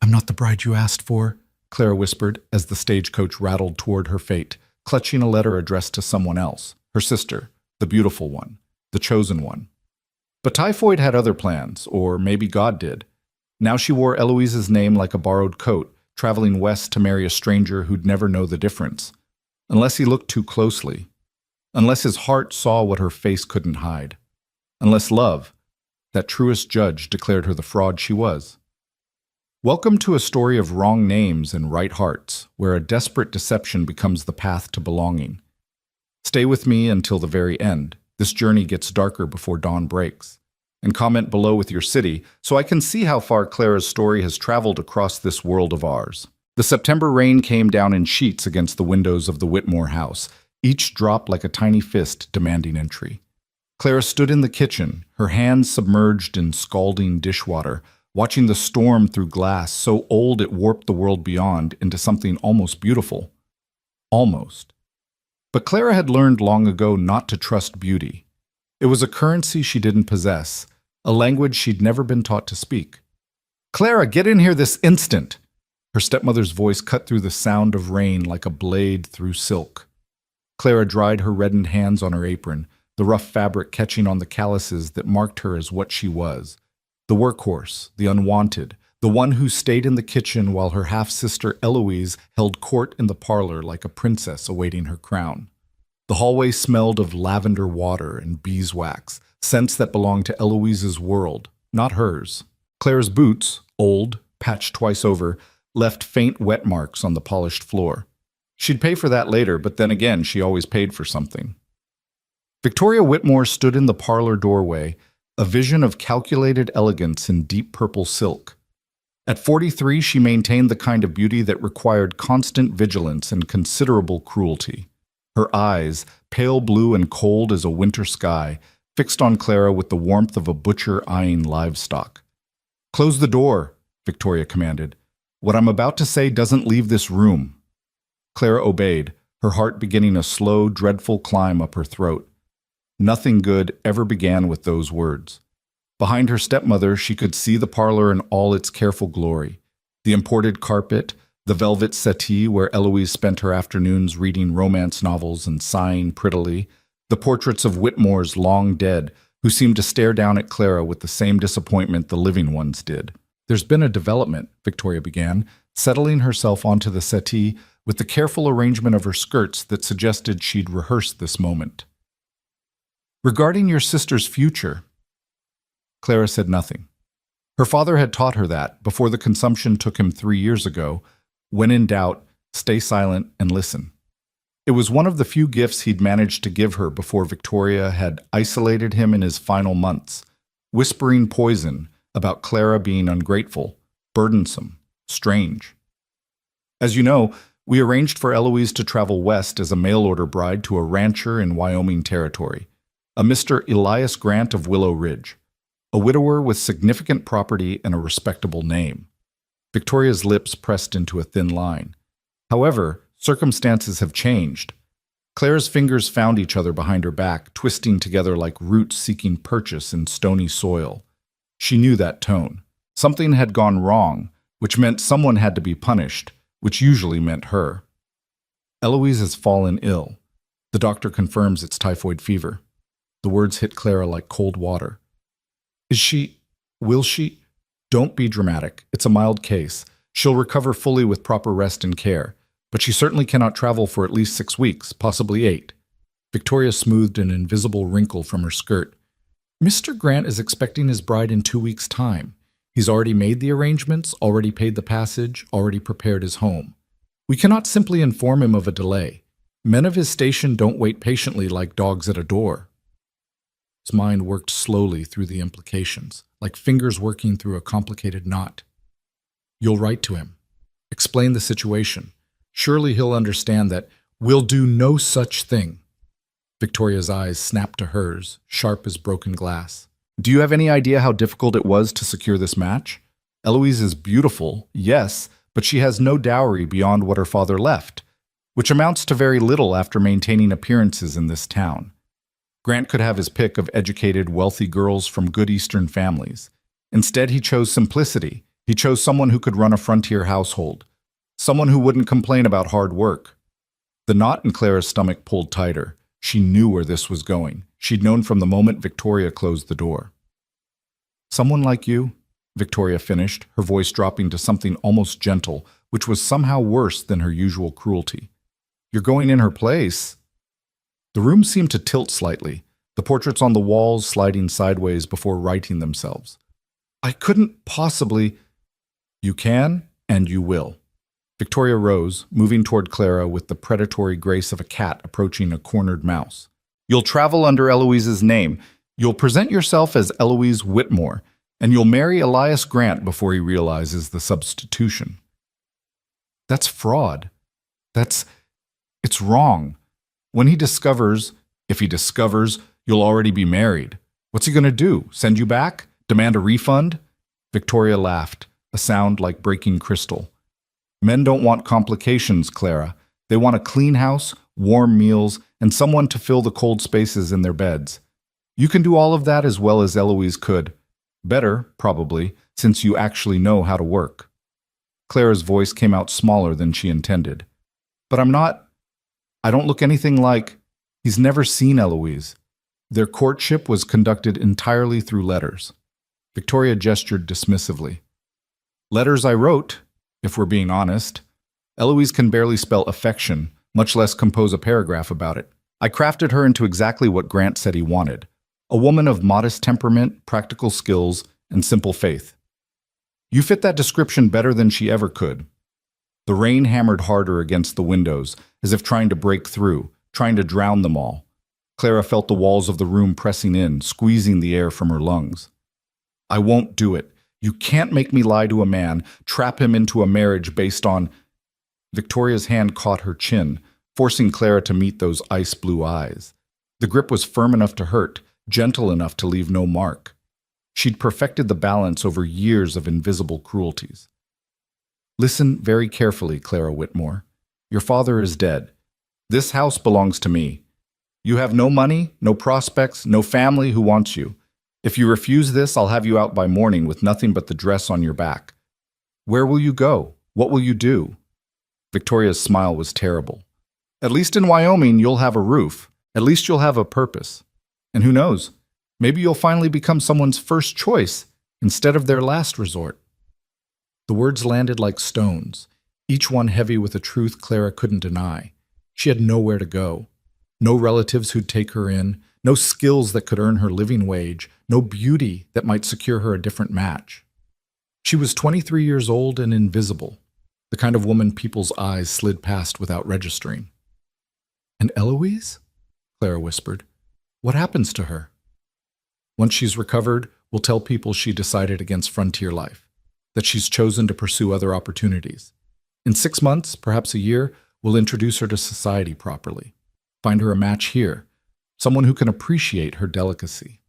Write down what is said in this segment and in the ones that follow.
I'm not the bride you asked for, Clara whispered as the stagecoach rattled toward her fate, clutching a letter addressed to someone else, her sister, the beautiful one, the chosen one. But Typhoid had other plans, or maybe God did. Now she wore Eloise's name like a borrowed coat, traveling west to marry a stranger who'd never know the difference. Unless he looked too closely. Unless his heart saw what her face couldn't hide. Unless love, that truest judge, declared her the fraud she was. Welcome to a story of wrong names and right hearts, where a desperate deception becomes the path to belonging. Stay with me until the very end. This journey gets darker before dawn breaks. And comment below with your city so I can see how far Clara's story has traveled across this world of ours. The September rain came down in sheets against the windows of the Whitmore house, each drop like a tiny fist demanding entry. Clara stood in the kitchen, her hands submerged in scalding dishwater, watching the storm through glass so old it warped the world beyond into something almost beautiful. Almost. But Clara had learned long ago not to trust beauty. It was a currency she didn't possess, a language she'd never been taught to speak. "Clara, get in here this instant!" Her stepmother's voice cut through the sound of rain like a blade through silk. Clara dried her reddened hands on her apron, the rough fabric catching on the calluses that marked her as what she was. The workhorse, the unwanted, the one who stayed in the kitchen while her half-sister Eloise held court in the parlor like a princess awaiting her crown. The hallway smelled of lavender water and beeswax, scents that belonged to Eloise's world, not hers. Clara's boots, old, patched twice over, left faint wet marks on the polished floor. She'd pay for that later, but then again, she always paid for something. Victoria Whitmore stood in the parlor doorway, a vision of calculated elegance in deep purple silk. At 43, she maintained the kind of beauty that required constant vigilance and considerable cruelty. Her eyes, pale blue and cold as a winter sky, fixed on Clara with the warmth of a butcher eyeing livestock. "Close the door," Victoria commanded. "What I'm about to say doesn't leave this room." Clara obeyed, her heart beginning a slow, dreadful climb up her throat. Nothing good ever began with those words. Behind her stepmother, she could see the parlor in all its careful glory. The imported carpet, the velvet settee where Eloise spent her afternoons reading romance novels and sighing prettily, the portraits of Whitmores long dead, who seemed to stare down at Clara with the same disappointment the living ones did. "There's been a development," Victoria began, settling herself onto the settee with the careful arrangement of her skirts that suggested she'd rehearsed this moment. "Regarding your sister's future." Clara said nothing. Her father had taught her that, before the consumption took him 3 years ago, when in doubt, stay silent and listen. It was one of the few gifts he'd managed to give her before Victoria had isolated him in his final months, whispering poison about Clara being ungrateful, burdensome, strange. "As you know, we arranged for Eloise to travel west as a mail-order bride to a rancher in Wyoming Territory, a Mr. Elias Grant of Willow Ridge, a widower with significant property and a respectable name." Victoria's lips pressed into a thin line. However, circumstances have changed. Clara's fingers found each other behind her back, twisting together like roots seeking purchase in stony soil. She knew that tone. Something had gone wrong, which meant someone had to be punished, which usually meant her. "Eloise has fallen ill. The doctor confirms it's typhoid fever." The words hit Clara like cold water. Will she? Don't be dramatic. It's a mild case. She'll recover fully with proper rest and care. But she certainly cannot travel for at least 6 weeks, possibly 8. Victoria smoothed an invisible wrinkle from her skirt. "Mr. Grant is expecting his bride in 2 weeks' time. He's already made the arrangements, already paid the passage, already prepared his home. We cannot simply inform him of a delay. Men of his station don't wait patiently like dogs at a door." His mind worked slowly through the implications, like fingers working through a complicated knot. "You'll write to him. Explain the situation. Surely he'll understand that we'll do no such thing." Victoria's eyes snapped to hers, sharp as broken glass. "Do you have any idea how difficult it was to secure this match? Eloise is beautiful, yes, but she has no dowry beyond what her father left, which amounts to very little after maintaining appearances in this town. Grant could have his pick of educated, wealthy girls from good Eastern families. Instead, he chose simplicity. He chose someone who could run a frontier household, someone who wouldn't complain about hard work. The knot in Clara's stomach pulled tighter. She knew where this was going. She'd known from the moment Victoria closed the door. "Someone like you," Victoria finished, her voice dropping to something almost gentle, which was somehow worse than her usual cruelty. "You're going in her place." The room seemed to tilt slightly, the portraits on the walls sliding sideways before righting themselves. "I couldn't possibly—" "You can, and you will." Victoria rose, moving toward Clara with the predatory grace of a cat approaching a cornered mouse. "You'll travel under Eloise's name. You'll present yourself as Eloise Whitmore, and you'll marry Elias Grant before he realizes the substitution." "That's fraud. It's wrong. When he discovers, if he discovers, you'll already be married. What's he going to do? Send you back? Demand a refund?" Victoria laughed, a sound like breaking crystal. "Men don't want complications, Clara. They want a clean house, warm meals, and someone to fill the cold spaces in their beds. You can do all of that as well as Eloise could. Better, probably, since you actually know how to work." Clara's voice came out smaller than she intended. "But I don't look anything like—" He's never seen Eloise. Their courtship was conducted entirely through letters. Victoria gestured dismissively. "Letters I wrote, if we're being honest. Eloise can barely spell affection, much less compose a paragraph about it. I crafted her into exactly what Grant said he wanted. A woman of modest temperament, practical skills, and simple faith. You fit that description better than she ever could." The rain hammered harder against the windows, as if trying to break through, trying to drown them all. Clara felt the walls of the room pressing in, squeezing the air from her lungs. "I won't do it. You can't make me lie to a man, trap him into a marriage based on—" Victoria's hand caught her chin, forcing Clara to meet those ice-blue eyes. The grip was firm enough to hurt, gentle enough to leave no mark. She'd perfected the balance over years of invisible cruelties. "Listen very carefully, Clara Whitmore. Your father is dead. This house belongs to me. You have no money, no prospects, no family who wants you. If you refuse this, I'll have you out by morning with nothing but the dress on your back. Where will you go? What will you do?" Victoria's smile was terrible. "At least in Wyoming, you'll have a roof. At least you'll have a purpose. And who knows, maybe you'll finally become someone's first choice instead of their last resort." The words landed like stones, each one heavy with a truth Clara couldn't deny. She had nowhere to go. No relatives who'd take her in, no skills that could earn her living wage, no beauty that might secure her a different match. She was 23 years old and invisible, the kind of woman people's eyes slid past without registering. "And Eloise?" Clara whispered. "What happens to her?" "Once she's recovered, we'll tell people she decided against frontier life, that she's chosen to pursue other opportunities. In 6 months, perhaps a year, we'll introduce her to society properly. Find her a match here, someone who can appreciate her delicacy."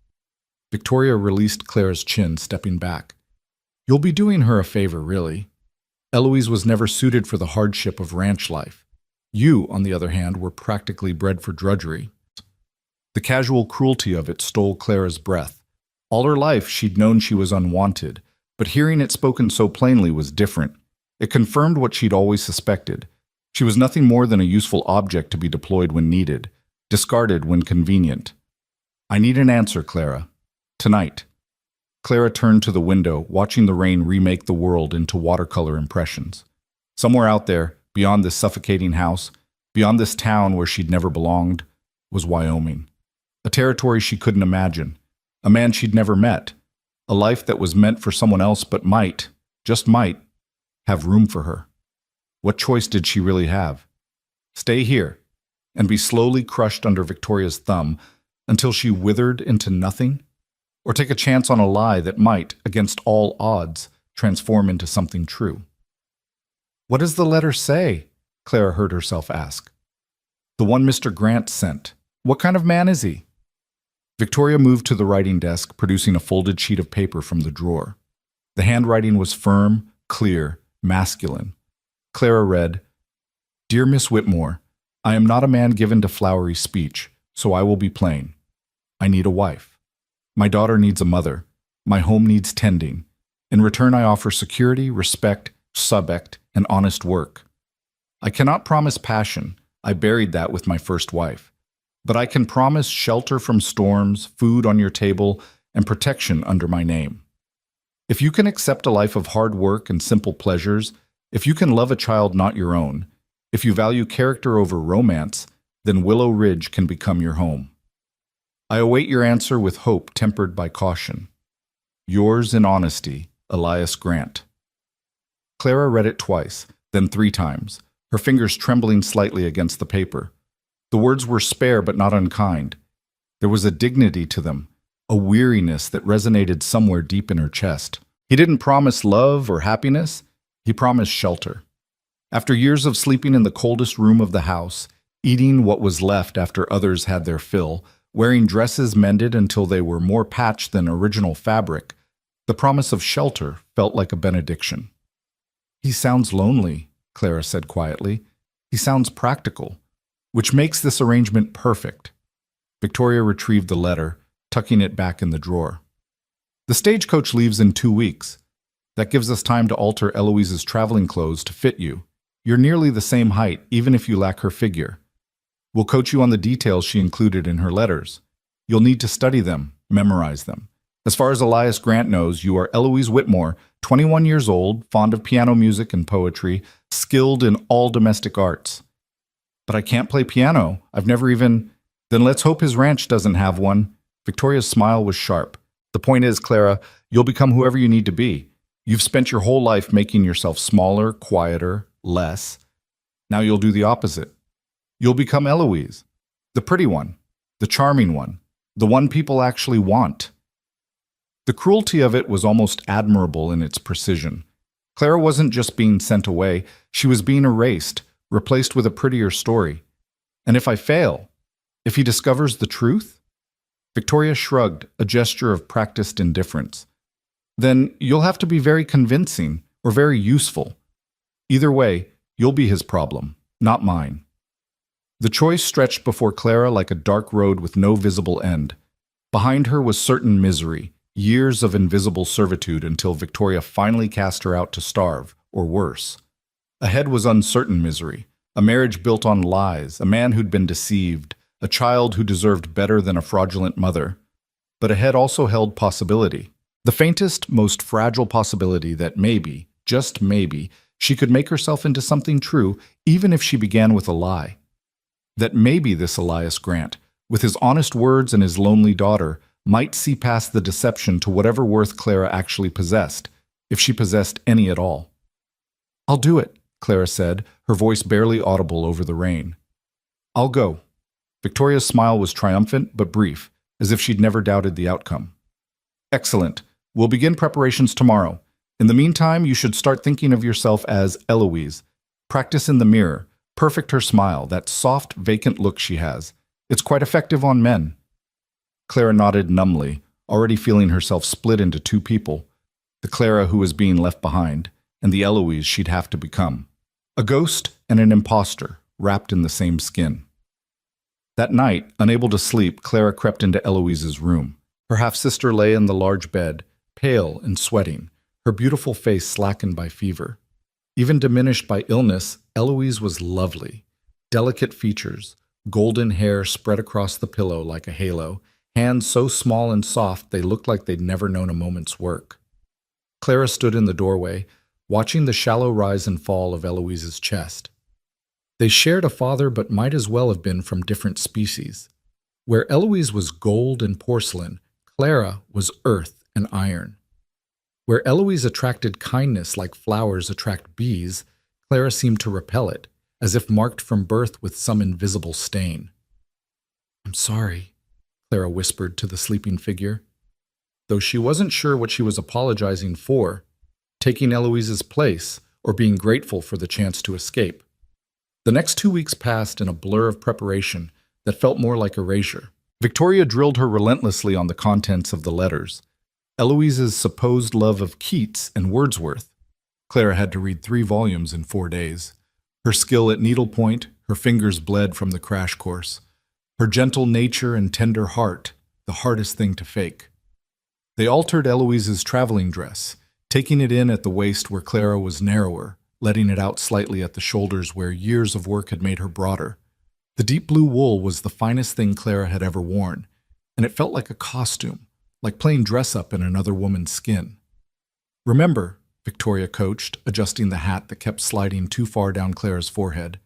Victoria released Clara's chin, stepping back. "You'll be doing her a favor, really. Eloise was never suited for the hardship of ranch life. You, on the other hand, were practically bred for drudgery." The casual cruelty of it stole Clara's breath. All her life, she'd known she was unwanted, but hearing it spoken so plainly was different. It confirmed what she'd always suspected. She was nothing more than a useful object to be deployed when needed, discarded when convenient. "I need an answer, Clara. Tonight." Clara turned to the window, watching the rain remake the world into watercolor impressions. Somewhere out there, beyond this suffocating house, beyond this town where she'd never belonged, was Wyoming. A territory she couldn't imagine, a man she'd never met, a life that was meant for someone else but might, just might, have room for her. What choice did she really have? Stay here and be slowly crushed under Victoria's thumb until she withered into nothing? Or take a chance on a lie that might, against all odds, transform into something true? "What does the letter say?" Clara heard herself ask. "The one Mr. Grant sent. What kind of man is he?" Victoria moved to the writing desk, producing a folded sheet of paper from the drawer. The handwriting was firm, clear, masculine. Clara read, "Dear Miss Whitmore, I am not a man given to flowery speech, so I will be plain. I need a wife. My daughter needs a mother. My home needs tending. In return, I offer security, respect, subject, and honest work. I cannot promise passion. I buried that with my first wife. But I can promise shelter from storms, food on your table, and protection under my name. If you can accept a life of hard work and simple pleasures, if you can love a child not your own, if you value character over romance, then Willow Ridge can become your home. I await your answer with hope tempered by caution. Yours in honesty, Elias Grant. Clara read it twice, then 3 times, her fingers trembling slightly against the paper. The words were spare but not unkind. There was a dignity to them, a weariness that resonated somewhere deep in her chest. He didn't promise love or happiness, he promised shelter. After years of sleeping in the coldest room of the house, eating what was left after others had their fill, wearing dresses mended until they were more patched than original fabric, the promise of shelter felt like a benediction. He sounds lonely, Clara said quietly. He sounds practical, which makes this arrangement perfect. Victoria retrieved the letter, tucking it back in the drawer. The stagecoach leaves in 2 weeks. That gives us time to alter Eloise's traveling clothes to fit you. You're nearly the same height, even if you lack her figure. We'll coach you on the details she included in her letters. You'll need to study them, memorize them. As far as Elias Grant knows, you are Eloise Whitmore, 21 years old, fond of piano music and poetry, skilled in all domestic arts. But I can't play piano. I've never even... Then let's hope his ranch doesn't have one. Victoria's smile was sharp. The point is, Clara, you'll become whoever you need to be. You've spent your whole life making yourself smaller, quieter, less. Now you'll do the opposite. You'll become Eloise, the pretty one, the charming one, the one people actually want. The cruelty of it was almost admirable in its precision. Clara wasn't just being sent away, she was being erased, replaced with a prettier story. And if I fail, if he discovers the truth? Victoria shrugged, a gesture of practiced indifference. Then you'll have to be very convincing or very useful. Either way, you'll be his problem, not mine. The choice stretched before Clara like a dark road with no visible end. Behind her was certain misery, years of invisible servitude until Victoria finally cast her out to starve, or worse. Ahead was uncertain misery, a marriage built on lies, a man who'd been deceived, a child who deserved better than a fraudulent mother. But ahead also held possibility. The faintest, most fragile possibility that maybe, just maybe, she could make herself into something true even if she began with a lie. That maybe this Elias Grant, with his honest words and his lonely daughter, might see past the deception to whatever worth Clara actually possessed, if she possessed any at all. "I'll do it," Clara said, her voice barely audible over the rain. "I'll go." Victoria's smile was triumphant but brief, as if she'd never doubted the outcome. "Excellent. We'll begin preparations tomorrow. In the meantime, you should start thinking of yourself as Eloise. Practice in the mirror. Perfect her smile, that soft, vacant look she has. It's quite effective on men." Clara nodded numbly, already feeling herself split into 2 people, the Clara who was being left behind, and the Eloise she'd have to become. A ghost and an imposter, wrapped in the same skin. That night, unable to sleep, Clara crept into Eloise's room. Her half-sister lay in the large bed, pale and sweating, her beautiful face slackened by fever. Even diminished by illness, Eloise was lovely. Delicate features, golden hair spread across the pillow like a halo, hands so small and soft they looked like they'd never known a moment's work. Clara stood in the doorway, watching the shallow rise and fall of Eloise's chest. They shared a father but might as well have been from different species. Where Eloise was gold and porcelain, Clara was earth and iron. Where Eloise attracted kindness like flowers attract bees, Clara seemed to repel it, as if marked from birth with some invisible stain. "I'm sorry," Clara whispered to the sleeping figure. Though she wasn't sure what she was apologizing for, taking Eloise's place or being grateful for the chance to escape. The next 2 weeks passed in a blur of preparation that felt more like erasure. Victoria drilled her relentlessly on the contents of the letters. Eloise's supposed love of Keats and Wordsworth. Clara had to read 3 volumes in 4 days. Her skill at needlepoint, her fingers bled from the crash course. Her gentle nature and tender heart, the hardest thing to fake. They altered Eloise's traveling dress, taking it in at the waist where Clara was narrower, letting it out slightly at the shoulders where years of work had made her broader. The deep blue wool was the finest thing Clara had ever worn, and it felt like a costume, like playing dress-up in another woman's skin. "Remember," Victoria coached, adjusting the hat that kept sliding too far down Clara's forehead,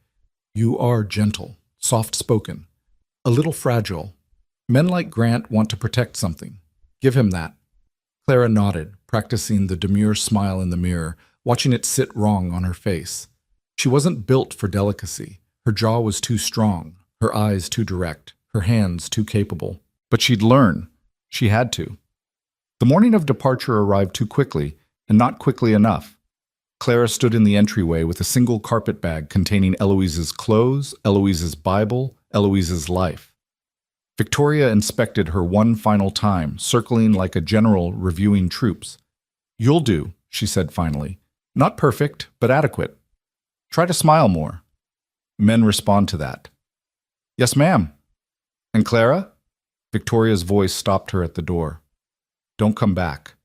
"you are gentle, soft-spoken, a little fragile. Men like Grant want to protect something. Give him that." Clara nodded, practicing the demure smile in the mirror, watching it sit wrong on her face. She wasn't built for delicacy. Her jaw was too strong, her eyes too direct, her hands too capable. But she'd learn. She had to. The morning of departure arrived too quickly, and not quickly enough. Clara stood in the entryway with a single carpet bag containing Eloise's clothes, Eloise's Bible, Eloise's life. Victoria inspected her one final time, circling like a general reviewing troops. "You'll do," she said finally. "Not perfect, but adequate. Try to smile more." Men respond to that. "Yes, ma'am." "And Clara?" Victoria's voice stopped her at the door. "Don't come back.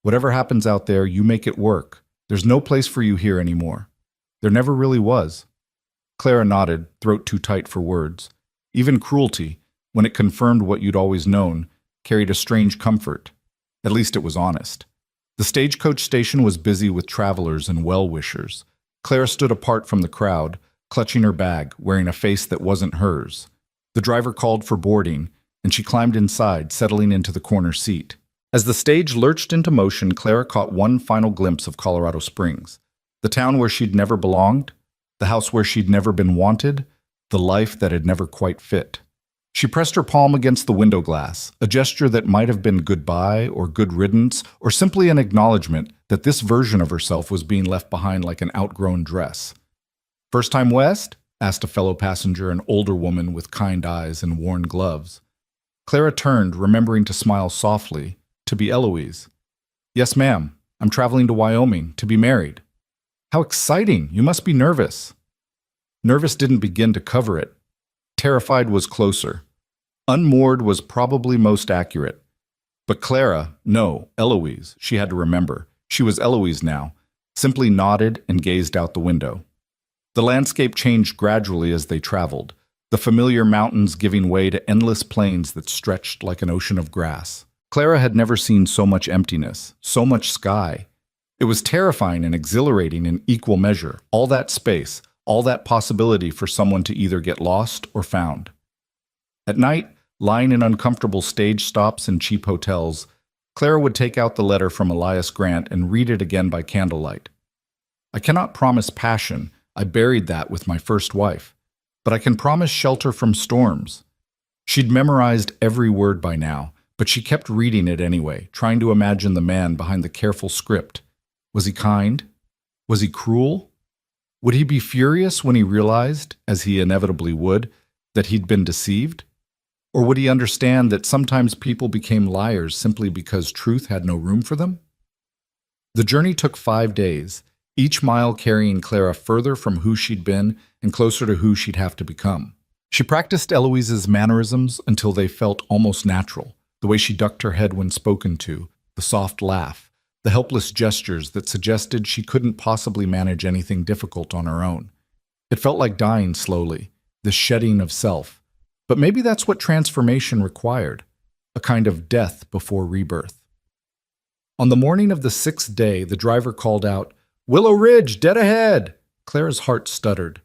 Whatever happens out there, you make it work. There's no place for you here anymore. There never really was." Clara nodded, throat too tight for words. Even cruelty, when it confirmed what you'd always known, carried a strange comfort. At least it was honest. The stagecoach station was busy with travelers and well-wishers. Clara stood apart from the crowd, clutching her bag, wearing a face that wasn't hers. The driver called for boarding, and she climbed inside, settling into the corner seat. As the stage lurched into motion, Clara caught one final glimpse of Colorado Springs. The town where she'd never belonged, the house where she'd never been wanted, the life that had never quite fit. She pressed her palm against the window glass, a gesture that might have been goodbye or good riddance, or simply an acknowledgement that this version of herself was being left behind like an outgrown dress. "First time west?" asked a fellow passenger, an older woman with kind eyes and worn gloves. Clara turned, remembering to smile softly, to be Eloise. "Yes, ma'am. I'm traveling to Wyoming, to be married." "How exciting! You must be nervous." Nervous didn't begin to cover it. Terrified was closer. Unmoored was probably most accurate. But Clara, no, Eloise, she had to remember. She was Eloise now, simply nodded and gazed out the window. The landscape changed gradually as they traveled, the familiar mountains giving way to endless plains that stretched like an ocean of grass. Clara had never seen so much emptiness, so much sky. It was terrifying and exhilarating in equal measure, all that space, all that possibility for someone to either get lost or found. At night, lying in uncomfortable stage stops and cheap hotels, Clara would take out the letter from Elias Grant and read it again by candlelight. "I cannot promise passion. I buried that with my first wife. But I can promise shelter from storms." She'd memorized every word by now, but she kept reading it anyway, trying to imagine the man behind the careful script. Was he kind? Was he cruel? Would he be furious when he realized, as he inevitably would, that he'd been deceived? Or would he understand that sometimes people became liars simply because truth had no room for them? The journey took 5 days, each mile carrying Clara further from who she'd been and closer to who she'd have to become. She practiced Eloise's mannerisms until they felt almost natural, the way she ducked her head when spoken to, the soft laugh, the helpless gestures that suggested she couldn't possibly manage anything difficult on her own. It felt like dying slowly, the shedding of self. But maybe that's what transformation required, a kind of death before rebirth. On the morning of the 6th day, the driver called out, "Willow Ridge, dead ahead!" Clara's heart stuttered.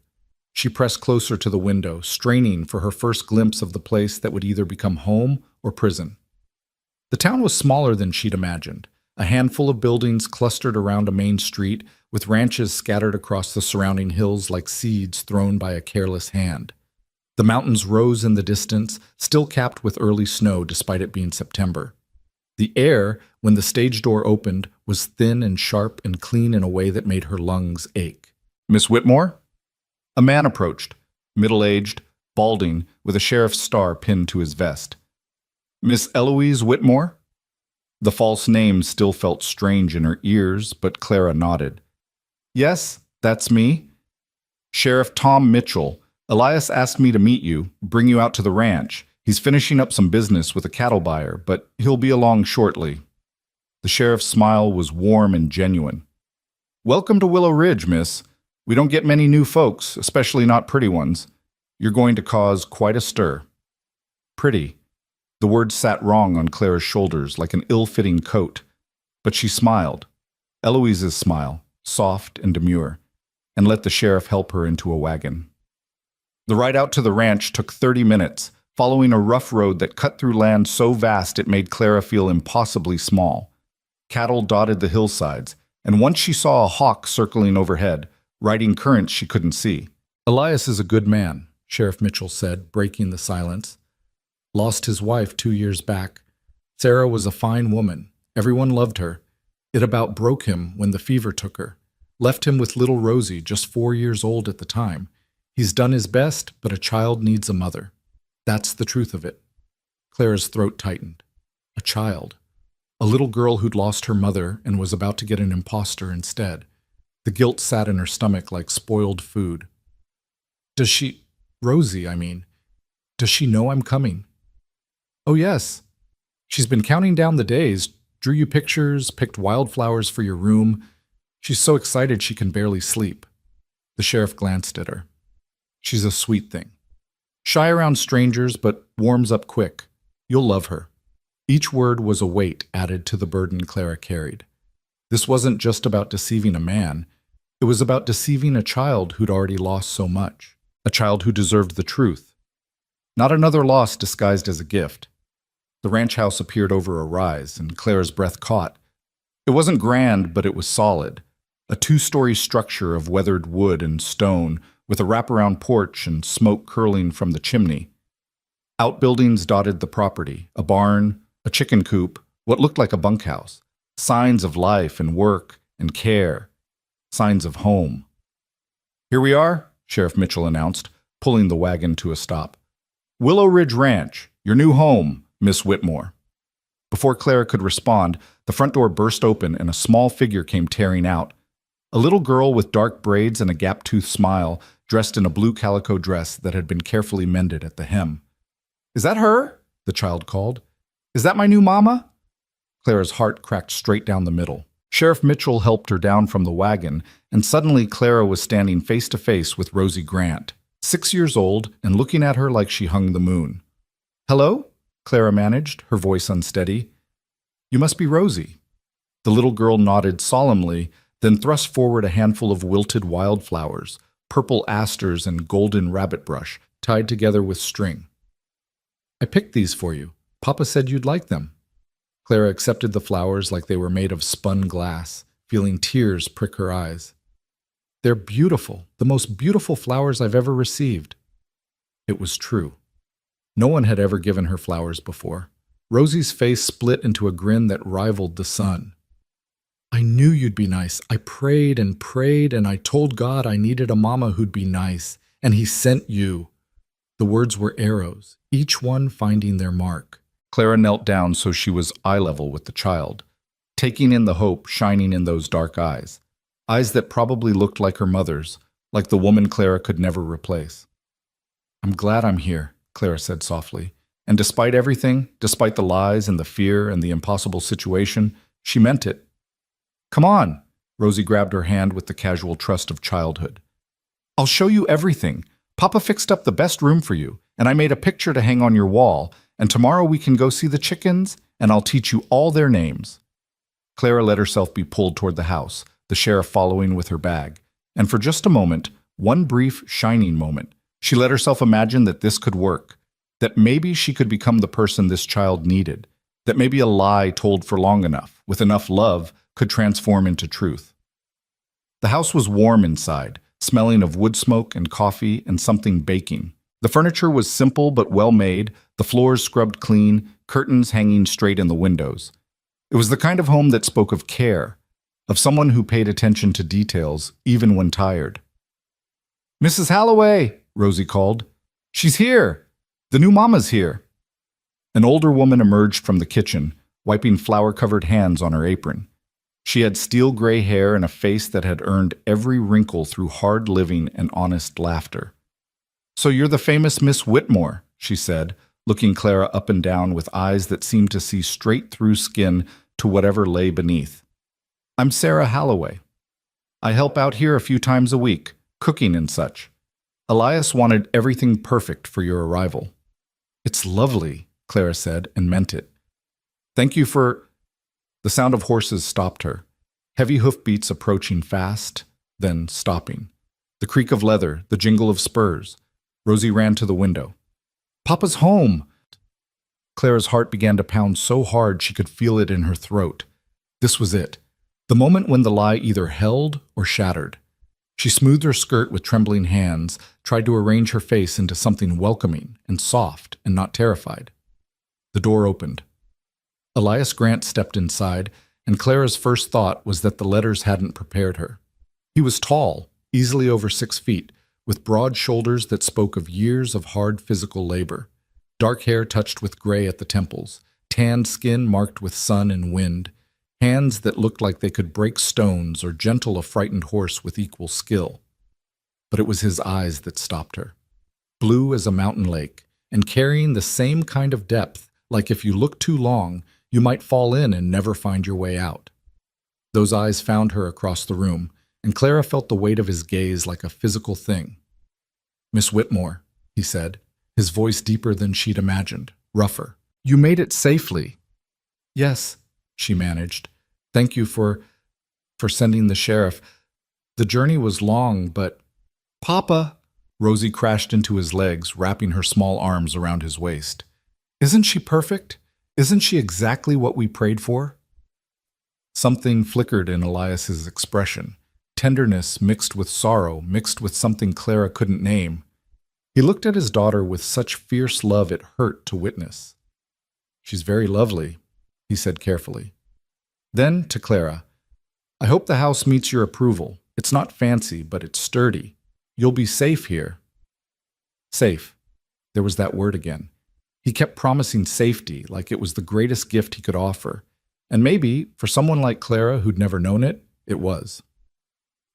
She pressed closer to the window, straining for her first glimpse of the place that would either become home or prison. The town was smaller than she'd imagined. A handful of buildings clustered around a main street, with ranches scattered across the surrounding hills like seeds thrown by a careless hand. The mountains rose in the distance, still capped with early snow despite it being September. The air, when the stage door opened, was thin and sharp and clean in a way that made her lungs ache. "Miss Whitmore?" A man approached, middle-aged, balding, with a sheriff's star pinned to his vest. "Miss Eloise Whitmore?" The false name still felt strange in her ears, but Clara nodded. "Yes, that's me. Sheriff Tom Mitchell. Elias asked me to meet you, bring you out to the ranch. He's finishing up some business with a cattle buyer, but he'll be along shortly." The The sheriff's smile was warm and genuine. "Welcome to Willow Ridge, miss. We don't get many new folks, especially not pretty ones. You're going to cause quite a stir." Pretty. The word sat wrong on Clara's shoulders like an ill-fitting coat. But she smiled. Eloise's smile, soft and demure, and let the sheriff help her into a wagon. The ride out to the ranch took 30 minutes, following a rough road that cut through land so vast it made Clara feel impossibly small. Cattle dotted the hillsides, and once she saw a hawk circling overhead, riding currents she couldn't see. "Elias is a good man," Sheriff Mitchell said, breaking the silence. "Lost his wife 2 years back. Sarah was a fine woman. Everyone loved her. It about broke him when the fever took her. Left him with little Rosie, just 4 years old at the time. He's done his best, but a child needs a mother. That's the truth of it." Clara's throat tightened. A child. A little girl who'd lost her mother and was about to get an imposter instead. The guilt sat in her stomach like spoiled food. Rosie, I mean, does she know I'm coming?" "Oh, yes. She's been counting down the days, drew you pictures, picked wildflowers for your room. She's so excited she can barely sleep." The sheriff glanced at her. "She's a sweet thing. Shy around strangers, but warms up quick. You'll love her." Each word was a weight added to the burden Clara carried. This wasn't just about deceiving a man. It was about deceiving a child who'd already lost so much. A child who deserved the truth. Not another loss disguised as a gift. The ranch house appeared over a rise, and Clara's breath caught. It wasn't grand, but it was solid. A 2-story structure of weathered wood and stone, with a wraparound porch and smoke curling from the chimney. Outbuildings dotted the property, a barn, a chicken coop, what looked like a bunkhouse. Signs of life and work and care. Signs of home. "Here we are," Sheriff Mitchell announced, pulling the wagon to a stop. "Willow Ridge Ranch, your new home, Miss Whitmore." Before Clara could respond, the front door burst open and a small figure came tearing out. A little girl with dark braids and a gap-toothed smile, dressed in a blue calico dress that had been carefully mended at the hem. "Is that her?" the child called. "Is that my new mama?" Clara's heart cracked straight down the middle. Sheriff Mitchell helped her down from the wagon, and suddenly Clara was standing face to face with Rosie Grant, 6 years old and looking at her like she hung the moon. "Hello?" Clara managed, her voice unsteady. "You must be Rosie." The little girl nodded solemnly, then thrust forward a handful of wilted wildflowers, purple asters and golden rabbit brush, tied together with string. "I picked these for you. Papa said you'd like them." Clara accepted the flowers like they were made of spun glass, feeling tears prick her eyes. "They're beautiful, the most beautiful flowers I've ever received." It was true. No one had ever given her flowers before. Rosie's face split into a grin that rivaled the sun. "I knew you'd be nice. I prayed and prayed, and I told God I needed a mama who'd be nice, and he sent you." The words were arrows, each one finding their mark. Clara knelt down so she was eye level with the child, taking in the hope shining in those dark eyes. Eyes that probably looked like her mother's, like the woman Clara could never replace. "I'm glad I'm here," Clara said softly. And despite everything, despite the lies and the fear and the impossible situation, she meant it. "Come on." Rosie grabbed her hand with the casual trust of childhood. "I'll show you everything. Papa fixed up the best room for you, and I made a picture to hang on your wall, and tomorrow we can go see the chickens, and I'll teach you all their names." Clara let herself be pulled toward the house, the sheriff following with her bag. And for just a moment, one brief, shining moment, she let herself imagine that this could work, that maybe she could become the person this child needed, that maybe a lie told for long enough, with enough love, could transform into truth. The house was warm inside, smelling of wood smoke and coffee and something baking. The furniture was simple but well made, the floors scrubbed clean, curtains hanging straight in the windows. It was the kind of home that spoke of care, of someone who paid attention to details, even when tired. "Mrs. Halloway," Rosie called. "She's here. The new mama's here." An older woman emerged from the kitchen, wiping flour-covered hands on her apron. She had steel-gray hair and a face that had earned every wrinkle through hard living and honest laughter. "So you're the famous Miss Whitmore," she said, looking Clara up and down with eyes that seemed to see straight through skin to whatever lay beneath. I'm Sarah Halloway. I help out here a few times a week, cooking and such. Elias wanted everything perfect for your arrival. It's lovely, Clara said, and meant it. Thank you for... The sound of horses stopped her. Heavy hoofbeats approaching fast, then stopping. The creak of leather, the jingle of spurs. Rosie ran to the window. Papa's home! Clara's heart began to pound so hard she could feel it in her throat. This was it. The moment when the lie either held or shattered. She smoothed her skirt with trembling hands, tried to arrange her face into something welcoming and soft and not terrified. The door opened. Elias Grant stepped inside, and Clara's first thought was that the letters hadn't prepared her. He was tall, easily over 6 feet, with broad shoulders that spoke of years of hard physical labor. Dark hair touched with gray at the temples, tanned skin marked with sun and wind, hands that looked like they could break stones or gentle a frightened horse with equal skill. But it was his eyes that stopped her. Blue as a mountain lake, and carrying the same kind of depth, like if you looked too long, you might fall in and never find your way out. Those eyes found her across the room, and Clara felt the weight of his gaze like a physical thing. Miss Whitmore, he said, his voice deeper than she'd imagined, rougher. You made it safely. Yes, she managed. Thank you for sending the sheriff. The journey was long, but... Papa! Rosie crashed into his legs, wrapping her small arms around his waist. Isn't she perfect? Isn't she exactly what we prayed for? Something flickered in Elias's expression. Tenderness mixed with sorrow, mixed with something Clara couldn't name. He looked at his daughter with such fierce love it hurt to witness. She's very lovely, he said carefully. Then, to Clara, I hope the house meets your approval. It's not fancy, but it's sturdy. You'll be safe here. Safe. There was that word again. He kept promising safety, like it was the greatest gift he could offer. And maybe, for someone like Clara who'd never known it, it was.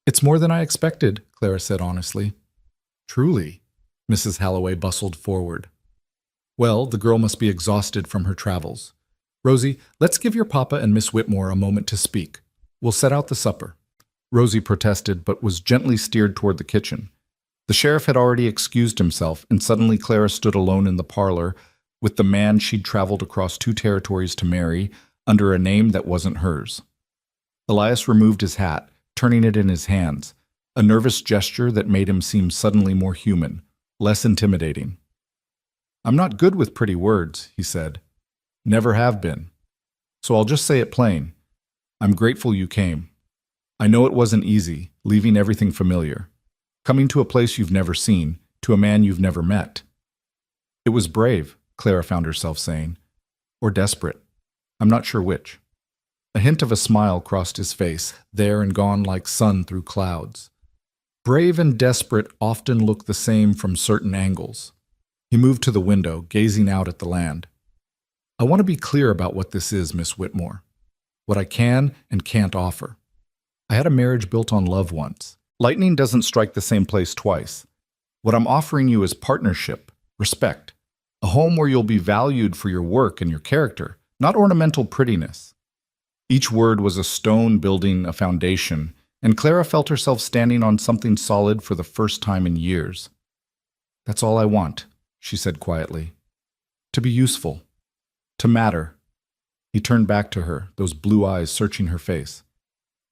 It's more than I expected, Clara said honestly. Truly, Mrs. Halloway bustled forward. Well, the girl must be exhausted from her travels. Rosie, let's give your papa and Miss Whitmore a moment to speak. We'll set out the supper. Rosie protested, but was gently steered toward the kitchen. The sheriff had already excused himself, and suddenly Clara stood alone in the parlor with the man she'd traveled across 2 territories to marry under a name that wasn't hers. Elias removed his hat, turning it in his hands, a nervous gesture that made him seem suddenly more human, less intimidating. I'm not good with pretty words, he said. Never have been. So I'll just say it plain. I'm grateful you came. I know it wasn't easy, leaving everything familiar. Coming to a place you've never seen, to a man you've never met. It was brave, Clara found herself saying. Or desperate. I'm not sure which. A hint of a smile crossed his face, there and gone like sun through clouds. Brave and desperate often look the same from certain angles. He moved to the window, gazing out at the land. I want to be clear about what this is, Miss Whitmore. What I can and can't offer. I had a marriage built on love once. Lightning doesn't strike the same place twice. What I'm offering you is partnership, respect, a home where you'll be valued for your work and your character, not ornamental prettiness. Each word was a stone building a foundation, and Clara felt herself standing on something solid for the first time in years. That's all I want, she said quietly. To be useful. To matter. He turned back to her, those blue eyes searching her face.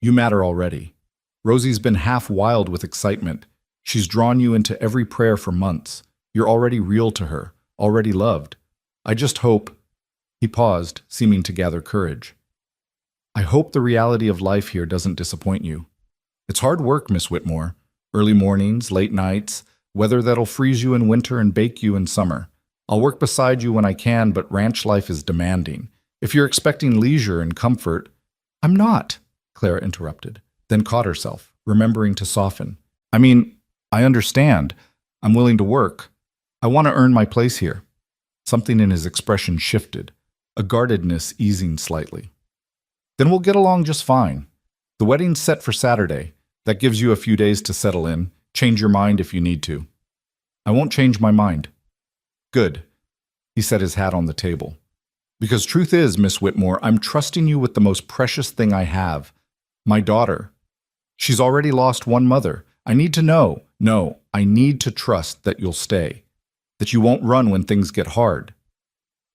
You matter already. Rosie's been half wild with excitement. She's drawn you into every prayer for months. You're already real to her, already loved. I just hope... He paused, seeming to gather courage. I hope the reality of life here doesn't disappoint you. It's hard work, Miss Whitmore. Early mornings, late nights, weather that'll freeze you in winter and bake you in summer. I'll work beside you when I can, but ranch life is demanding. If you're expecting leisure and comfort... I'm not, Clara interrupted, then caught herself, remembering to soften. I mean, I understand. I'm willing to work. I want to earn my place here. Something in his expression shifted, a guardedness easing slightly. Then we'll get along just fine. The wedding's set for Saturday. That gives you a few days to settle in. Change your mind if you need to. I won't change my mind. Good. He set his hat on the table. Because truth is, Miss Whitmore, I'm trusting you with the most precious thing I have, my daughter. She's already lost one mother. I need to know. No, I need to trust that you'll stay, that you won't run when things get hard.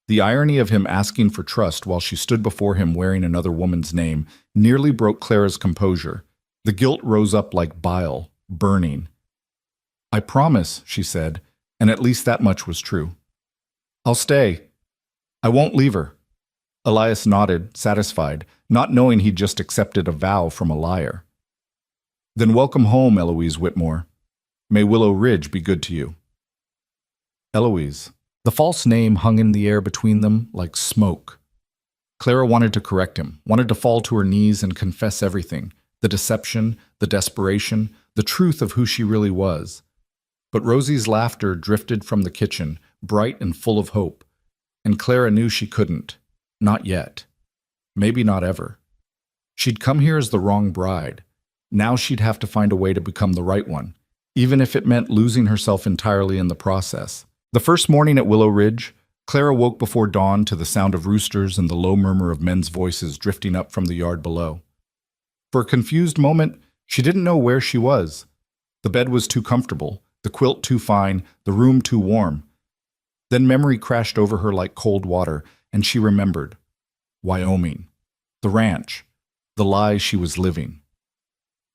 The irony of him asking for trust while she stood before him wearing another woman's name nearly broke Clara's composure. The guilt rose up like bile, burning. I promise, she said, and at least that much was true. I'll stay. I won't leave her. Elias nodded, satisfied, not knowing he'd just accepted a vow from a liar. Then welcome home, Eloise Whitmore. May Willow Ridge be good to you. Eloise. The false name hung in the air between them like smoke. Clara wanted to correct him, wanted to fall to her knees and confess everything, the deception, the desperation, the truth of who she really was. But Rosie's laughter drifted from the kitchen, bright and full of hope, and Clara knew she couldn't. Not yet. Maybe not ever. She'd come here as the wrong bride. Now she'd have to find a way to become the right one, even if it meant losing herself entirely in the process. The first morning at Willow Ridge, Clara woke before dawn to the sound of roosters and the low murmur of men's voices drifting up from the yard below. For a confused moment, she didn't know where she was. The bed was too comfortable, the quilt too fine, the room too warm. Then memory crashed over her like cold water, and she remembered. Wyoming. The ranch. The lie she was living.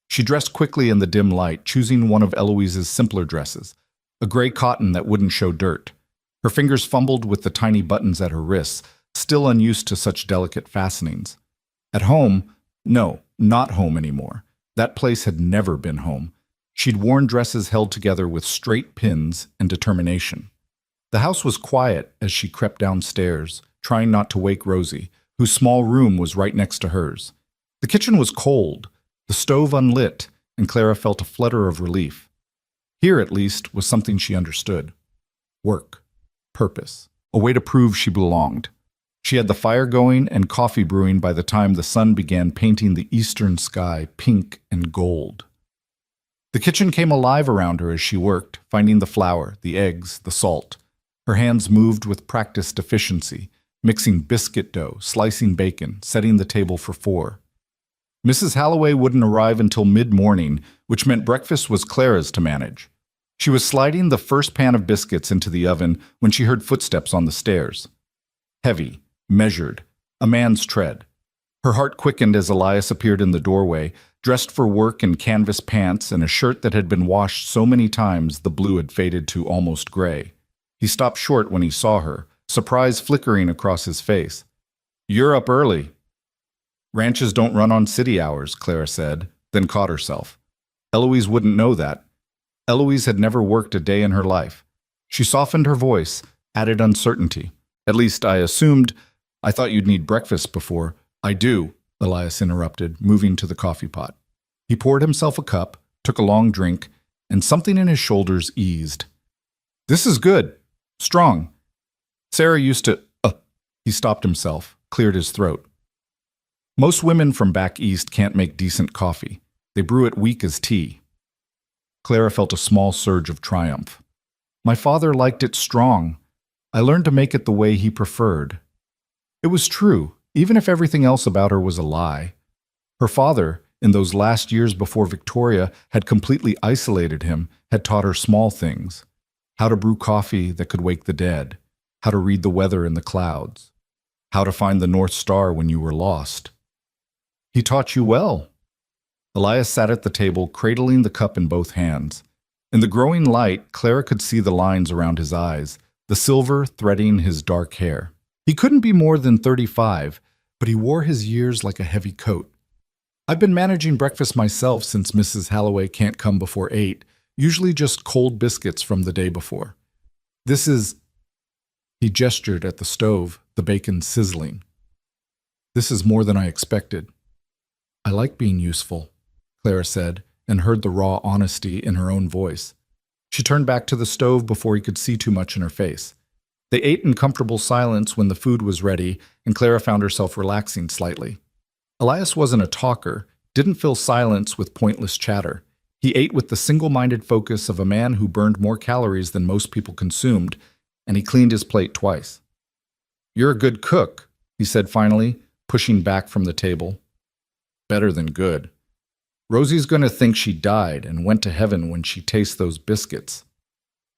She dressed quickly in the dim light, choosing one of Eloise's simpler dresses, a gray cotton that wouldn't show dirt. Her fingers fumbled with the tiny buttons at her wrists, still unused to such delicate fastenings. At home, no, not home anymore. That place had never been home. She'd worn dresses held together with straight pins and determination. The house was quiet as she crept downstairs, trying not to wake Rosie, whose small room was right next to hers. The kitchen was cold, the stove unlit, and Clara felt a flutter of relief. Here, at least, was something she understood. Work. Purpose. A way to prove she belonged. She had the fire going and coffee brewing by the time the sun began painting the eastern sky pink and gold. The kitchen came alive around her as she worked, finding the flour, the eggs, the salt. Her hands moved with practiced efficiency, mixing biscuit dough, slicing bacon, setting the table for 4. Mrs. Halloway wouldn't arrive until mid-morning, which meant breakfast was Clara's to manage. She was sliding the first pan of biscuits into the oven when she heard footsteps on the stairs. Heavy, measured, a man's tread. Her heart quickened as Elias appeared in the doorway, dressed for work in canvas pants and a shirt that had been washed so many times the blue had faded to almost gray. He stopped short when he saw her, surprise flickering across his face. "You're up early." "Ranches don't run on city hours," Clara said, then caught herself. Eloise wouldn't know that. Eloise had never worked a day in her life. She softened her voice, added uncertainty. "At least I assumed. I thought you'd need breakfast before." "I do," Elias interrupted, moving to the coffee pot. He poured himself a cup, took a long drink, and something in his shoulders eased. "This is good. Strong. Sarah used to—" He stopped himself, cleared his throat. "Most women from back east can't make decent coffee. They brew it weak as tea." Clara felt a small surge of triumph. "My father liked it strong. I learned to make it the way he preferred." It was true, even if everything else about her was a lie. Her father, in those last years before Victoria had completely isolated him, had taught her small things. How to brew coffee that could wake the dead. How to read the weather in the clouds. How to find the North Star when you were lost. "He taught you well." Elias sat at the table, cradling the cup in both hands. In the growing light, Clara could see the lines around his eyes, the silver threading his dark hair. He couldn't be more than 35, but he wore his years like a heavy coat. "I've been managing breakfast myself since Mrs. Halloway can't come before 8, usually just cold biscuits from the day before. This is—" He gestured at the stove, the bacon sizzling. "This is more than I expected." "I like being useful," Clara said, and heard the raw honesty in her own voice. She turned back to the stove before he could see too much in her face. They ate in comfortable silence when the food was ready, and Clara found herself relaxing slightly. Elias wasn't a talker, didn't fill silence with pointless chatter. He ate with the single-minded focus of a man who burned more calories than most people consumed, and he cleaned his plate twice. You're a good cook, he said finally, pushing back from the table. Better than good. Rosie's going to think she died and went to heaven when she tastes those biscuits.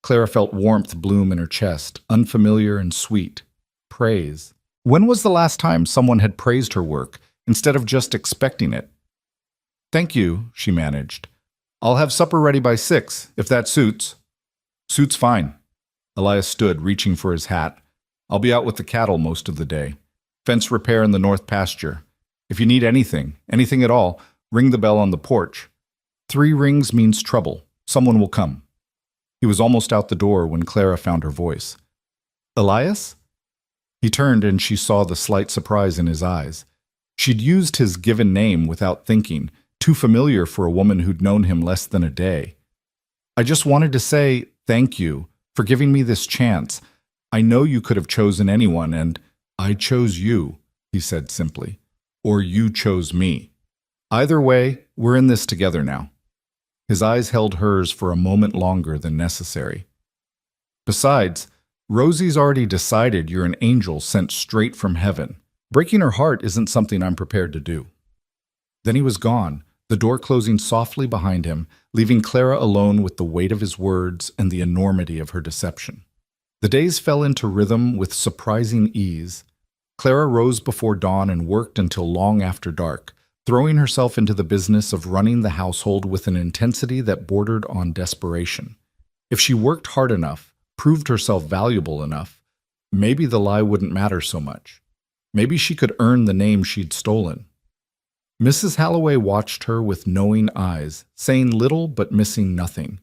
Clara felt warmth bloom in her chest, unfamiliar and sweet. Praise. When was the last time someone had praised her work instead of just expecting it? Thank you, she managed. I'll have supper ready by 6, if that suits. Suits fine. Elias stood, reaching for his hat. I'll be out with the cattle most of the day. Fence repair in the north pasture. If you need anything at all, ring the bell on the porch. 3 rings means trouble. Someone will come. He was almost out the door when Clara found her voice. Elias? He turned and she saw the slight surprise in his eyes. She'd used his given name without thinking, too familiar for a woman who'd known him less than a day. I just wanted to say thank you for giving me this chance. I know you could have chosen anyone, and I chose you, he said simply. Or you chose me. Either way, we're in this together now. His eyes held hers for a moment longer than necessary. Besides, Rosie's already decided you're an angel sent straight from heaven. Breaking her heart isn't something I'm prepared to do. Then he was gone, the door closing softly behind him, leaving Clara alone with the weight of his words and the enormity of her deception. The days fell into rhythm with surprising ease. Clara rose before dawn and worked until long after dark, throwing herself into the business of running the household with an intensity that bordered on desperation. If she worked hard enough, proved herself valuable enough, maybe the lie wouldn't matter so much. Maybe she could earn the name she'd stolen. Mrs. Halloway watched her with knowing eyes, saying little but missing nothing.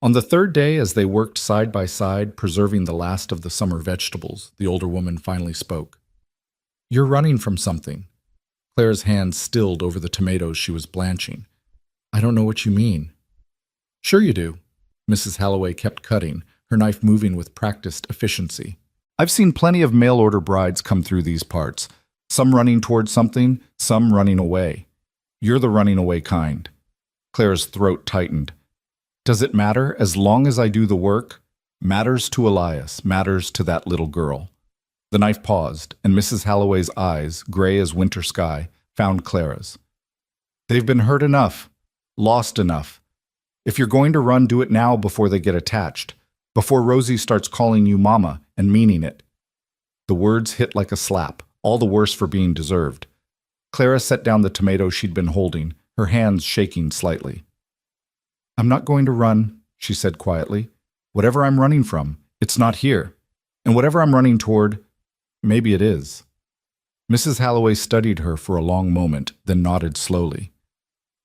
On the 3rd day, as they worked side by side, preserving the last of the summer vegetables, the older woman finally spoke. You're running from something. Clara's hands stilled over the tomatoes she was blanching. I don't know what you mean. Sure you do. Mrs. Halloway kept cutting, her knife moving with practiced efficiency. I've seen plenty of mail-order brides come through these parts, some running towards something, some running away. You're the running away kind. Clara's throat tightened. Does it matter as long as I do the work? Matters to Elias, matters to that little girl. The knife paused, and Mrs. Halloway's eyes, gray as winter sky, found Clara's. They've been hurt enough, lost enough. If you're going to run, do it now before they get attached, before Rosie starts calling you mama and meaning it. The words hit like a slap, all the worse for being deserved. Clara set down the tomato she'd been holding, her hands shaking slightly. I'm not going to run, she said quietly. Whatever I'm running from, it's not here. And whatever I'm running toward, maybe it is. Mrs. Halloway studied her for a long moment, then nodded slowly.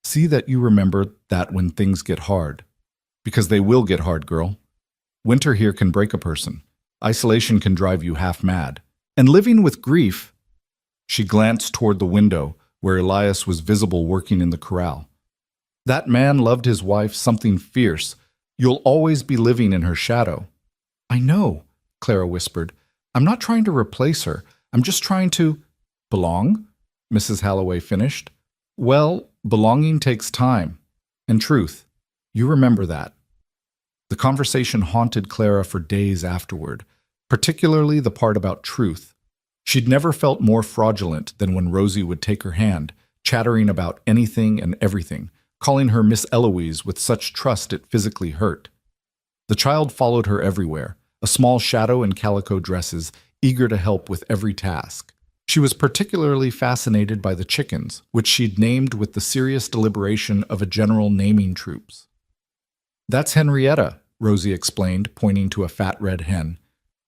See that you remember that when things get hard. Because they will get hard, girl. Winter here can break a person. Isolation can drive you half mad. And living with grief... She glanced toward the window, where Elias was visible working in the corral. That man loved his wife something fierce. You'll always be living in her shadow. I know, Clara whispered. I'm not trying to replace her. I'm just trying to... Belong? Mrs. Halloway finished. Well, belonging takes time. And truth. You remember that. The conversation haunted Clara for days afterward, particularly the part about truth. She'd never felt more fraudulent than when Rosie would take her hand, chattering about anything and everything, calling her Miss Eloise with such trust it physically hurt. The child followed her everywhere, a small shadow in calico dresses, eager to help with every task. She was particularly fascinated by the chickens, which she'd named with the serious deliberation of a general naming troops. That's Henrietta, Rosie explained, pointing to a fat red hen.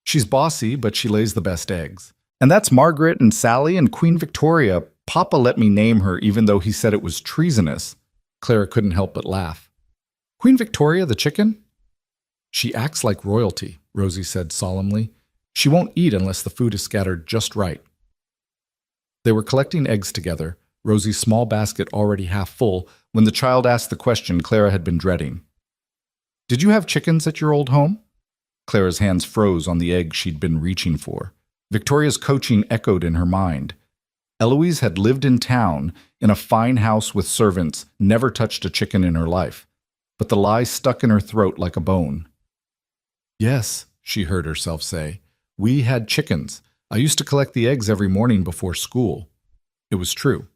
She's bossy, but she lays the best eggs. And that's Margaret and Sally and Queen Victoria. Papa let me name her even though he said it was treasonous. Clara couldn't help but laugh. Queen Victoria, the chicken? She acts like royalty, Rosie said solemnly. She won't eat unless the food is scattered just right. They were collecting eggs together, Rosie's small basket already half full, when the child asked the question Clara had been dreading. Did you have chickens at your old home? Clara's hands froze on the egg she'd been reaching for. Victoria's coaching echoed in her mind. Eloise had lived in town, in a fine house with servants, never touched a chicken in her life. But the lie stuck in her throat like a bone. Yes, she heard herself say. We had chickens. I used to collect the eggs every morning before school. It was true.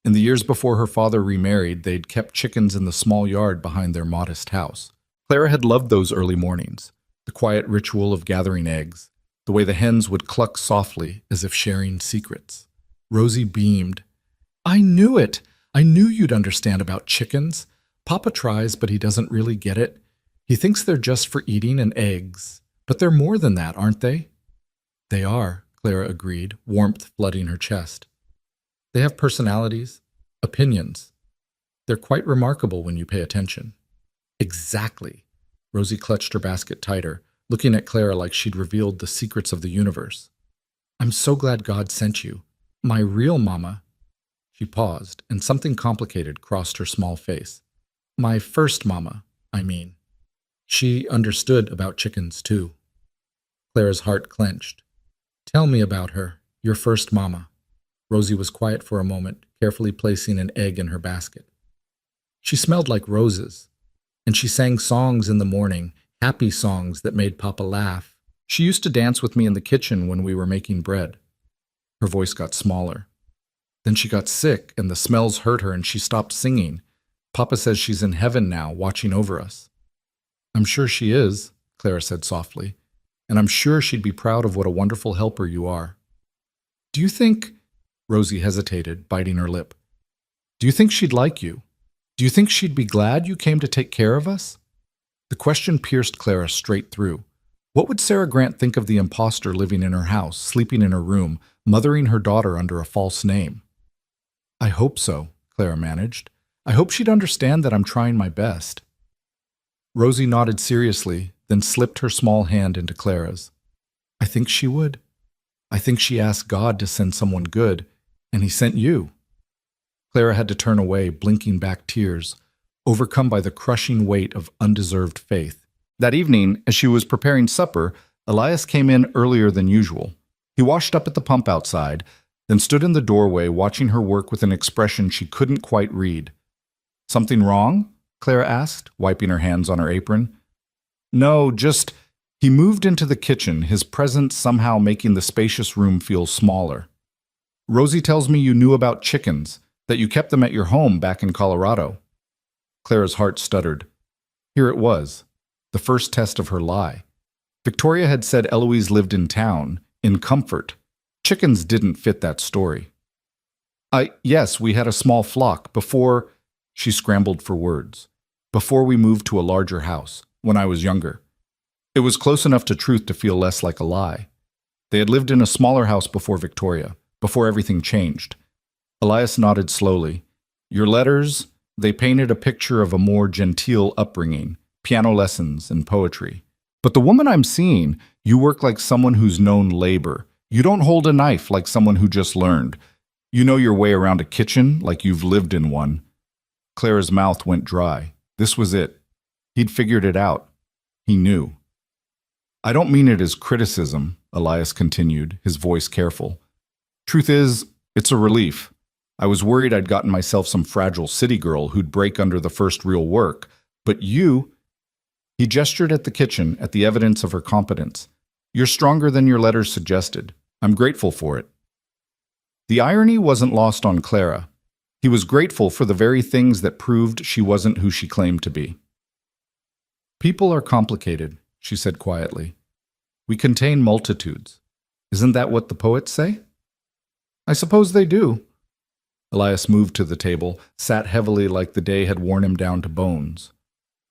In the years before her father remarried, they'd kept chickens in the small yard behind their modest house. Clara had loved those early mornings, the quiet ritual of gathering eggs, the way the hens would cluck softly as if sharing secrets. Rosie beamed. I knew it! I knew you'd understand about chickens. Papa tries, but he doesn't really get it. He thinks they're just for eating and eggs. But they're more than that, aren't they? They are, Clara agreed, warmth flooding her chest. They have personalities, opinions. They're quite remarkable when you pay attention. Exactly. Rosie clutched her basket tighter, looking at Clara like she'd revealed the secrets of the universe. I'm so glad God sent you. My real mama. She paused, and something complicated crossed her small face. My first mama, I mean. She understood about chickens, too. Clara's heart clenched. Tell me about her, your first mama. Rosie was quiet for a moment, carefully placing an egg in her basket. She smelled like roses, and she sang songs in the morning, happy songs that made Papa laugh. She used to dance with me in the kitchen when we were making bread. Her voice got smaller. Then she got sick, and the smells hurt her, and she stopped singing. Papa says she's in heaven now, watching over us. I'm sure she is, Clara said softly, and I'm sure she'd be proud of what a wonderful helper you are. Do you think... Rosie hesitated, biting her lip. Do you think she'd like you? Do you think she'd be glad you came to take care of us? The question pierced Clara straight through. What would Sarah Grant think of the imposter living in her house, sleeping in her room, mothering her daughter under a false name? I hope so, Clara managed. I hope she'd understand that I'm trying my best. Rosie nodded seriously, then slipped her small hand into Clara's. I think she would. I think she asked God to send someone good, and he sent you. Clara had to turn away, blinking back tears, overcome by the crushing weight of undeserved faith. That evening, as she was preparing supper, Elias came in earlier than usual. He washed up at the pump outside, then stood in the doorway watching her work with an expression she couldn't quite read. Something wrong? Clara asked, wiping her hands on her apron. No, just... He moved into the kitchen, his presence somehow making the spacious room feel smaller. Rosie tells me you knew about chickens, that you kept them at your home back in Colorado. Clara's heart stuttered. Here it was, the first test of her lie. Victoria had said Eloise lived in town, in comfort. Chickens didn't fit that story. Yes, we had a small flock before... She scrambled for words. Before we moved to a larger house, when I was younger. It was close enough to truth to feel less like a lie. They had lived in a smaller house before Victoria, before everything changed. Elias nodded slowly. Your letters, they painted a picture of a more genteel upbringing, piano lessons and poetry. But the woman I'm seeing, you work like someone who's known labor. You don't hold a knife like someone who just learned. You know your way around a kitchen like you've lived in one. Clara's mouth went dry. This was it. He'd figured it out. He knew. I don't mean it as criticism, Elias continued, his voice careful. Truth is, it's a relief. I was worried I'd gotten myself some fragile city girl who'd break under the first real work. But you... He gestured at the kitchen, at the evidence of her competence. You're stronger than your letters suggested. I'm grateful for it. The irony wasn't lost on Clara. He was grateful for the very things that proved she wasn't who she claimed to be. People are complicated, she said quietly. We contain multitudes. Isn't that what the poets say? I suppose they do. Elias moved to the table, sat heavily like the day had worn him down to bones.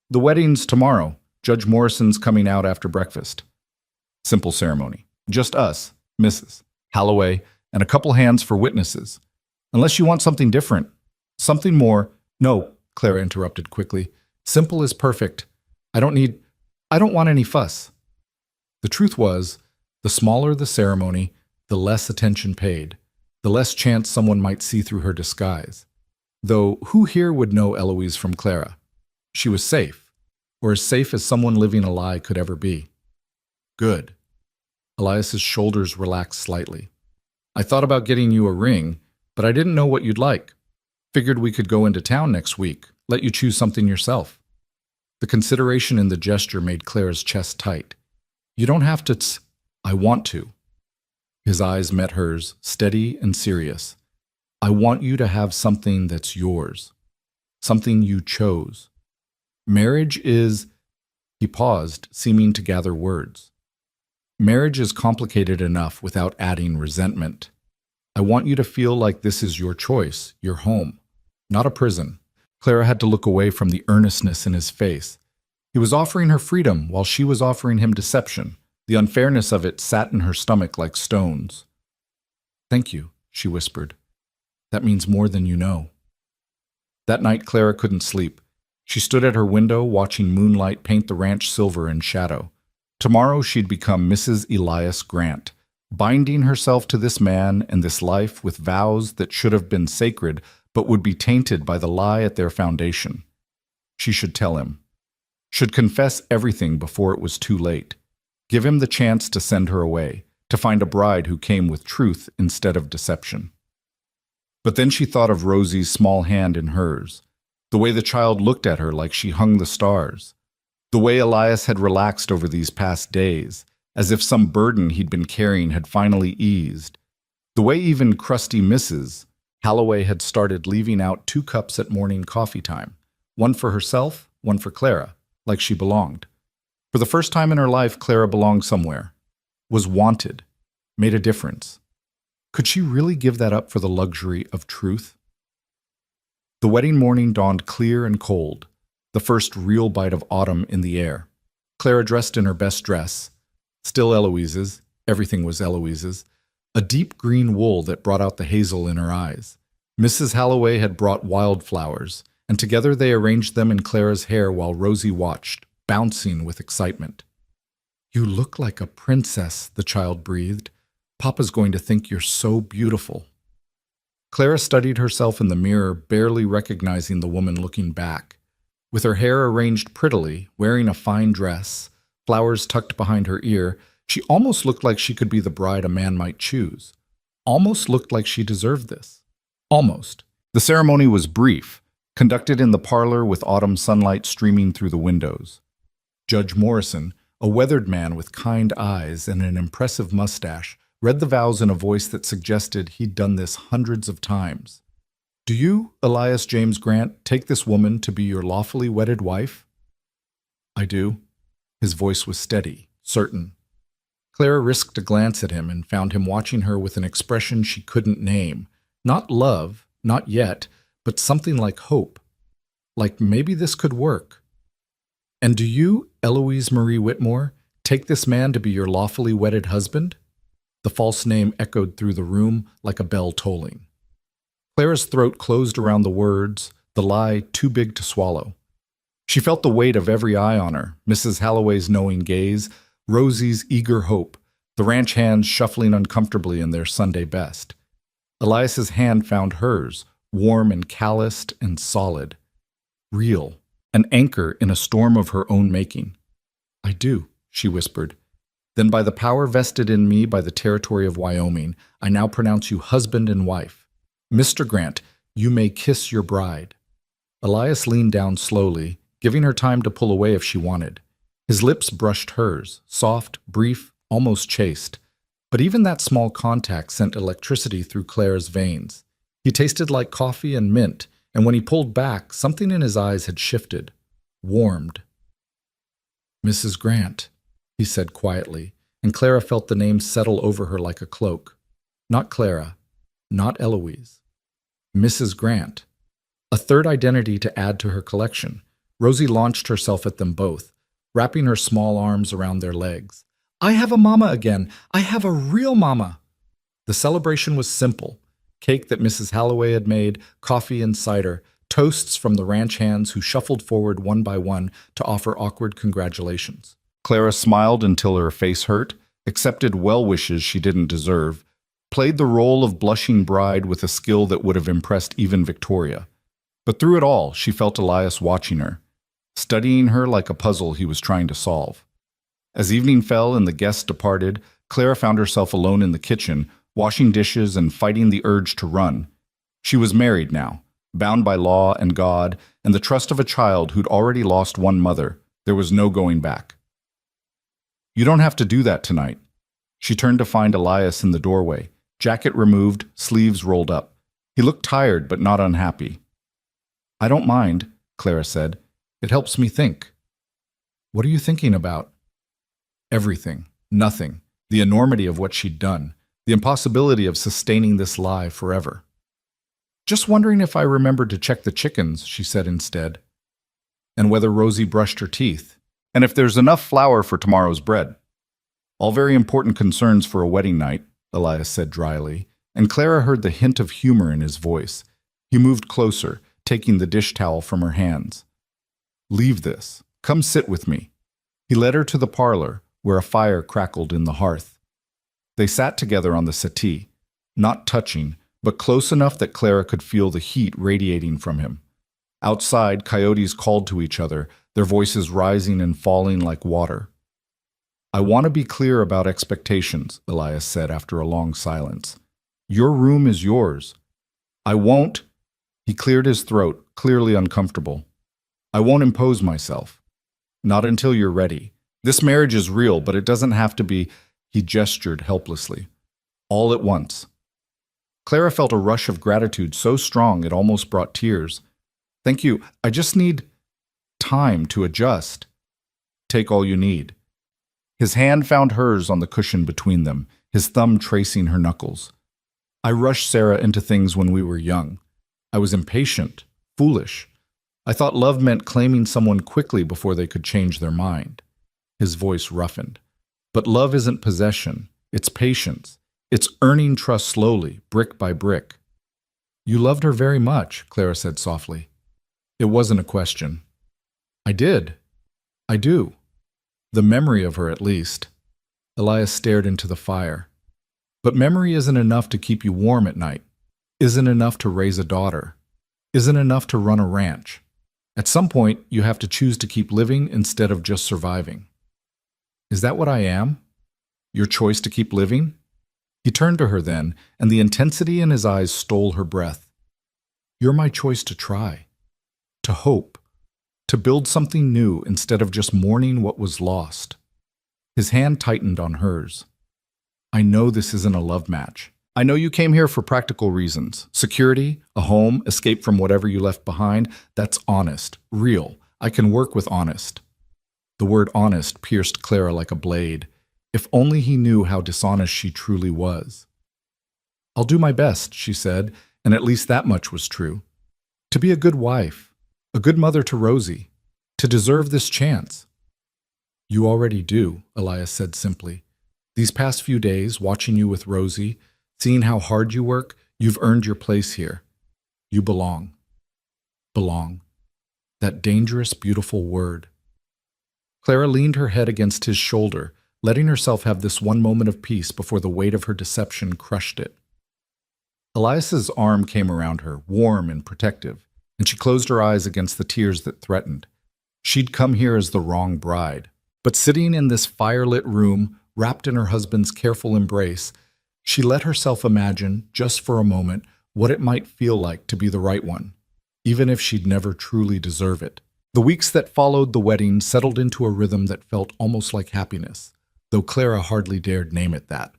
The wedding's tomorrow. Judge Morrison's coming out after breakfast. Simple ceremony. Just us, Mrs. Halloway, and a couple hands for witnesses. Unless you want something different. Something more. No, Clara interrupted quickly. Simple is perfect. I don't want any fuss. The truth was, the smaller the ceremony, the less attention paid, the less chance someone might see through her disguise. Though who here would know Eloise from Clara? She was safe, or as safe as someone living a lie could ever be. Good. Elias's shoulders relaxed slightly. I thought about getting you a ring, but I didn't know what you'd like. Figured we could go into town next week, let you choose something yourself. The consideration in the gesture made Clara's chest tight. You don't have to I want to. His eyes met hers, steady and serious. I want you to have something that's yours, something you chose. Marriage is, he paused, seeming to gather words. Marriage is complicated enough without adding resentment. I want you to feel like this is your choice, your home, not a prison. Clara had to look away from the earnestness in his face. He was offering her freedom while she was offering him deception. The unfairness of it sat in her stomach like stones. Thank you, she whispered. That means more than you know. That night, Clara couldn't sleep. She stood at her window watching moonlight paint the ranch silver in shadow. Tomorrow she'd become Mrs. Elias Grant, binding herself to this man and this life with vows that should have been sacred but would be tainted by the lie at their foundation. She should tell him. Should confess everything before it was too late. Give him the chance to send her away, to find a bride who came with truth instead of deception. But then she thought of Rosie's small hand in hers, the way the child looked at her like she hung the stars, the way Elias had relaxed over these past days, as if some burden he'd been carrying had finally eased, the way even crusty Mrs. Halloway had started leaving out 2 cups at morning coffee time, one for herself, one for Clara, like she belonged. For the first time in her life, Clara belonged somewhere, was wanted, made a difference. Could she really give that up for the luxury of truth? The wedding morning dawned clear and cold, the first real bite of autumn in the air. Clara dressed in her best dress, still Eloise's, everything was Eloise's, a deep green wool that brought out the hazel in her eyes. Mrs. Halloway had brought wildflowers, and together they arranged them in Clara's hair while Rosie watched, bouncing with excitement. You look like a princess, the child breathed. Papa's going to think you're so beautiful. Clara studied herself in the mirror, barely recognizing the woman looking back. With her hair arranged prettily, wearing a fine dress, flowers tucked behind her ear, she almost looked like she could be the bride a man might choose. Almost looked like she deserved this. Almost. The ceremony was brief, conducted in the parlor with autumn sunlight streaming through the windows. Judge Morrison, a weathered man with kind eyes and an impressive mustache, read the vows in a voice that suggested he'd done this hundreds of times. Do you, Elias James Grant, take this woman to be your lawfully wedded wife? I do. His voice was steady, certain. Clara risked a glance at him and found him watching her with an expression she couldn't name. Not love, not yet, but something like hope. Like maybe this could work. And do you, Eloise Marie Whitmore, take this man to be your lawfully wedded husband? The false name echoed through the room like a bell tolling. Clara's throat closed around the words, the lie too big to swallow. She felt the weight of every eye on her, Mrs. Halloway's knowing gaze, Rosie's eager hope, the ranch hands shuffling uncomfortably in their Sunday best. Elias's hand found hers, warm and calloused and solid. Real, an anchor in a storm of her own making. I do, she whispered. Then by the power vested in me by the territory of Wyoming, I now pronounce you husband and wife. Mr. Grant, you may kiss your bride. Elias leaned down slowly, giving her time to pull away if she wanted. His lips brushed hers, soft, brief, almost chaste. But even that small contact sent electricity through Clara's veins. He tasted like coffee and mint, and when he pulled back, something in his eyes had shifted, warmed. Mrs. Grant, he said quietly, and Clara felt the name settle over her like a cloak. Not Clara, not Eloise. Mrs. Grant. A third identity to add to her collection. Rosie launched herself at them both, wrapping her small arms around their legs. I have a mama again. I have a real mama. The celebration was simple. Cake that Mrs. Halloway had made, coffee and cider, toasts from the ranch hands who shuffled forward one by one to offer awkward congratulations. Clara smiled until her face hurt, accepted well wishes she didn't deserve, played the role of blushing bride with a skill that would have impressed even Victoria. But through it all, she felt Elias watching her, studying her like a puzzle he was trying to solve. As evening fell and the guests departed, Clara found herself alone in the kitchen, washing dishes and fighting the urge to run. She was married now, bound by law and God, and the trust of a child who'd already lost one mother. There was no going back. You don't have to do that tonight. She turned to find Elias in the doorway, jacket removed, sleeves rolled up. He looked tired but not unhappy. "I don't mind," Clara said. "It helps me think." "What are you thinking about?" Everything. Nothing. The enormity of what she'd done. The impossibility of sustaining this lie forever. "Just wondering if I remembered to check the chickens," she said instead. "And whether Rosie brushed her teeth. And if there's enough flour for tomorrow's bread." "All very important concerns for a wedding night," Elias said dryly, and Clara heard the hint of humor in his voice. He moved closer, taking the dish towel from her hands. "Leave this. Come sit with me." He led her to the parlor, where a fire crackled in the hearth. They sat together on the settee, not touching, but close enough that Clara could feel the heat radiating from him. Outside, coyotes called to each other, their voices rising and falling like water. "I want to be clear about expectations," Elias said after a long silence. "Your room is yours. I won't—" He cleared his throat, clearly uncomfortable. "I won't impose myself. Not until you're ready. This marriage is real, but it doesn't have to be—" He gestured helplessly. "All at once." Clara felt a rush of gratitude so strong it almost brought tears. "Thank you. I just need time to adjust." "Take all you need." His hand found hers on the cushion between them, his thumb tracing her knuckles. "I rushed Sarah into things when we were young. I was impatient, foolish. I thought love meant claiming someone quickly before they could change their mind." His voice roughened. "But love isn't possession. It's patience. It's earning trust slowly, brick by brick." "You loved her very much," Clara said softly. It wasn't a question. "I did. I do. The memory of her, at least." Elias stared into the fire. "But memory isn't enough to keep you warm at night. Isn't enough to raise a daughter. Isn't enough to run a ranch. At some point, you have to choose to keep living instead of just surviving." "Is that what I am? Your choice to keep living?" He turned to her then, and the intensity in his eyes stole her breath. "You're my choice to try. To hope. To build something new instead of just mourning what was lost." His hand tightened on hers. "I know this isn't a love match. I know you came here for practical reasons. Security, a home, escape from whatever you left behind. That's honest, real. I can work with honest." The word honest pierced Clara like a blade. If only he knew how dishonest she truly was. "I'll do my best," she said, and at least that much was true. "To be a good wife, a good mother to Rosie, to deserve this chance." "You already do," Elias said simply. "These past few days, watching you with Rosie, seeing how hard you work, you've earned your place here. You belong." Belong. That dangerous, beautiful word. Clara leaned her head against his shoulder, letting herself have this one moment of peace before the weight of her deception crushed it. Elias's arm came around her, warm and protective, and she closed her eyes against the tears that threatened. She'd come here as the wrong bride. But sitting in this firelit room, wrapped in her husband's careful embrace, she let herself imagine, just for a moment, what it might feel like to be the right one, even if she'd never truly deserve it. The weeks that followed the wedding settled into a rhythm that felt almost like happiness, though Clara hardly dared name it that.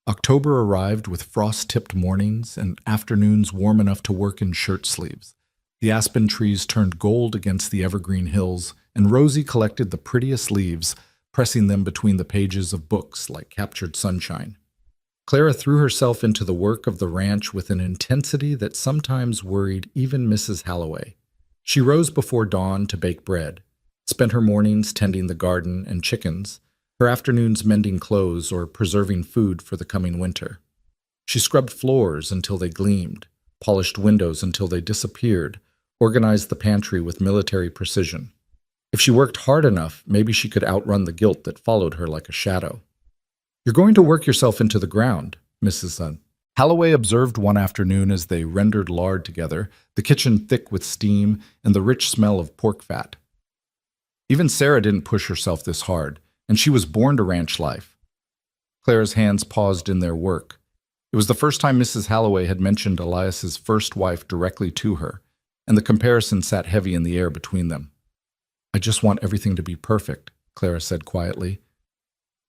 October arrived with frost-tipped mornings and afternoons warm enough to work in shirt sleeves. The aspen trees turned gold against the evergreen hills, and Rosie collected the prettiest leaves, pressing them between the pages of books like captured sunshine. Clara threw herself into the work of the ranch with an intensity that sometimes worried even Mrs. Halloway. She rose before dawn to bake bread, spent her mornings tending the garden and chickens, her afternoons mending clothes or preserving food for the coming winter. She scrubbed floors until they gleamed, polished windows until they disappeared, organized the pantry with military precision. If she worked hard enough, maybe she could outrun the guilt that followed her like a shadow. "You're going to work yourself into the ground," Mrs. Halloway observed one afternoon as they rendered lard together, the kitchen thick with steam and the rich smell of pork fat. Even Sarah didn't push herself this hard, and she was born to ranch life. Clara's hands paused in their work. It was the first time Mrs. Halloway had mentioned Elias's first wife directly to her, and the comparison sat heavy in the air between them. "I just want everything to be perfect," Clara said quietly.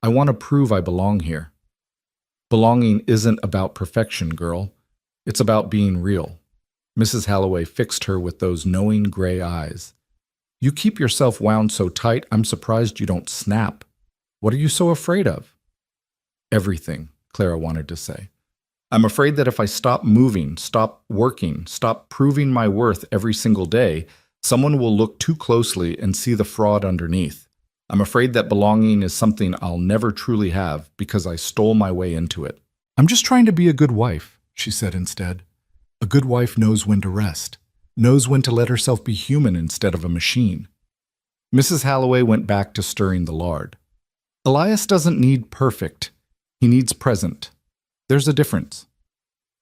I want to prove I belong here. Belonging isn't about perfection, girl. It's about being real. Mrs. Halloway fixed her with those knowing gray eyes. You keep yourself wound so tight, I'm surprised you don't snap. What are you so afraid of? Everything, Clara wanted to say. I'm afraid that if I stop moving, stop working, stop proving my worth every single day, someone will look too closely and see the fraud underneath. I'm afraid that belonging is something I'll never truly have because I stole my way into it. I'm just trying to be a good wife, she said instead. A good wife knows when to rest, knows when to let herself be human instead of a machine. Mrs. Halloway went back to stirring the lard. Elias doesn't need perfect. He needs present. There's a difference.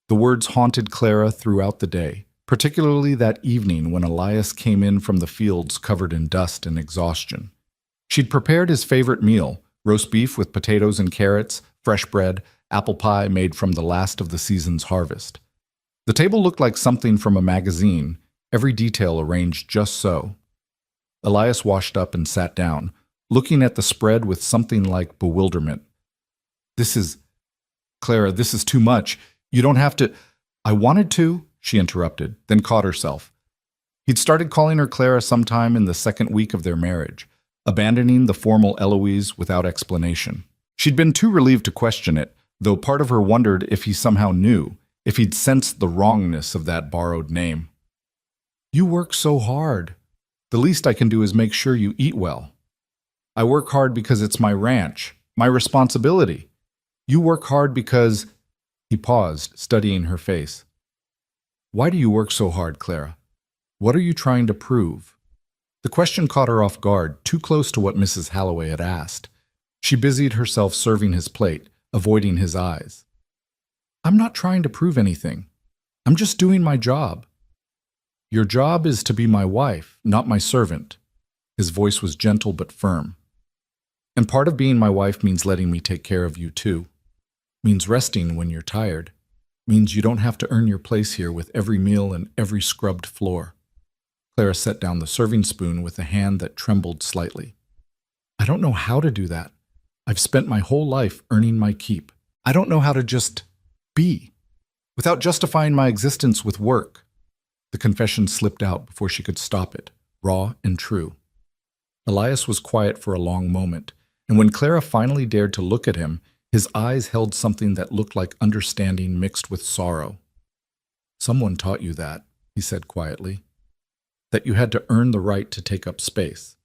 The words haunted Clara throughout the day, particularly that evening when Elias came in from the fields covered in dust and exhaustion. She'd prepared his favorite meal, roast beef with potatoes and carrots, fresh bread, apple pie made from the last of the season's harvest. The table looked like something from a magazine, every detail arranged just so. Elias washed up and sat down, looking at the spread with something like bewilderment. Clara, this is too much. You don't have to. I wanted to, she interrupted, then caught herself. He'd started calling her Clara sometime in the second week of their marriage, abandoning the formal Eloise without explanation. She'd been too relieved to question it, though part of her wondered if he somehow knew, if he'd sensed the wrongness of that borrowed name. You work so hard. The least I can do is make sure you eat well. I work hard because it's my ranch, my responsibility. You work hard because... He paused, studying her face. Why do you work so hard, Clara? What are you trying to prove? The question caught her off guard, too close to what Mrs. Halloway had asked. She busied herself serving his plate, avoiding his eyes. I'm not trying to prove anything. I'm just doing my job. Your job is to be my wife, not my servant. His voice was gentle but firm. And part of being my wife means letting me take care of you too. Means resting when you're tired. Means you don't have to earn your place here with every meal and every scrubbed floor. Clara set down the serving spoon with a hand that trembled slightly. I don't know how to do that. I've spent my whole life earning my keep. I don't know how to just be, without justifying my existence with work. The confession slipped out before she could stop it, raw and true. Elias was quiet for a long moment, and when Clara finally dared to look at him, his eyes held something that looked like understanding mixed with sorrow. Someone taught you that, he said quietly. That you had to earn the right to take up space.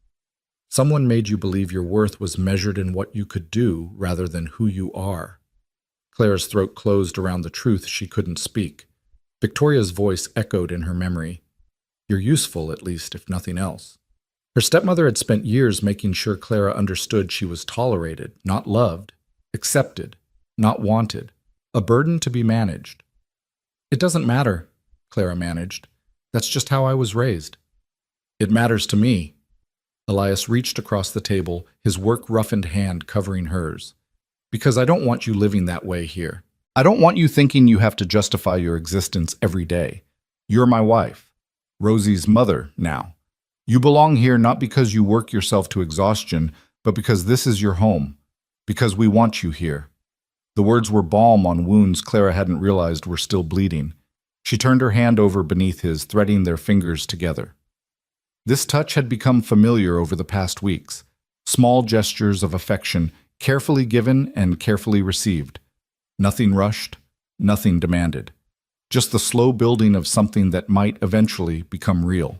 Someone made you believe your worth was measured in what you could do rather than who you are. Clara's throat closed around the truth she couldn't speak. Victoria's voice echoed in her memory. You're useful, at least, if nothing else. Her stepmother had spent years making sure Clara understood she was tolerated, not loved. Accepted, not wanted, a burden to be managed. It doesn't matter, Clara managed. That's just how I was raised. It matters to me. Elias reached across the table, his work-roughened hand covering hers. Because I don't want you living that way here. I don't want you thinking you have to justify your existence every day. You're my wife, Rosie's mother now. You belong here not because you work yourself to exhaustion, but because this is your home. Because we want you here. The words were balm on wounds Clara hadn't realized were still bleeding. She turned her hand over beneath his, threading their fingers together. This touch had become familiar over the past weeks. Small gestures of affection, carefully given and carefully received. Nothing rushed, nothing demanded. Just the slow building of something that might eventually become real.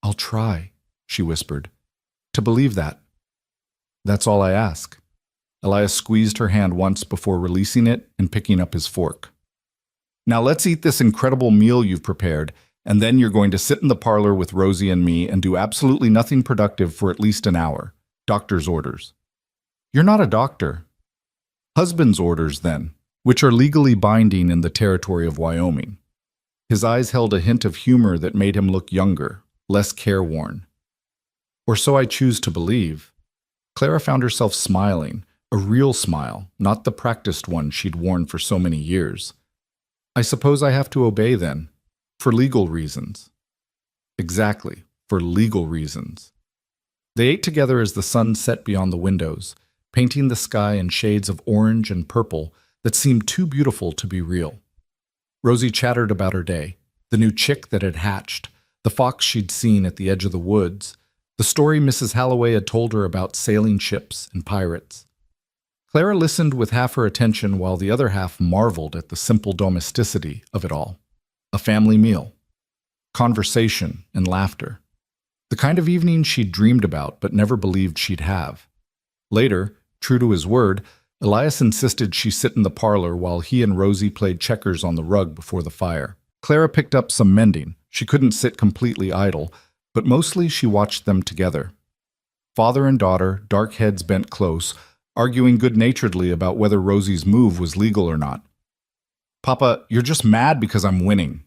I'll try, she whispered, to believe that. That's all I ask. Elias squeezed her hand once before releasing it and picking up his fork. Now let's eat this incredible meal you've prepared, and then you're going to sit in the parlor with Rosie and me and do absolutely nothing productive for at least an hour. Doctor's orders. You're not a doctor. Husband's orders, then, which are legally binding in the territory of Wyoming. His eyes held a hint of humor that made him look younger, less careworn. Or so I choose to believe. Clara found herself smiling. A real smile, not the practiced one she'd worn for so many years. I suppose I have to obey then, for legal reasons. Exactly, for legal reasons. They ate together as the sun set beyond the windows, painting the sky in shades of orange and purple that seemed too beautiful to be real. Rosie chattered about her day, the new chick that had hatched, the fox she'd seen at the edge of the woods, the story Mrs. Halloway had told her about sailing ships and pirates. Clara listened with half her attention while the other half marveled at the simple domesticity of it all. A family meal, conversation and laughter. The kind of evening she'd dreamed about but never believed she'd have. Later, true to his word, Elias insisted she sit in the parlor while he and Rosie played checkers on the rug before the fire. Clara picked up some mending. She couldn't sit completely idle, but mostly she watched them together. Father and daughter, dark heads bent close, arguing good-naturedly about whether Rosie's move was legal or not. "Papa, you're just mad because I'm winning."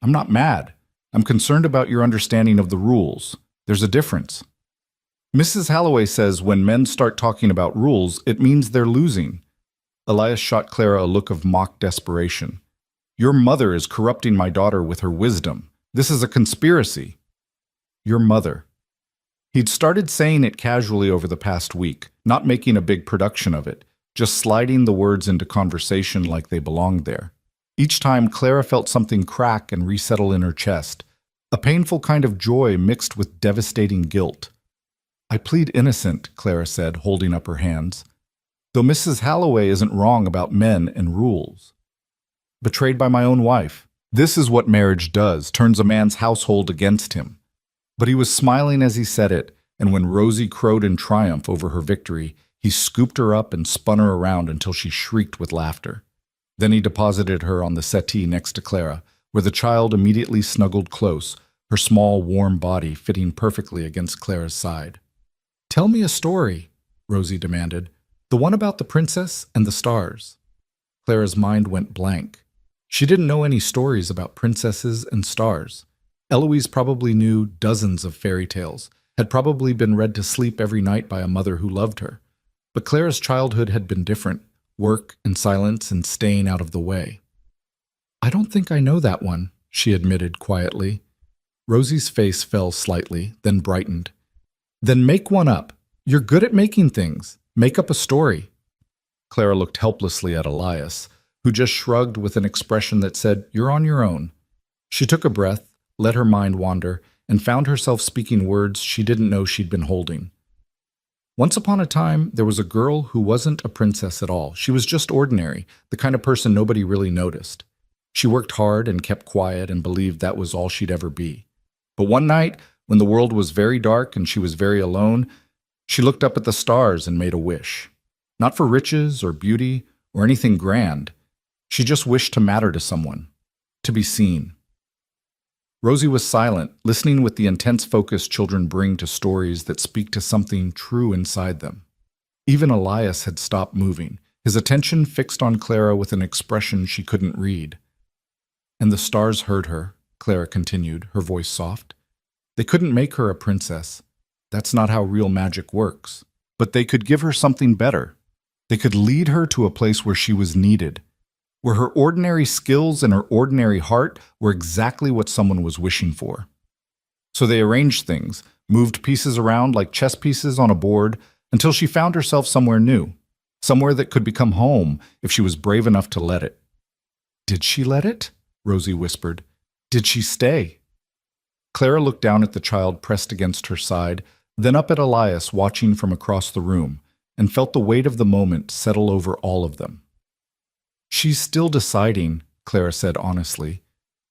"I'm not mad. I'm concerned about your understanding of the rules. There's a difference. Mrs. Halloway says when men start talking about rules, it means they're losing." Elias shot Clara a look of mock desperation. "Your mother is corrupting my daughter with her wisdom. This is a conspiracy." "Your mother." He'd started saying it casually over the past week, not making a big production of it, just sliding the words into conversation like they belonged there. Each time, Clara felt something crack and resettle in her chest, a painful kind of joy mixed with devastating guilt. "I plead innocent," Clara said, holding up her hands. "Though Mrs. Halloway isn't wrong about men and rules. Betrayed by my own wife. This is what marriage does, turns a man's household against him." But he was smiling as he said it, and when Rosie crowed in triumph over her victory, he scooped her up and spun her around until she shrieked with laughter. Then he deposited her on the settee next to Clara, where the child immediately snuggled close, her small, warm body fitting perfectly against Clara's side. "Tell me a story," Rosie demanded. "The one about the princess and the stars." Clara's mind went blank. She didn't know any stories about princesses and stars. Eloise probably knew dozens of fairy tales, had probably been read to sleep every night by a mother who loved her. But Clara's childhood had been different, work and silence and staying out of the way. "I don't think I know that one," she admitted quietly. Rosie's face fell slightly, then brightened. "Then make one up. You're good at making things. Make up a story." Clara looked helplessly at Elias, who just shrugged with an expression that said, "You're on your own." She took a breath, let her mind wander, and found herself speaking words she didn't know she'd been holding. "Once upon a time, there was a girl who wasn't a princess at all. She was just ordinary, the kind of person nobody really noticed. She worked hard and kept quiet and believed that was all she'd ever be. But one night, when the world was very dark and she was very alone, she looked up at the stars and made a wish. Not for riches or beauty or anything grand. She just wished to matter to someone, to be seen." Rosie was silent, listening with the intense focus children bring to stories that speak to something true inside them. Even Elias had stopped moving, his attention fixed on Clara with an expression she couldn't read. "And the stars heard her," Clara continued, her voice soft. "They couldn't make her a princess. That's not how real magic works. But they could give her something better. They could lead her to a place where she was needed, where her ordinary skills and her ordinary heart were exactly what someone was wishing for. So they arranged things, moved pieces around like chess pieces on a board, until she found herself somewhere new, somewhere that could become home if she was brave enough to let it." "Did she let it?" Rosie whispered. "Did she stay?" Clara looked down at the child pressed against her side, then up at Elias watching from across the room, and felt the weight of the moment settle over all of them. "She's still deciding," Clara said honestly.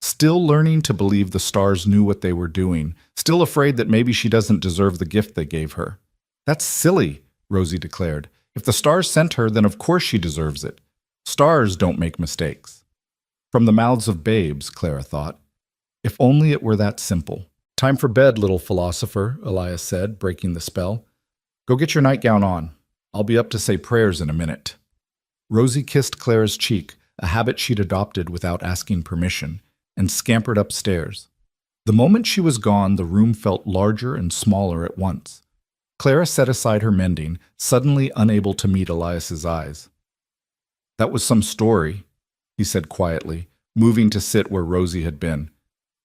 "Still learning to believe the stars knew what they were doing, still afraid that maybe she doesn't deserve the gift they gave her." "That's silly," Rosie declared. "If the stars sent her, then of course she deserves it. Stars don't make mistakes." From the mouths of babes, Clara thought. If only it were that simple. "Time for bed, little philosopher," Elias said, breaking the spell. "Go get your nightgown on. I'll be up to say prayers in a minute." Rosie kissed Clara's cheek, a habit she'd adopted without asking permission, and scampered upstairs. The moment she was gone, the room felt larger and smaller at once. Clara set aside her mending, suddenly unable to meet Elias's eyes. "That was some story," he said quietly, moving to sit where Rosie had been.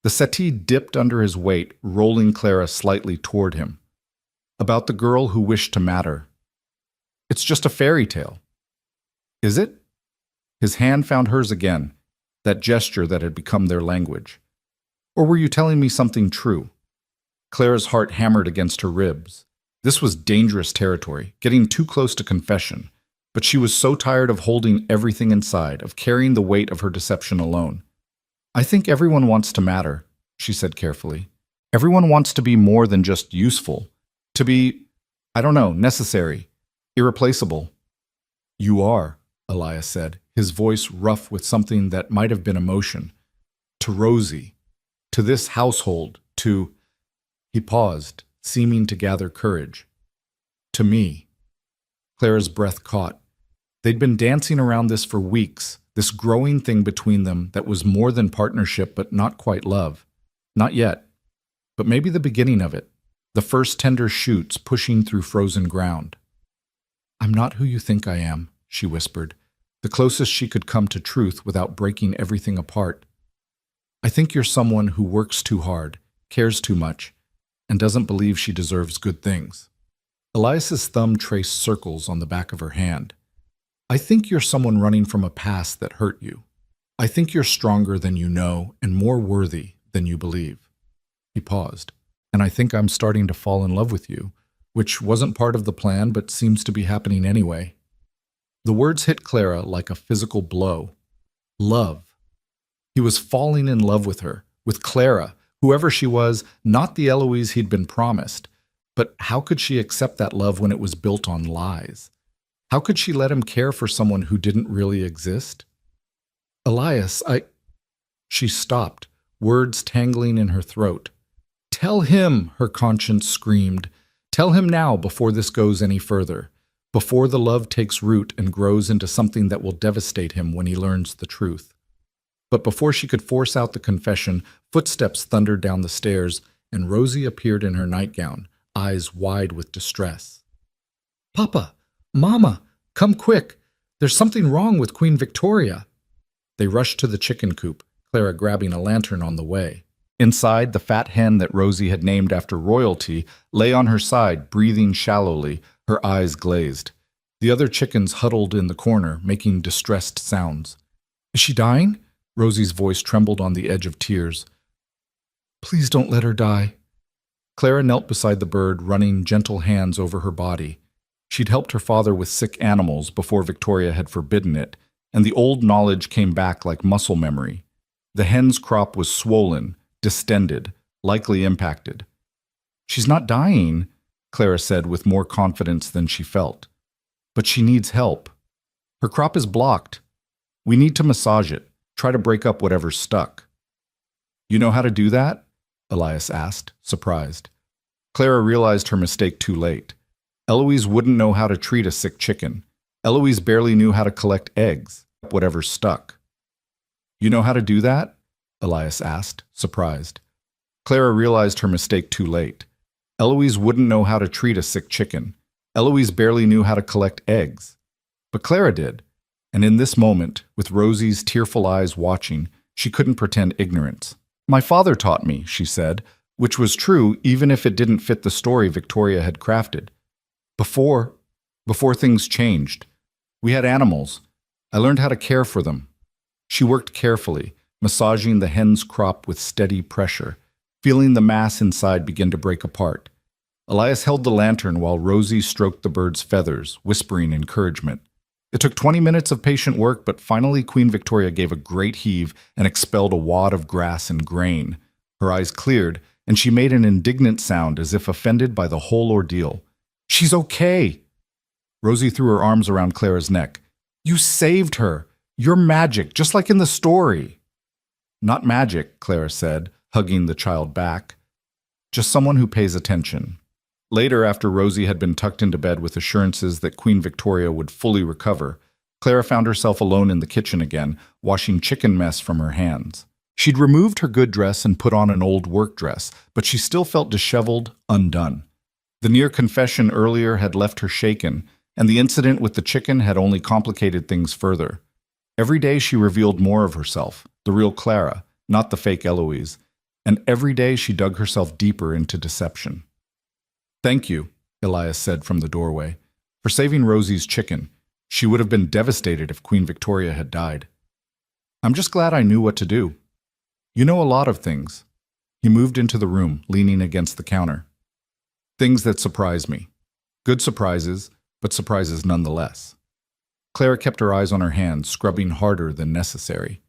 The settee dipped under his weight, rolling Clara slightly toward him. "About the girl who wished to matter." It's just a fairy tale. Is it? His hand found hers again, that gesture that had become their language. Or were you telling me something true? Clara's heart hammered against her ribs. This was dangerous territory, getting too close to confession. But she was so tired of holding everything inside, of carrying the weight of her deception alone. I think everyone wants to matter, she said carefully. Everyone wants to be more than just useful. To be, I don't know, necessary, irreplaceable. You are, Elias said, his voice rough with something that might have been emotion. To Rosie, to this household, to... He paused, seeming to gather courage. To me. Clara's breath caught. They'd been dancing around this for weeks, this growing thing between them that was more than partnership but not quite love. Not yet. But maybe the beginning of it. The first tender shoots pushing through frozen ground. I'm not who you think I am, she whispered, the closest she could come to truth without breaking everything apart. I think you're someone who works too hard, cares too much, and doesn't believe she deserves good things. Elias's thumb traced circles on the back of her hand. I think you're someone running from a past that hurt you. I think you're stronger than you know and more worthy than you believe. He paused. And I think I'm starting to fall in love with you, which wasn't part of the plan but seems to be happening anyway. The words hit Clara like a physical blow. Love. He was falling in love with her, with Clara, whoever she was, not the Eloise he'd been promised. But how could she accept that love when it was built on lies? How could she let him care for someone who didn't really exist? Elias, She stopped, words tangling in her throat. Tell him, her conscience screamed. Tell him now before this goes any further, before the love takes root and grows into something that will devastate him when he learns the truth. But before she could force out the confession, footsteps thundered down the stairs, and Rosie appeared in her nightgown, eyes wide with distress. Papa! Mama! Come quick! There's something wrong with Queen Victoria! They rushed to the chicken coop, Clara grabbing a lantern on the way. Inside, the fat hen that Rosie had named after royalty lay on her side, breathing shallowly, her eyes glazed. The other chickens huddled in the corner, making distressed sounds. Is she dying? Rosie's voice trembled on the edge of tears. Please don't let her die. Clara knelt beside the bird, running gentle hands over her body. She'd helped her father with sick animals before Victoria had forbidden it, and the old knowledge came back like muscle memory. The hen's crop was swollen, distended, likely impacted. She's not dying, Clara said with more confidence than she felt. But she needs help. Her crop is blocked. We need to massage it, try to break up whatever's stuck. You know how to do that? Elias asked, surprised. Clara realized her mistake too late. Eloise wouldn't know how to treat a sick chicken. Eloise barely knew how to collect eggs, whatever's stuck. You know how to do that? Elias asked, surprised. Clara realized her mistake too late. Eloise wouldn't know how to treat a sick chicken. Eloise barely knew how to collect eggs. But Clara did, and in this moment, with Rosie's tearful eyes watching, she couldn't pretend ignorance. My father taught me, she said, which was true even if it didn't fit the story Victoria had crafted. Before things changed. We had animals. I learned how to care for them. She worked carefully, massaging the hen's crop with steady pressure, feeling the mass inside begin to break apart. Elias held the lantern while Rosie stroked the bird's feathers, whispering encouragement. It took 20 minutes of patient work, but finally Queen Victoria gave a great heave and expelled a wad of grass and grain. Her eyes cleared, and she made an indignant sound as if offended by the whole ordeal. She's okay. Rosie threw her arms around Clara's neck. You saved her. You're magic, just like in the story. Not magic, Clara said, hugging the child back. Just someone who pays attention. Later, after Rosie had been tucked into bed with assurances that Queen Victoria would fully recover, Clara found herself alone in the kitchen again, washing chicken mess from her hands. She'd removed her good dress and put on an old work dress, but she still felt disheveled, undone. The near confession earlier had left her shaken, and the incident with the chicken had only complicated things further. Every day she revealed more of herself, the real Clara, not the fake Eloise, and every day she dug herself deeper into deception. Thank you, Elias said from the doorway. for saving Rosie's chicken. She would have been devastated if Queen Victoria had died. I'm just glad I knew what to do. You know a lot of things. He moved into the room, leaning against the counter. Things that surprise me. Good surprises, but surprises nonetheless. Clara kept her eyes on her hands, scrubbing harder than necessary.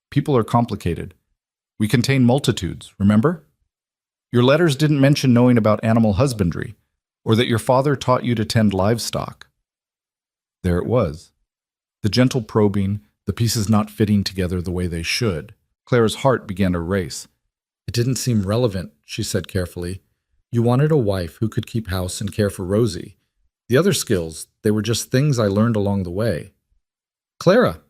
People are complicated. We contain multitudes, remember? Your letters didn't mention knowing about animal husbandry, or that your father taught you to tend livestock. There it was. The gentle probing, the pieces not fitting together the way they should. Clara's heart began to race. It didn't seem relevant, she said carefully. You wanted a wife who could keep house and care for Rosie. The other skills, they were just things I learned along the way. Clara!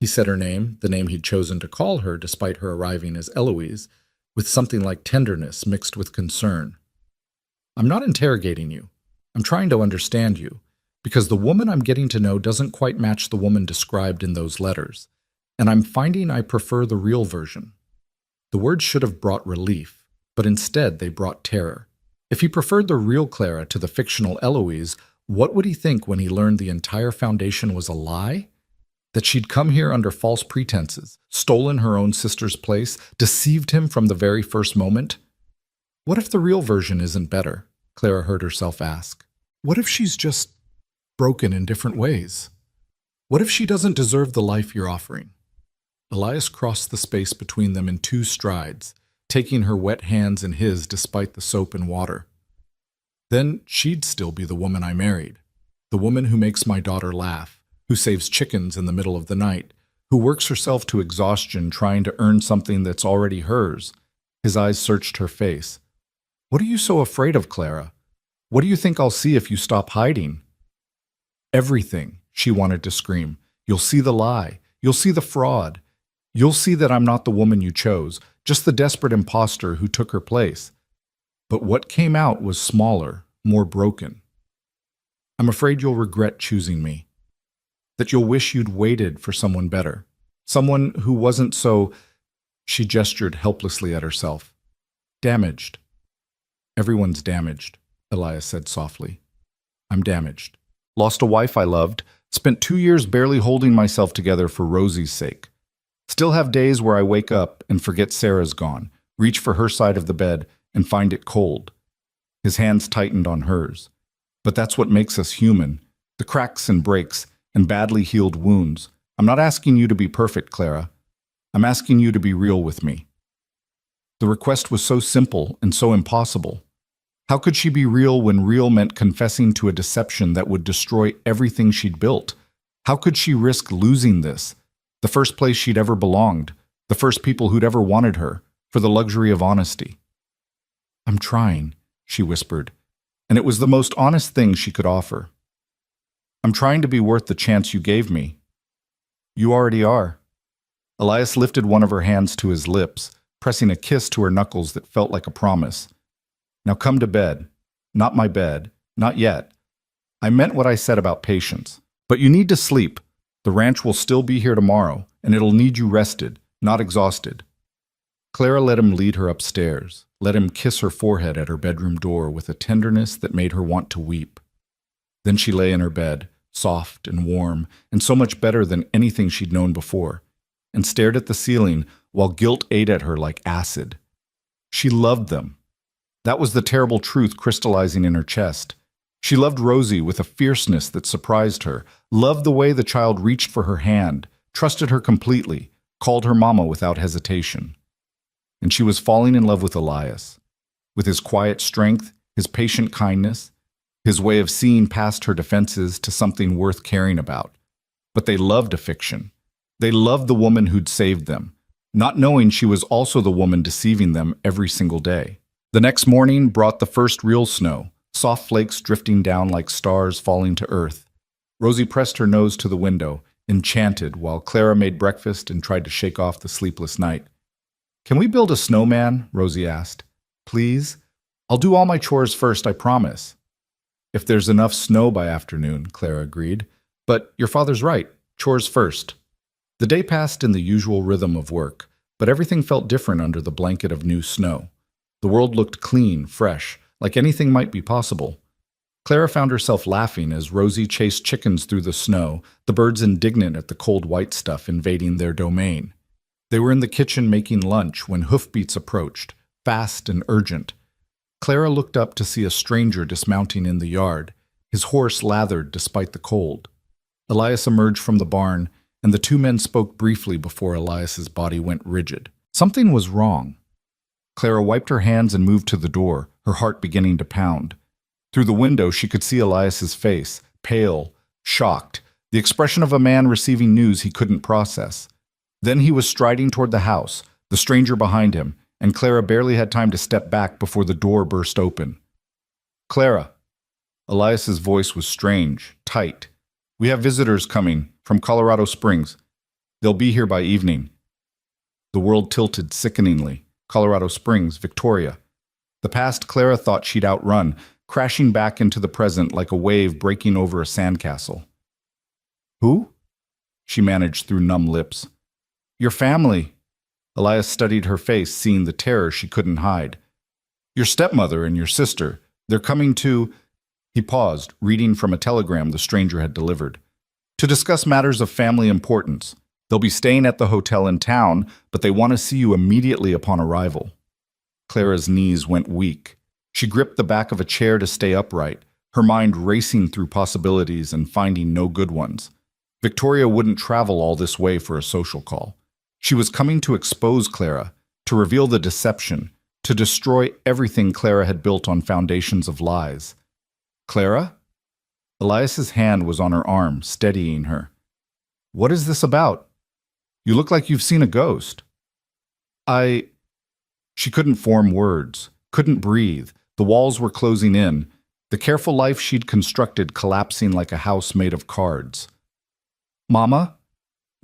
He said her name, the name he'd chosen to call her despite her arriving as Eloise, with something like tenderness mixed with concern. I'm not interrogating you. I'm trying to understand you, because the woman I'm getting to know doesn't quite match the woman described in those letters, and I'm finding I prefer the real version. The words should have brought relief, but instead they brought terror. If he preferred the real Clara to the fictional Eloise, what would he think when he learned the entire foundation was a lie? That she'd come here under false pretenses, stolen her own sister's place, deceived him from the very first moment? What if the real version isn't better? Clara heard herself ask. What if she's just broken in different ways? What if she doesn't deserve the life you're offering? Elias crossed the space between them in 2 strides, taking her wet hands in his despite the soap and water. Then she'd still be the woman I married, the woman who makes my daughter laugh, who saves chickens in the middle of the night, who works herself to exhaustion trying to earn something that's already hers. His eyes searched her face. What are you so afraid of, Clara? What do you think I'll see if you stop hiding? Everything, she wanted to scream. You'll see the lie. You'll see the fraud. You'll see that I'm not the woman you chose, just the desperate imposter who took her place. But what came out was smaller, more broken. I'm afraid you'll regret choosing me. That you'll wish you'd waited for someone better. Someone who wasn't so... She gestured helplessly at herself. Damaged. Everyone's damaged, Elias said softly. I'm damaged. Lost a wife I loved. Spent 2 years barely holding myself together for Rosie's sake. Still have days where I wake up and forget Sarah's gone, reach for her side of the bed and find it cold. His hands tightened on hers. But that's what makes us human. The cracks and breaks and badly healed wounds. I'm not asking you to be perfect, Clara. I'm asking you to be real with me. The request was so simple and so impossible. How could she be real when real meant confessing to a deception that would destroy everything she'd built? How could she risk losing this? The first place she'd ever belonged, the first people who'd ever wanted her, for the luxury of honesty. I'm trying, she whispered, and it was the most honest thing she could offer. I'm trying to be worth the chance you gave me. You already are. Elias lifted one of her hands to his lips, pressing a kiss to her knuckles that felt like a promise. Now come to bed. Not my bed. Not yet. I meant what I said about patience. But you need to sleep. The ranch will still be here tomorrow, and it'll need you rested, not exhausted. Clara let him lead her upstairs, let him kiss her forehead at her bedroom door with a tenderness that made her want to weep. Then she lay in her bed, soft and warm, and so much better than anything she'd known before, and stared at the ceiling while guilt ate at her like acid. She loved them. That was the terrible truth crystallizing in her chest. She loved Rosie with a fierceness that surprised her, loved the way the child reached for her hand, trusted her completely, called her mama without hesitation. And she was falling in love with Elias, with his quiet strength, his patient kindness, his way of seeing past her defenses to something worth caring about. But they loved a fiction. They loved the woman who'd saved them, not knowing she was also the woman deceiving them every single day. The next morning brought the first real snow, soft flakes drifting down like stars falling to earth. Rosie pressed her nose to the window, enchanted, while Clara made breakfast and tried to shake off the sleepless night. Can we build a snowman? Rosie asked. Please? I'll do all my chores first, I promise. If there's enough snow by afternoon, Clara agreed. But your father's right, chores first. The day passed in the usual rhythm of work, but everything felt different under the blanket of new snow. The world looked clean, fresh, like anything might be possible. Clara found herself laughing as Rosie chased chickens through the snow, the birds indignant at the cold white stuff invading their domain. They were in the kitchen making lunch when hoofbeats approached, fast and urgent. Clara looked up to see a stranger dismounting in the yard, his horse lathered despite the cold. Elias emerged from the barn, and the two men spoke briefly before Elias's body went rigid. Something was wrong. Clara wiped her hands and moved to the door, her heart beginning to pound. Through the window, she could see Elias's face, pale, shocked, the expression of a man receiving news he couldn't process. Then he was striding toward the house, the stranger behind him, and Clara barely had time to step back before the door burst open. "Clara." Elias's voice was strange, tight. "We have visitors coming from Colorado Springs. They'll be here by evening." The world tilted sickeningly. Colorado Springs, Victoria. The past Clara thought she'd outrun, crashing back into the present like a wave breaking over a sandcastle. "Who?" she managed through numb lips. "Your family." Elias studied her face, seeing the terror she couldn't hide. "Your stepmother and your sister. They're coming to—" He paused, reading from a telegram the stranger had delivered. "To discuss matters of family importance. They'll be staying at the hotel in town, but they want to see you immediately upon arrival." Clara's knees went weak. She gripped the back of a chair to stay upright, her mind racing through possibilities and finding no good ones. Victoria wouldn't travel all this way for a social call. She was coming to expose Clara, to reveal the deception, to destroy everything Clara had built on foundations of lies. "Clara?" Elias's hand was on her arm, steadying her. "What is this about? You look like you've seen a ghost." She couldn't form words, couldn't breathe. The walls were closing in, the careful life she'd constructed collapsing like a house made of cards. "Mama?"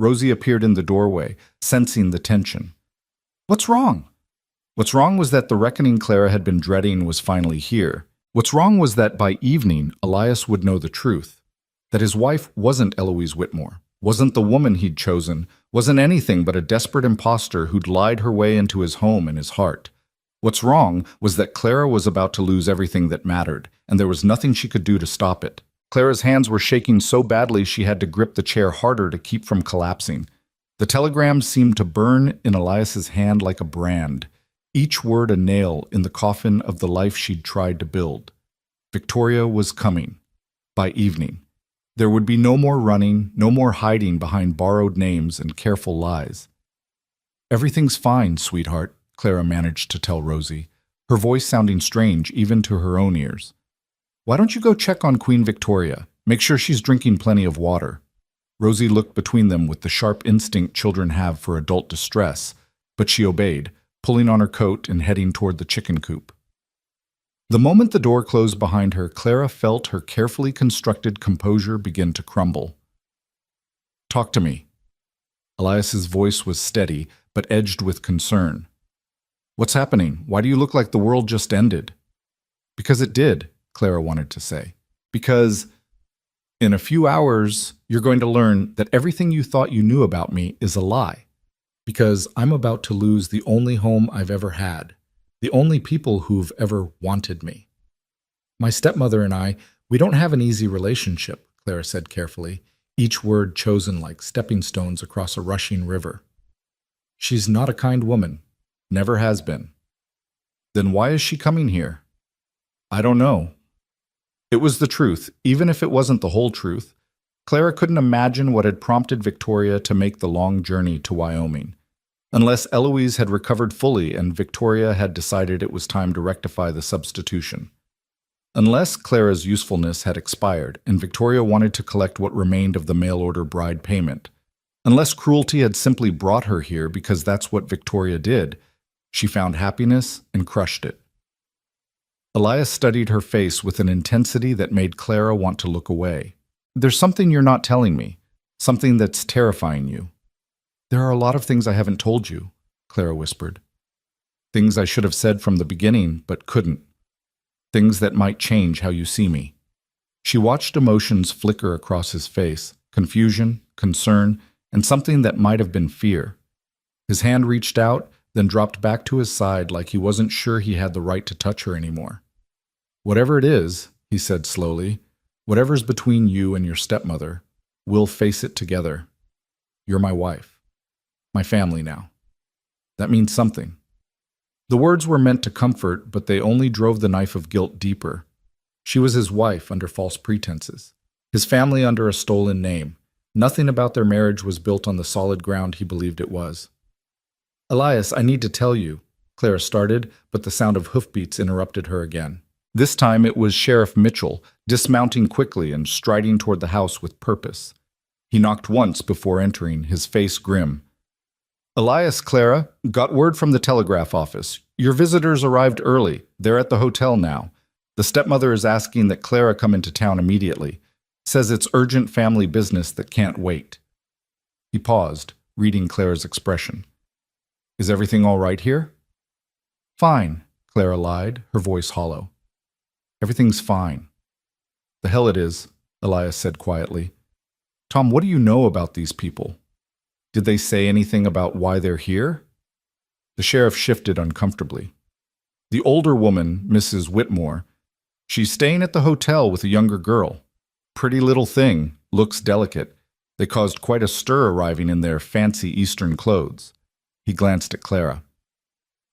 Rosie appeared in the doorway, sensing the tension. "What's wrong?" What's wrong was that the reckoning Clara had been dreading was finally here. What's wrong was that by evening, Elias would know the truth. That his wife wasn't Eloise Whitmore, wasn't the woman he'd chosen, wasn't anything but a desperate imposter who'd lied her way into his home and his heart. What's wrong was that Clara was about to lose everything that mattered, and there was nothing she could do to stop it. Clara's hands were shaking so badly she had to grip the chair harder to keep from collapsing. The telegram seemed to burn in Elias's hand like a brand, each word a nail in the coffin of the life she'd tried to build. Victoria was coming. By evening. There would be no more running, no more hiding behind borrowed names and careful lies. "Everything's fine, sweetheart," Clara managed to tell Rosie, her voice sounding strange even to her own ears. "Why don't you go check on Queen Victoria? Make sure she's drinking plenty of water." Rosie looked between them with the sharp instinct children have for adult distress, but she obeyed, pulling on her coat and heading toward the chicken coop. The moment the door closed behind her, Clara felt her carefully constructed composure begin to crumble. "Talk to me." Elias's voice was steady, but edged with concern. "What's happening? Why do you look like the world just ended?" "Because it did," Clara wanted to say. "Because in a few hours, you're going to learn that everything you thought you knew about me is a lie. Because I'm about to lose the only home I've ever had, the only people who've ever wanted me. My stepmother and I, we don't have an easy relationship," Clara said carefully, each word chosen like stepping stones across a rushing river. "She's not a kind woman, never has been." "Then why is she coming here?" "I don't know." It was the truth, even if it wasn't the whole truth. Clara couldn't imagine what had prompted Victoria to make the long journey to Wyoming. Unless Eloise had recovered fully and Victoria had decided it was time to rectify the substitution. Unless Clara's usefulness had expired and Victoria wanted to collect what remained of the mail-order bride payment. Unless cruelty had simply brought her here because that's what Victoria did, she found happiness and crushed it. Elias studied her face with an intensity that made Clara want to look away. "There's something you're not telling me, something that's terrifying you." "There are a lot of things I haven't told you," Clara whispered. "Things I should have said from the beginning, but couldn't. Things that might change how you see me." She watched emotions flicker across his face, confusion, concern, and something that might have been fear. His hand reached out, then dropped back to his side like he wasn't sure he had the right to touch her anymore. "Whatever it is," he said slowly. Whatever's between you and your stepmother, we'll face it together. You're my wife. My family now. That means something. The words were meant to comfort, but they only drove the knife of guilt deeper. She was his wife under false pretenses. His family under a stolen name. Nothing about their marriage was built on the solid ground he believed it was. Elias, I need to tell you, Clara started, but the sound of hoofbeats interrupted her again. This time it was Sheriff Mitchell, dismounting quickly and striding toward the house with purpose. He knocked once before entering, his face grim. Elias, Clara, got word from the telegraph office. Your visitors arrived early. They're at the hotel now. The stepmother is asking that Clara come into town immediately. Says it's urgent family business that can't wait. He paused, reading Clara's expression. Is everything all right here? Fine, Clara lied, her voice hollow. Everything's fine. The hell it is, Elias said quietly. Tom, what do you know about these people? Did they say anything about why they're here? The sheriff shifted uncomfortably. The older woman, Mrs. Whitmore, she's staying at the hotel with a younger girl. Pretty little thing, looks delicate. They caused quite a stir arriving in their fancy Eastern clothes. He glanced at Clara.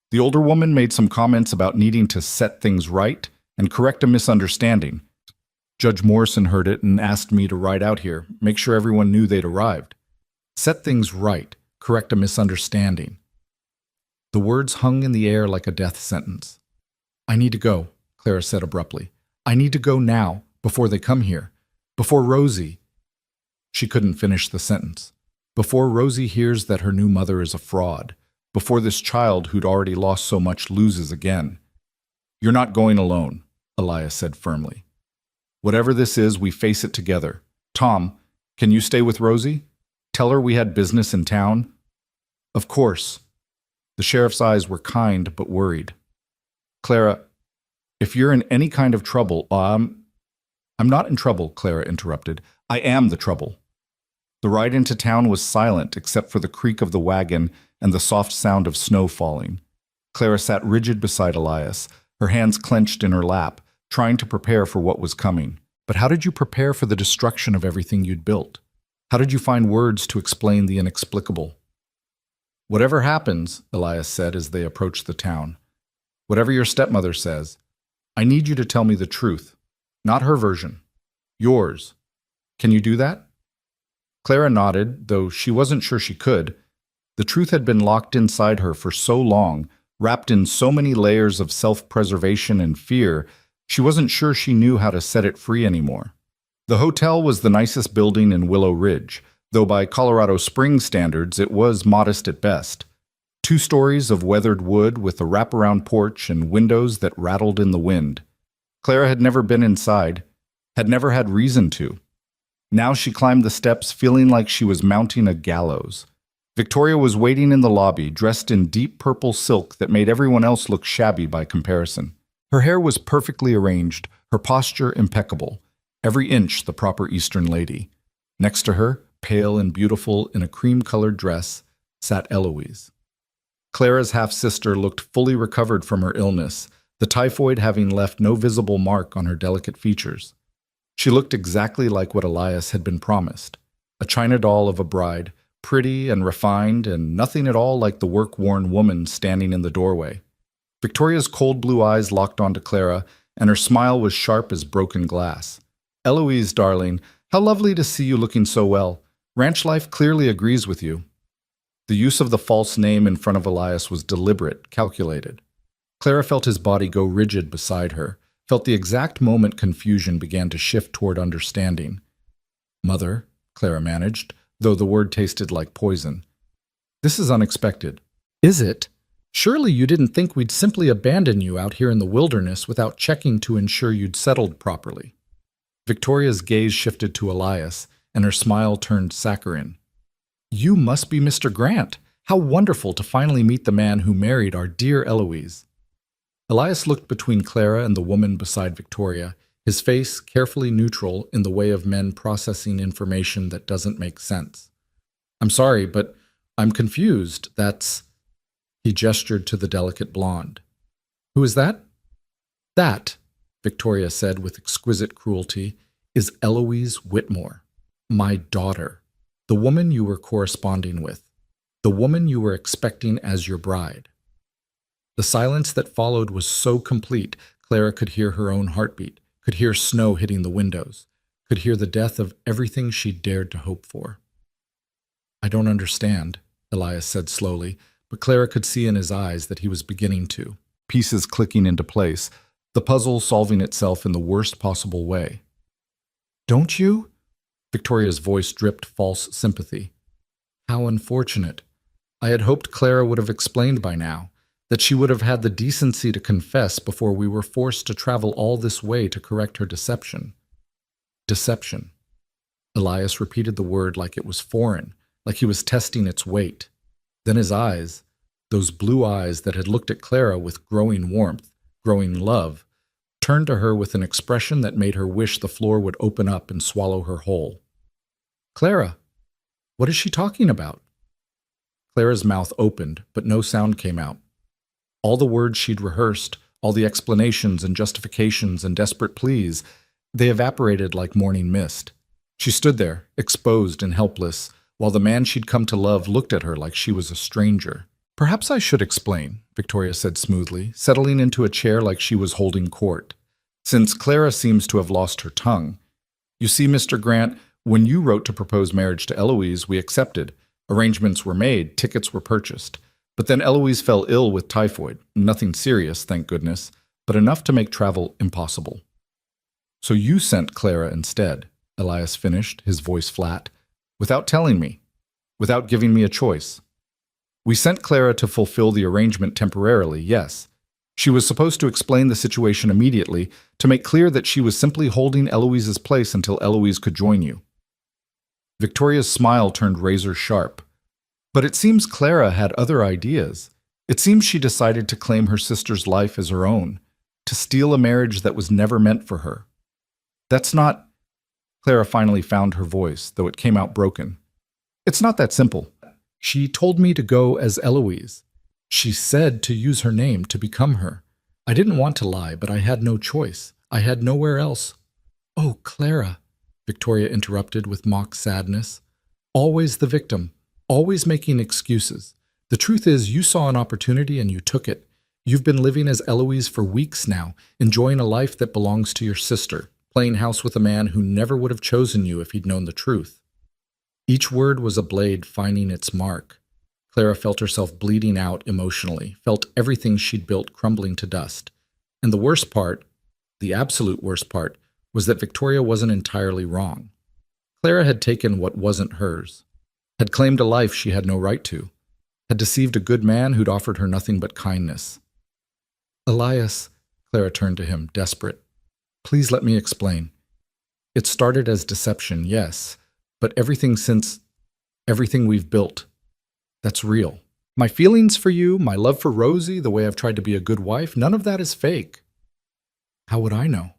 The older woman made some comments about needing to set things right and correct a misunderstanding. Judge Morrison heard it and asked me to ride out here, make sure everyone knew they'd arrived. Set things right, correct a misunderstanding. The words hung in the air like a death sentence. I need to go, Clara said abruptly. I need to go now, before they come here. Before Rosie. She couldn't finish the sentence. Before Rosie hears that her new mother is a fraud. Before this child who'd already lost so much loses again. You're not going alone, Elias said firmly. Whatever this is, we face it together. Tom, can you stay with Rosie? Tell her we had business in town? Of course. The sheriff's eyes were kind but worried. Clara, if you're in any kind of trouble, I'm not in trouble, Clara interrupted. I am the trouble. The ride into town was silent except for the creak of the wagon and the soft sound of snow falling. Clara sat rigid beside Elias, her hands clenched in her lap, trying to prepare for what was coming. But how did you prepare for the destruction of everything you'd built? How did you find words to explain the inexplicable? Whatever happens, Elias said as they approached the town, whatever your stepmother says, I need you to tell me the truth. Not her version. Yours. Can you do that? Clara nodded, though she wasn't sure she could. The truth had been locked inside her for so long, wrapped in so many layers of self-preservation and fear, she wasn't sure she knew how to set it free anymore. The hotel was the nicest building in Willow Ridge, though by Colorado Springs standards it was modest at best. 2 stories of weathered wood with a wraparound porch and windows that rattled in the wind. Clara had never been inside, had never had reason to. Now she climbed the steps feeling like she was mounting a gallows. Victoria was waiting in the lobby, dressed in deep purple silk that made everyone else look shabby by comparison. Her hair was perfectly arranged, her posture impeccable, every inch the proper Eastern lady. Next to her, pale and beautiful in a cream-colored dress, sat Eloise. Clara's half-sister looked fully recovered from her illness, the typhoid having left no visible mark on her delicate features. She looked exactly like what Elias had been promised, a china doll of a bride, pretty and refined and nothing at all like the work-worn woman standing in the doorway. Victoria's cold blue eyes locked onto Clara, and her smile was sharp as broken glass. Eloise, darling, how lovely to see you looking so well. Ranch life clearly agrees with you. The use of the false name in front of Elias was deliberate, calculated. Clara felt his body go rigid beside her, felt the exact moment confusion began to shift toward understanding. Mother, Clara managed, though the word tasted like poison. This is unexpected. Is it? Surely you didn't think we'd simply abandon you out here in the wilderness without checking to ensure you'd settled properly. Victoria's gaze shifted to Elias, and her smile turned saccharine. You must be Mr. Grant. How wonderful to finally meet the man who married our dear Eloise. Elias looked between Clara and the woman beside Victoria, his face carefully neutral in the way of men processing information that doesn't make sense. I'm sorry, but I'm confused. That's... He gestured to the delicate blonde. Who is that? That, Victoria said with exquisite cruelty, is Eloise Whitmore, my daughter, the woman you were corresponding with, the woman you were expecting as your bride. The silence that followed was so complete, Clara could hear her own heartbeat, could hear snow hitting the windows, could hear the death of everything she'd dared to hope for. I don't understand, Elias said slowly, but Clara could see in his eyes that he was beginning to. Pieces clicking into place, the puzzle solving itself in the worst possible way. Don't you? Victoria's voice dripped false sympathy. How unfortunate. I had hoped Clara would have explained by now, that she would have had the decency to confess before we were forced to travel all this way to correct her deception. Deception. Elias repeated the word like it was foreign, like he was testing its weight. Then his eyes, those blue eyes that had looked at Clara with growing warmth, growing love, turned to her with an expression that made her wish the floor would open up and swallow her whole. Clara, what is she talking about? Clara's mouth opened, but no sound came out. All the words she'd rehearsed, all the explanations and justifications and desperate pleas, they evaporated like morning mist. She stood there, exposed and helpless, while the man she'd come to love looked at her like she was a stranger. Perhaps I should explain, Victoria said smoothly, settling into a chair like she was holding court, since Clara seems to have lost her tongue. You see, Mr. Grant, when you wrote to propose marriage to Eloise, we accepted. Arrangements were made, tickets were purchased. But then Eloise fell ill with typhoid. Nothing serious, thank goodness, but enough to make travel impossible. So you sent Clara instead, Elias finished, his voice flat, without telling me, without giving me a choice. We sent Clara to fulfill the arrangement temporarily, yes. She was supposed to explain the situation immediately, to make clear that she was simply holding Eloise's place until Eloise could join you. Victoria's smile turned razor sharp. But it seems Clara had other ideas. It seems she decided to claim her sister's life as her own, to steal a marriage that was never meant for her. That's not... Clara finally found her voice, though it came out broken. It's not that simple. She told me to go as Eloise. She said to use her name to become her. I didn't want to lie, but I had no choice. I had nowhere else. Oh, Clara, Victoria interrupted with mock sadness. Always the victim, always making excuses. The truth is, you saw an opportunity and you took it. You've been living as Eloise for weeks now, enjoying a life that belongs to your sister, playing house with a man who never would have chosen you if he'd known the truth. Each word was a blade finding its mark. Clara felt herself bleeding out emotionally, felt everything she'd built crumbling to dust. And the worst part, the absolute worst part, was that Victoria wasn't entirely wrong. Clara had taken what wasn't hers, had claimed a life she had no right to, had deceived a good man who'd offered her nothing but kindness. Elias, Clara turned to him, desperate. Please let me explain. It started as deception, yes, but everything since, everything we've built, that's real. My feelings for you, my love for Rosie, the way I've tried to be a good wife, none of that is fake. How would I know?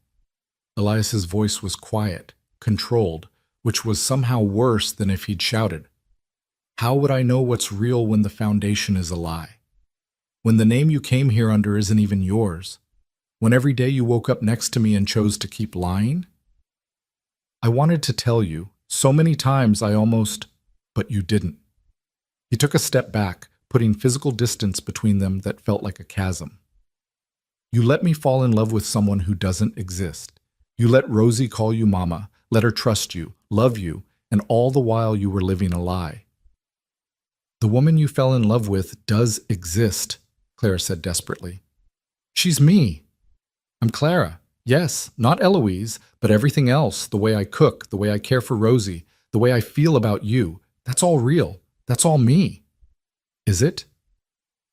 Elias's voice was quiet, controlled, which was somehow worse than if he'd shouted. How would I know what's real when the foundation is a lie? When the name you came here under isn't even yours? When every day you woke up next to me and chose to keep lying? I wanted to tell you, so many times I almost, but you didn't. He took a step back, putting physical distance between them that felt like a chasm. You let me fall in love with someone who doesn't exist. You let Rosie call you mama, let her trust you, love you, and all the while you were living a lie. The woman you fell in love with does exist, Clara said desperately. She's me. I'm Clara. Yes, not Eloise, but everything else, the way I cook, the way I care for Rosie, the way I feel about you, that's all real. That's all me. Is it?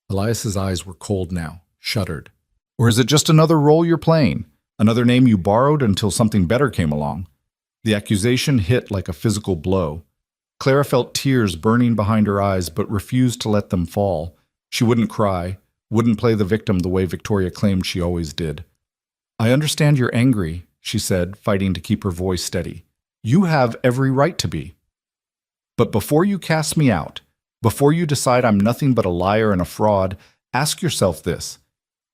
Elias's eyes were cold now, shuttered. Or is it just another role you're playing? Another name you borrowed until something better came along? The accusation hit like a physical blow. Clara felt tears burning behind her eyes but refused to let them fall. She wouldn't cry, wouldn't play the victim the way Victoria claimed she always did. I understand you're angry, she said, fighting to keep her voice steady. You have every right to be. But before you cast me out, before you decide I'm nothing but a liar and a fraud, ask yourself this.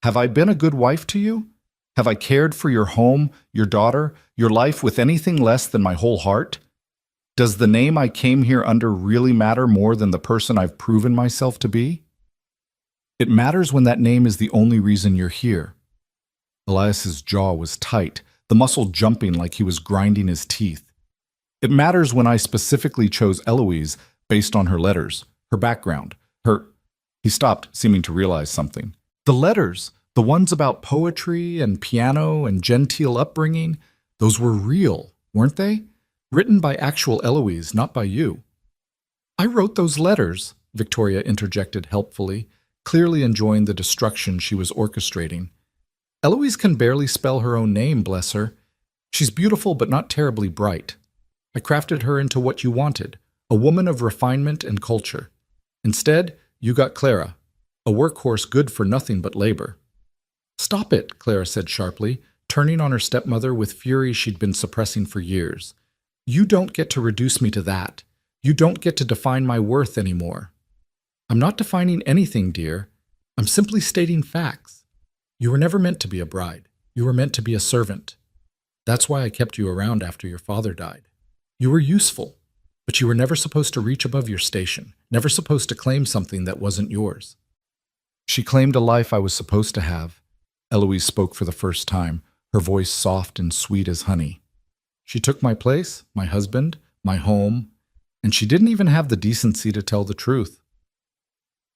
Have I been a good wife to you? Have I cared for your home, your daughter, your life with anything less than my whole heart? Does the name I came here under really matter more than the person I've proven myself to be? It matters when that name is the only reason you're here. Elias's jaw was tight, the muscle jumping like he was grinding his teeth. It matters when I specifically chose Eloise based on her letters, her background, her... He stopped, seeming to realize something. The letters, the ones about poetry and piano and genteel upbringing, those were real, weren't they? Written by actual Eloise, not by you. I wrote those letters, Victoria interjected helpfully, clearly enjoying the destruction she was orchestrating. Eloise can barely spell her own name, bless her. She's beautiful but not terribly bright. I crafted her into what you wanted, a woman of refinement and culture. Instead, you got Clara, a workhorse good for nothing but labor. Stop it, Clara said sharply, turning on her stepmother with fury she'd been suppressing for years. You don't get to reduce me to that. You don't get to define my worth anymore. I'm not defining anything, dear. I'm simply stating facts. You were never meant to be a bride. You were meant to be a servant. That's why I kept you around after your father died. You were useful, but you were never supposed to reach above your station, never supposed to claim something that wasn't yours. She claimed a life I was supposed to have. Eloise spoke for the first time, her voice soft and sweet as honey. She took my place, my husband, my home, and she didn't even have the decency to tell the truth.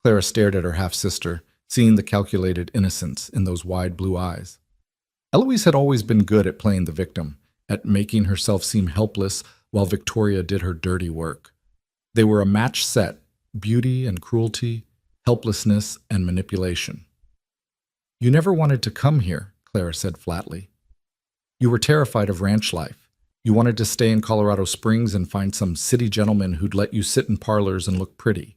Clara stared at her half-sister, seeing the calculated innocence in those wide blue eyes. Eloise had always been good at playing the victim, at making herself seem helpless while Victoria did her dirty work. They were a match set, beauty and cruelty, helplessness and manipulation. You never wanted to come here, Clara said flatly. You were terrified of ranch life. You wanted to stay in Colorado Springs and find some city gentleman who'd let you sit in parlors and look pretty.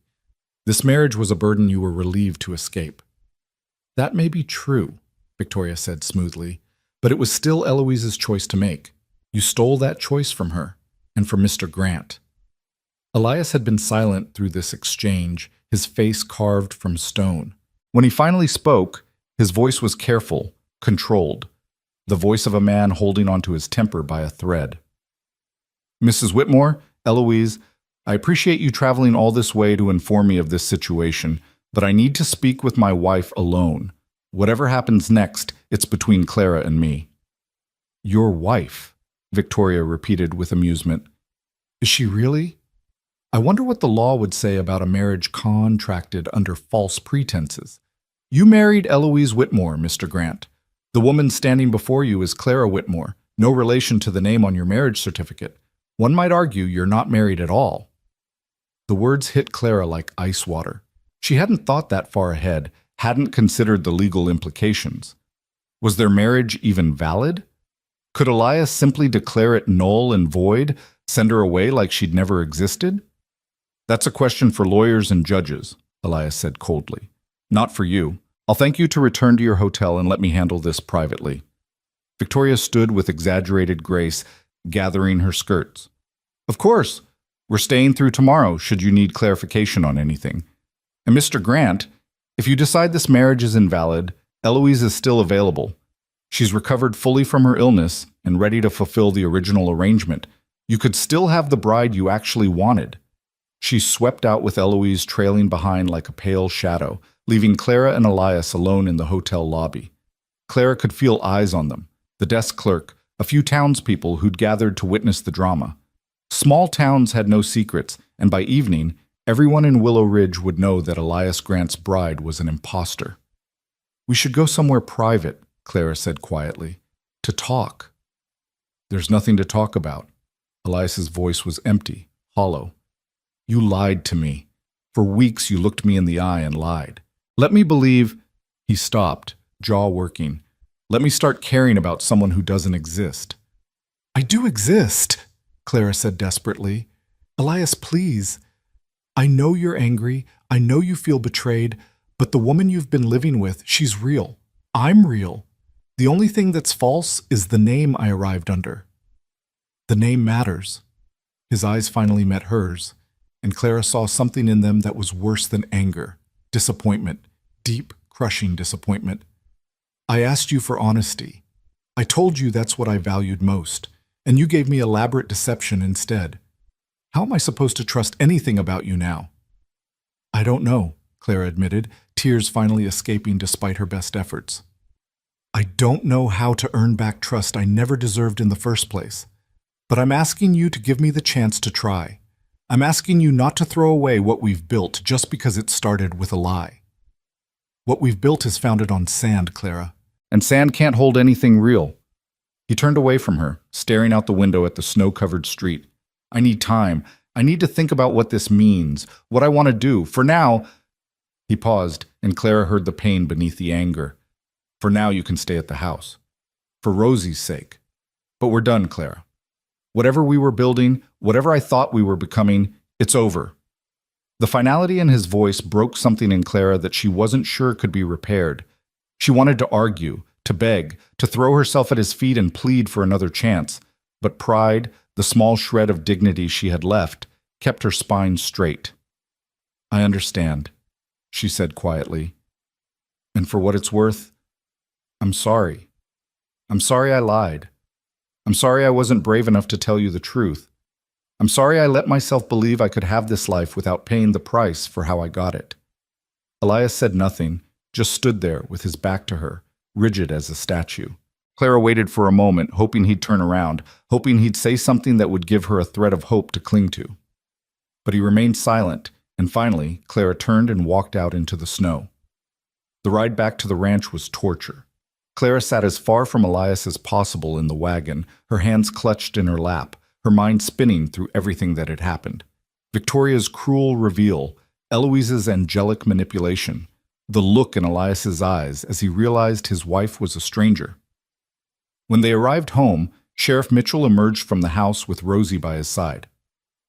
This marriage was a burden you were relieved to escape. That may be true, Victoria said smoothly, but it was still Eloise's choice to make. You stole that choice from her, and from Mr. Grant. Elias had been silent through this exchange, his face carved from stone. When he finally spoke, his voice was careful, controlled, the voice of a man holding onto his temper by a thread. Mrs. Whitmore, Eloise, I appreciate you traveling all this way to inform me of this situation, but I need to speak with my wife alone. Whatever happens next, it's between Clara and me. Your wife, Victoria repeated with amusement. Is she really? I wonder what the law would say about a marriage contracted under false pretenses. You married Eloise Whitmore, Mr. Grant. The woman standing before you is Clara Whitmore, no relation to the name on your marriage certificate. One might argue you're not married at all. The words hit Clara like ice water. She hadn't thought that far ahead, hadn't considered the legal implications. Was their marriage even valid? Could Elias simply declare it null and void, send her away like she'd never existed? That's a question for lawyers and judges, Elias said coldly. Not for you. I'll thank you to return to your hotel and let me handle this privately. Victoria stood with exaggerated grace, gathering her skirts. Of course. We're staying through tomorrow, should you need clarification on anything. And Mr. Grant, if you decide this marriage is invalid, Eloise is still available. She's recovered fully from her illness and ready to fulfill the original arrangement. You could still have the bride you actually wanted. She swept out with Eloise trailing behind like a pale shadow, leaving Clara and Elias alone in the hotel lobby. Clara could feel eyes on them, the desk clerk, a few townspeople who'd gathered to witness the drama. Small towns had no secrets, and by evening, everyone in Willow Ridge would know that Elias Grant's bride was an imposter. We should go somewhere private, Clara said quietly, to talk. There's nothing to talk about. Elias's voice was empty, hollow. You lied to me. For weeks you looked me in the eye and lied. Let me believe... He stopped, jaw working. Let me start caring about someone who doesn't exist. I do exist, Clara said desperately. Elias, please. I know you're angry. I know you feel betrayed. But the woman you've been living with, she's real. I'm real. The only thing that's false is the name I arrived under. The name matters. His eyes finally met hers, and Clara saw something in them that was worse than anger, disappointment, deep, crushing disappointment. I asked you for honesty. I told you that's what I valued most, and you gave me elaborate deception instead. How am I supposed to trust anything about you now? I don't know, Clara admitted, tears finally escaping despite her best efforts. I don't know how to earn back trust I never deserved in the first place, but I'm asking you to give me the chance to try. I'm asking you not to throw away what we've built just because it started with a lie. What we've built is founded on sand, Clara. And sand can't hold anything real. He turned away from her, staring out the window at the snow-covered street. I need time. I need to think about what this means, what I want to do. For now, he paused, and Clara heard the pain beneath the anger. For now, you can stay at the house. For Rosie's sake. But we're done, Clara. Whatever we were building, whatever I thought we were becoming, it's over. The finality in his voice broke something in Clara that she wasn't sure could be repaired. She wanted to argue, to beg, to throw herself at his feet and plead for another chance. But pride, the small shred of dignity she had left, kept her spine straight. I understand, she said quietly. And for what it's worth, I'm sorry. I'm sorry I lied. I'm sorry I wasn't brave enough to tell you the truth. I'm sorry I let myself believe I could have this life without paying the price for how I got it. Elias said nothing, just stood there with his back to her, rigid as a statue. Clara waited for a moment, hoping he'd turn around, hoping he'd say something that would give her a thread of hope to cling to. But he remained silent, and finally, Clara turned and walked out into the snow. The ride back to the ranch was torture. Clara sat as far from Elias as possible in the wagon, her hands clutched in her lap, her mind spinning through everything that had happened. Victoria's cruel reveal, Eloise's angelic manipulation, the look in Elias's eyes as he realized his wife was a stranger. When they arrived home, Sheriff Mitchell emerged from the house with Rosie by his side.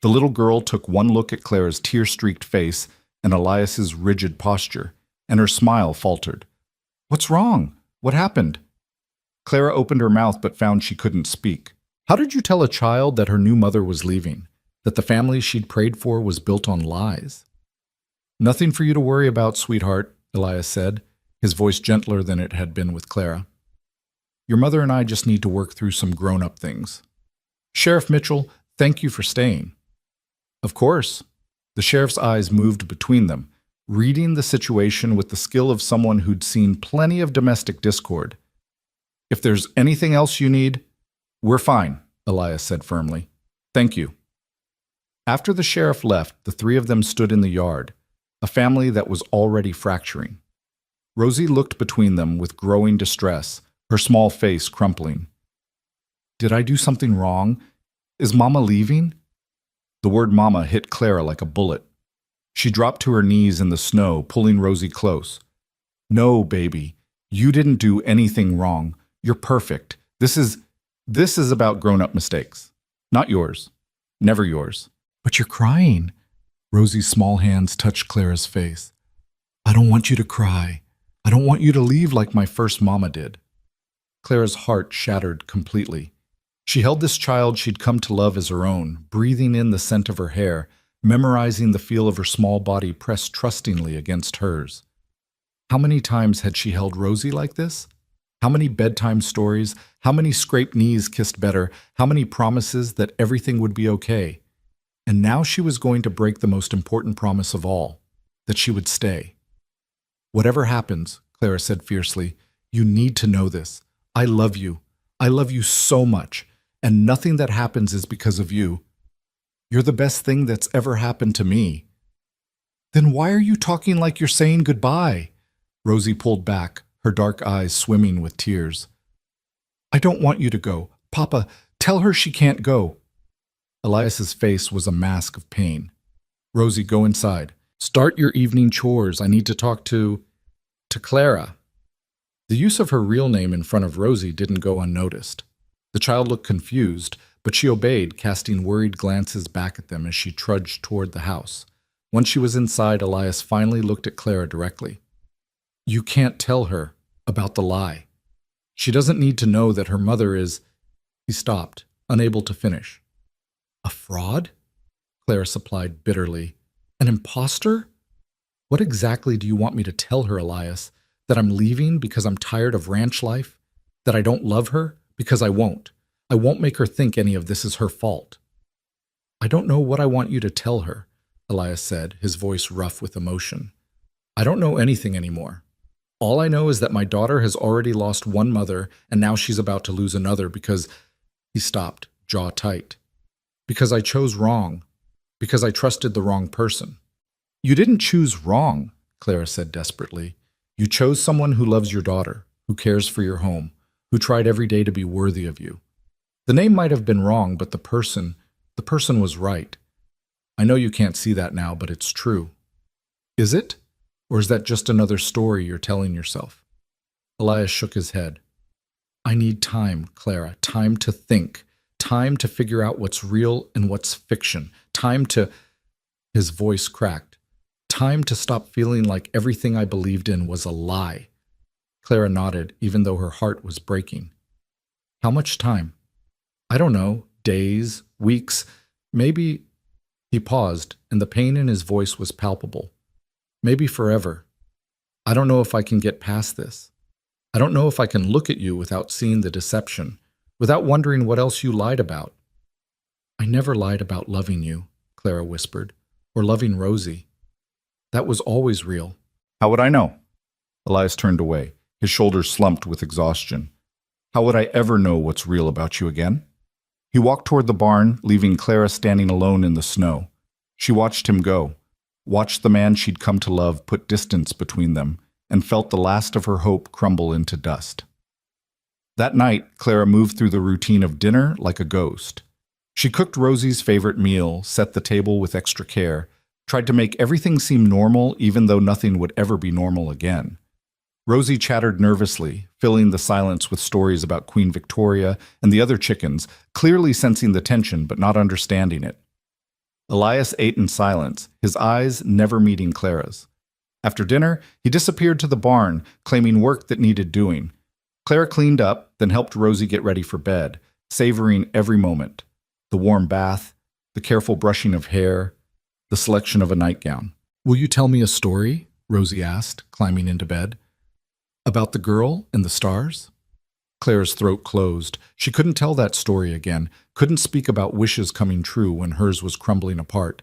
The little girl took one look at Clara's tear-streaked face and Elias's rigid posture, and her smile faltered. What's wrong? What happened? Clara opened her mouth but found she couldn't speak. How did you tell a child that her new mother was leaving, that the family she'd prayed for was built on lies? Nothing for you to worry about, sweetheart, Elias said, his voice gentler than it had been with Clara. Your mother and I just need to work through some grown-up things. Sheriff Mitchell, thank you for staying. Of course. The sheriff's eyes moved between them, reading the situation with the skill of someone who'd seen plenty of domestic discord. If there's anything else you need, we're fine, Elias said firmly. Thank you. After the sheriff left, the three of them stood in the yard, a family that was already fracturing. Rosie looked between them with growing distress, her small face crumpling. Did I do something wrong? Is Mama leaving? The word Mama hit Clara like a bullet. She dropped to her knees in the snow, pulling Rosie close. No, baby, you didn't do anything wrong. You're perfect. This is about grown-up mistakes. Not yours. Never yours. But you're crying. Rosie's small hands touched Clara's face. I don't want you to cry. I don't want you to leave like my first mama did. Clara's heart shattered completely. She held this child she'd come to love as her own, breathing in the scent of her hair, memorizing the feel of her small body pressed trustingly against hers. How many times had she held Rosie like this? How many bedtime stories, how many scraped knees kissed better, how many promises that everything would be okay? And now she was going to break the most important promise of all, that she would stay. Whatever happens, Clara said fiercely, you need to know this. I love you. I love you so much, and nothing that happens is because of you. You're the best thing that's ever happened to me. Then why are you talking like you're saying goodbye? Rosie pulled back, her dark eyes swimming with tears. I don't want you to go. Papa, tell her she can't go. Elias's face was a mask of pain. Rosie, go inside. Start your evening chores. I need to talk to Clara. The use of her real name in front of Rosie didn't go unnoticed. The child looked confused, but she obeyed, casting worried glances back at them as she trudged toward the house. Once she was inside, Elias finally looked at Clara directly. You can't tell her about the lie. She doesn't need to know that her mother is... He stopped, unable to finish. A fraud? Clara supplied bitterly. An imposter? What exactly do you want me to tell her, Elias? That I'm leaving because I'm tired of ranch life? That I don't love her? Because I won't. I won't make her think any of this is her fault. I don't know what I want you to tell her, Elias said, his voice rough with emotion. I don't know anything anymore. All I know is that my daughter has already lost one mother, and now she's about to lose another because— He stopped, jaw tight. Because I chose wrong. Because I trusted the wrong person. You didn't choose wrong, Clara said desperately. You chose someone who loves your daughter, who cares for your home, who tried every day to be worthy of you. The name might have been wrong, but the person was right. I know you can't see that now, but it's true. Is it? Or is that just another story you're telling yourself? Elias shook his head. I need time, Clara, time to think, time to figure out what's real and what's fiction, time to— His voice cracked. Time to stop feeling like everything I believed in was a lie. Clara nodded, even though her heart was breaking. How much time? I don't know, days, weeks, maybe— He paused, and the pain in his voice was palpable. Maybe forever. I don't know if I can get past this. I don't know if I can look at you without seeing the deception, without wondering what else you lied about. I never lied about loving you, Clara whispered, or loving Rosie. That was always real. How would I know? Elias turned away, his shoulders slumped with exhaustion. How would I ever know what's real about you again? He walked toward the barn, leaving Clara standing alone in the snow. She watched him go, watched the man she'd come to love put distance between them, and felt the last of her hope crumble into dust. That night, Clara moved through the routine of dinner like a ghost. She cooked Rosie's favorite meal, set the table with extra care, tried to make everything seem normal even though nothing would ever be normal again. Rosie chattered nervously, filling the silence with stories about Queen Victoria and the other chickens, clearly sensing the tension but not understanding it. Elias ate in silence, his eyes never meeting Clara's. After dinner, he disappeared to the barn, claiming work that needed doing. Clara cleaned up, then helped Rosie get ready for bed, savoring every moment. The warm bath, the careful brushing of hair, the selection of a nightgown. Will you tell me a story? Rosie asked, climbing into bed. About the girl and the stars? Clara's throat closed. She couldn't tell that story again, couldn't speak about wishes coming true when hers was crumbling apart.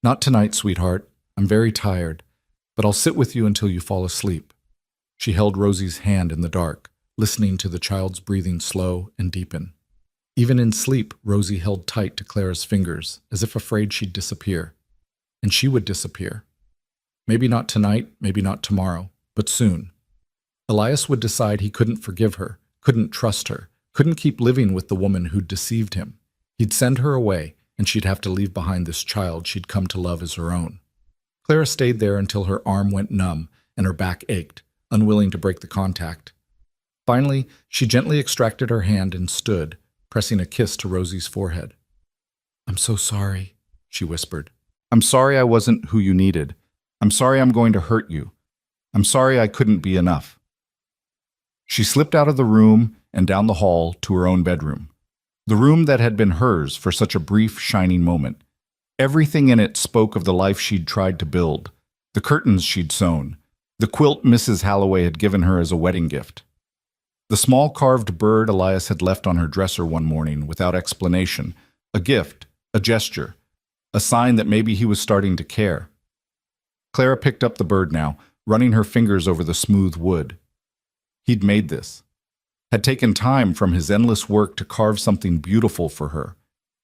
Not tonight, sweetheart. I'm very tired, but I'll sit with you until you fall asleep. She held Rosie's hand in the dark, listening to the child's breathing slow and deepen. Even in sleep, Rosie held tight to Clara's fingers, as if afraid she'd disappear. And she would disappear. Maybe not tonight, maybe not tomorrow, but soon. Elias would decide he couldn't forgive her, couldn't trust her, couldn't keep living with the woman who'd deceived him. He'd send her away, and she'd have to leave behind this child she'd come to love as her own. Clara stayed there until her arm went numb and her back ached, unwilling to break the contact. Finally, she gently extracted her hand and stood, pressing a kiss to Rosie's forehead. I'm so sorry, she whispered. I'm sorry I wasn't who you needed. I'm sorry I'm going to hurt you. I'm sorry I couldn't be enough. She slipped out of the room and down the hall to her own bedroom. The room that had been hers for such a brief, shining moment. Everything in it spoke of the life she'd tried to build, the curtains she'd sewn, the quilt Mrs. Halloway had given her as a wedding gift. The small carved bird Elias had left on her dresser one morning without explanation, a gift, a gesture, a sign that maybe he was starting to care. Clara picked up the bird now, running her fingers over the smooth wood. He'd made this, had taken time from his endless work to carve something beautiful for her,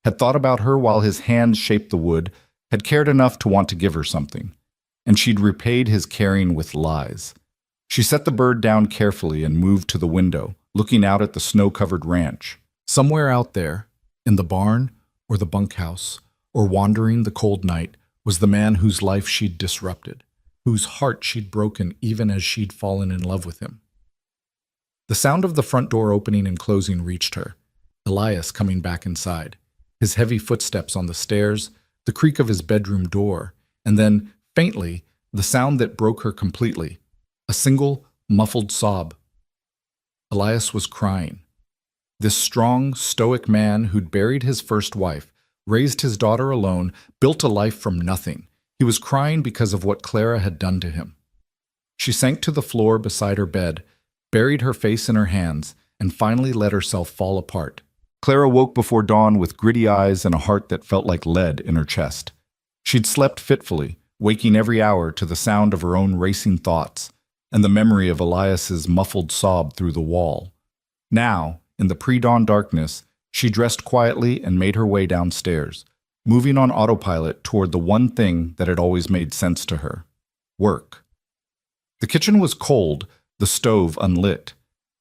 had thought about her while his hands shaped the wood, had cared enough to want to give her something, and she'd repaid his caring with lies. She set the bird down carefully and moved to the window, looking out at the snow-covered ranch. Somewhere out there, in the barn or the bunkhouse, or wandering the cold night, was the man whose life she'd disrupted, whose heart she'd broken even as she'd fallen in love with him. The sound of the front door opening and closing reached her, Elias coming back inside, his heavy footsteps on the stairs, the creak of his bedroom door, and then, faintly, the sound that broke her completely, a single, muffled sob. Elias was crying. This strong, stoic man who'd buried his first wife, raised his daughter alone, built a life from nothing. He was crying because of what Clara had done to him. She sank to the floor beside her bed, buried her face in her hands, and finally let herself fall apart. Clara woke before dawn with gritty eyes and a heart that felt like lead in her chest. She'd slept fitfully, waking every hour to the sound of her own racing thoughts and the memory of Elias's muffled sob through the wall. Now, in the pre-dawn darkness, she dressed quietly and made her way downstairs, moving on autopilot toward the one thing that had always made sense to her: work. The kitchen was cold, the stove unlit.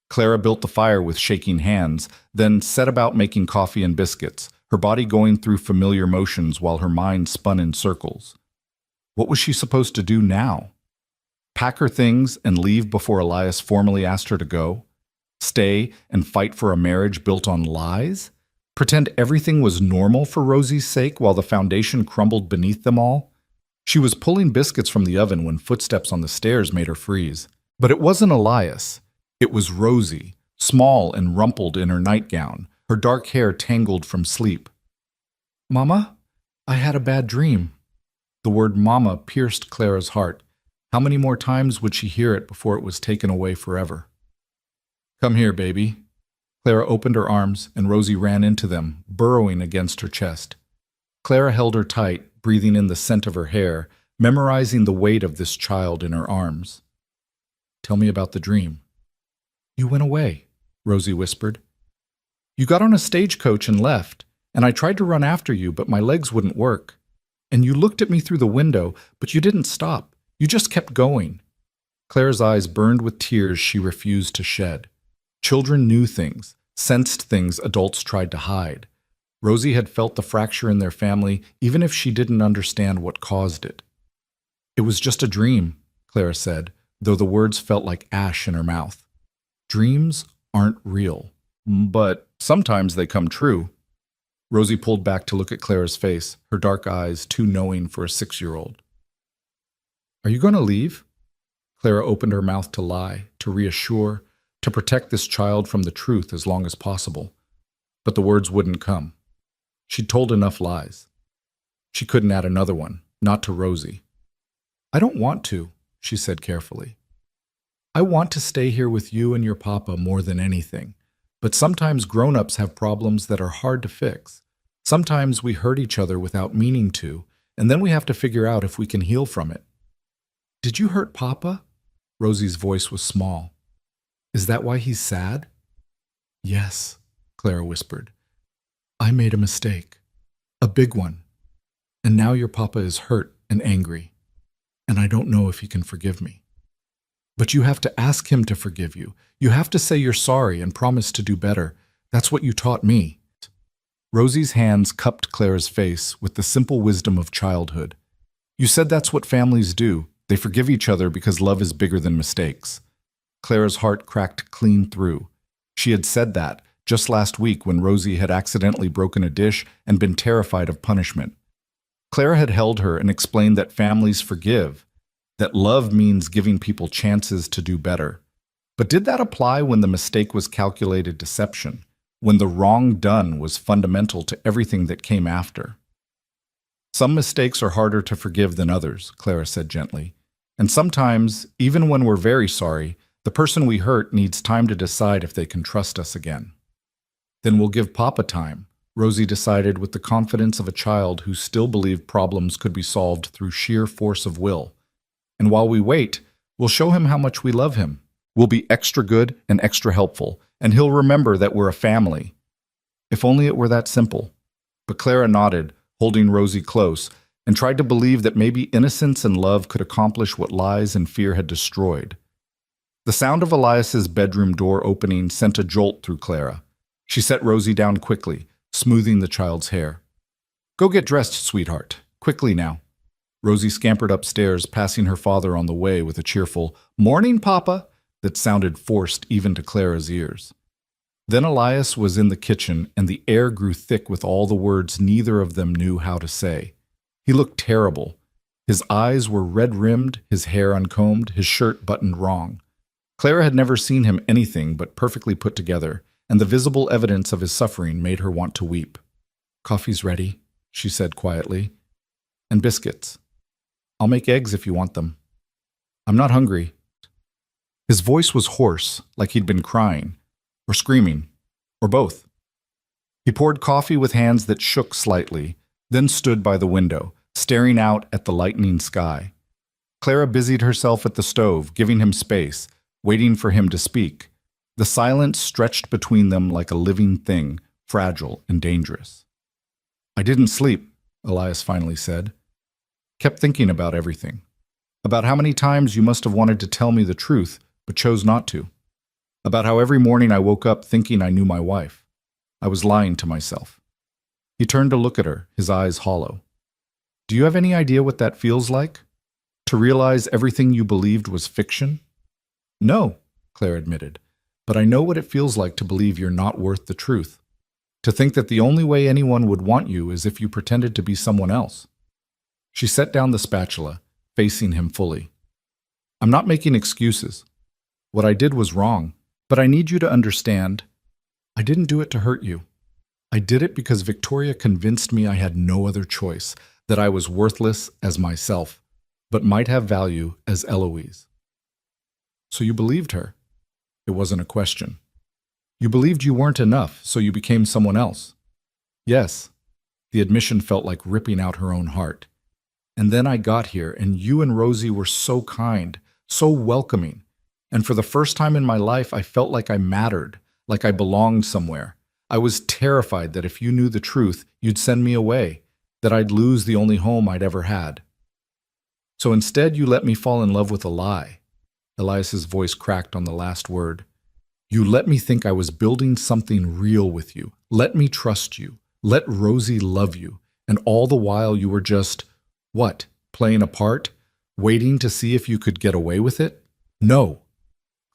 Clara built the fire with shaking hands, then set about making coffee and biscuits, her body going through familiar motions while her mind spun in circles. What was she supposed to do now? Pack her things and leave before Elias formally asked her to go? Stay and fight for a marriage built on lies? Pretend everything was normal for Rosie's sake while the foundation crumbled beneath them all? She was pulling biscuits from the oven when footsteps on the stairs made her freeze. But it wasn't Elias. It was Rosie, small and rumpled in her nightgown, her dark hair tangled from sleep. "Mama, I had a bad dream." The word "mama" pierced Clara's heart. How many more times would she hear it before it was taken away forever? "Come here, baby." Clara opened her arms, and Rosie ran into them, burrowing against her chest. Clara held her tight, breathing in the scent of her hair, memorizing the weight of this child in her arms. "Tell me about the dream." "You went away," Rosie whispered. "You got on a stagecoach and left, and I tried to run after you, but my legs wouldn't work. And you looked at me through the window, but you didn't stop. You just kept going." Clara's eyes burned with tears she refused to shed. Children knew things, sensed things adults tried to hide. Rosie had felt the fracture in their family, even if she didn't understand what caused it. "It was just a dream," Clara said, though the words felt like ash in her mouth. "Dreams aren't real, but sometimes they come true." Rosie pulled back to look at Clara's face, her dark eyes too knowing for a 6-year-old. "Are you going to leave?" Clara opened her mouth to lie, to reassure, to protect this child from the truth as long as possible. But the words wouldn't come. She'd told enough lies. She couldn't add another one, not to Rosie. "I don't want to," she said carefully. "I want to stay here with you and your papa more than anything. But sometimes grown-ups have problems that are hard to fix. Sometimes we hurt each other without meaning to, and then we have to figure out if we can heal from it." "Did you hurt Papa?" Rosie's voice was small. "Is that why he's sad?" "Yes," Clara whispered. "I made a mistake. A big one. And now your Papa is hurt and angry. And I don't know if he can forgive me." "But you have to ask him to forgive you. You have to say you're sorry and promise to do better. That's what you taught me." Rosie's hands cupped Clara's face with the simple wisdom of childhood. "You said that's what families do. They forgive each other because love is bigger than mistakes." Clara's heart cracked clean through. She had said that just last week when Rosie had accidentally broken a dish and been terrified of punishment. Clara had held her and explained that families forgive, that love means giving people chances to do better. But did that apply when the mistake was calculated deception, when the wrong done was fundamental to everything that came after? "Some mistakes are harder to forgive than others," Clara said gently. "And sometimes, even when we're very sorry, the person we hurt needs time to decide if they can trust us again." "Then we'll give Papa time," Rosie decided with the confidence of a child who still believed problems could be solved through sheer force of will. "And while we wait, we'll show him how much we love him. We'll be extra good and extra helpful, and he'll remember that we're a family." If only it were that simple. But Clara nodded, holding Rosie close, and tried to believe that maybe innocence and love could accomplish what lies and fear had destroyed. The sound of Elias's bedroom door opening sent a jolt through Clara. She set Rosie down quickly, smoothing the child's hair. "Go get dressed, sweetheart. Quickly now." Rosie scampered upstairs, passing her father on the way with a cheerful "Morning, Papa," that sounded forced even to Clara's ears. Then Elias was in the kitchen, and the air grew thick with all the words neither of them knew how to say. He looked terrible. His eyes were red-rimmed, his hair uncombed, his shirt buttoned wrong. Clara had never seen him anything but perfectly put together, and the visible evidence of his suffering made her want to weep. "Coffee's ready," she said quietly. "And biscuits. I'll make eggs if you want them." "I'm not hungry." His voice was hoarse, like he'd been crying. or screaming, or both. He poured coffee with hands that shook slightly, then stood by the window, staring out at the lightening sky. Clara busied herself at the stove, giving him space, waiting for him to speak. The silence stretched between them like a living thing, fragile and dangerous. "I didn't sleep," Elias finally said. "Kept thinking about everything. About how many times you must have wanted to tell me the truth, but chose not to. About how every morning I woke up thinking I knew my wife. I was lying to myself." He turned to look at her, his eyes hollow. "Do you have any idea what that feels like? To realize everything you believed was fiction?" "No," Claire admitted, "but I know what it feels like to believe you're not worth the truth. To think that the only way anyone would want you is if you pretended to be someone else." She set down the spatula, facing him fully. "I'm not making excuses. What I did was wrong, but I need you to understand. I didn't do it to hurt you. I did it because Victoria convinced me I had no other choice, that I was worthless as myself, but might have value as Eloise." "So you believed her?" It wasn't a question. "You believed you weren't enough, so you became someone else?" "Yes." The admission felt like ripping out her own heart. "And then I got here, and you and Rosie were so kind, so welcoming. And for the first time in my life, I felt like I mattered, like I belonged somewhere. I was terrified that if you knew the truth, you'd send me away, that I'd lose the only home I'd ever had. So instead, you let me fall in love with a lie." Elias's voice cracked on the last word. "You let me think I was building something real with you. Let me trust you. Let Rosie love you. And all the while you were just, what, playing a part? Waiting to see if you could get away with it? No."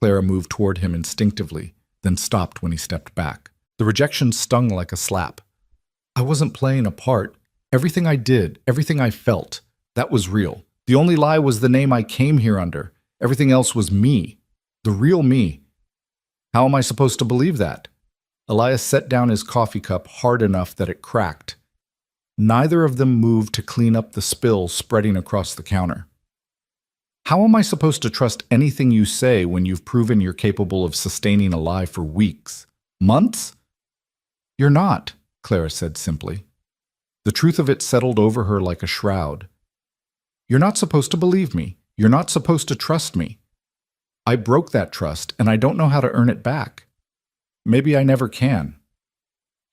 Clara moved toward him instinctively, then stopped when he stepped back. The rejection stung like a slap. "I wasn't playing a part. Everything I did, everything I felt, that was real. The only lie was the name I came here under. Everything else was me. The real me. How am I supposed to believe that?" Elias set down his coffee cup hard enough that it cracked. Neither of them moved to clean up the spill spreading across the counter. "How am I supposed to trust anything you say when you've proven you're capable of sustaining a lie for weeks? Months?" "You're not," Clara said simply. The truth of it settled over her like a shroud. "You're not supposed to believe me. You're not supposed to trust me. I broke that trust, and I don't know how to earn it back. Maybe I never can."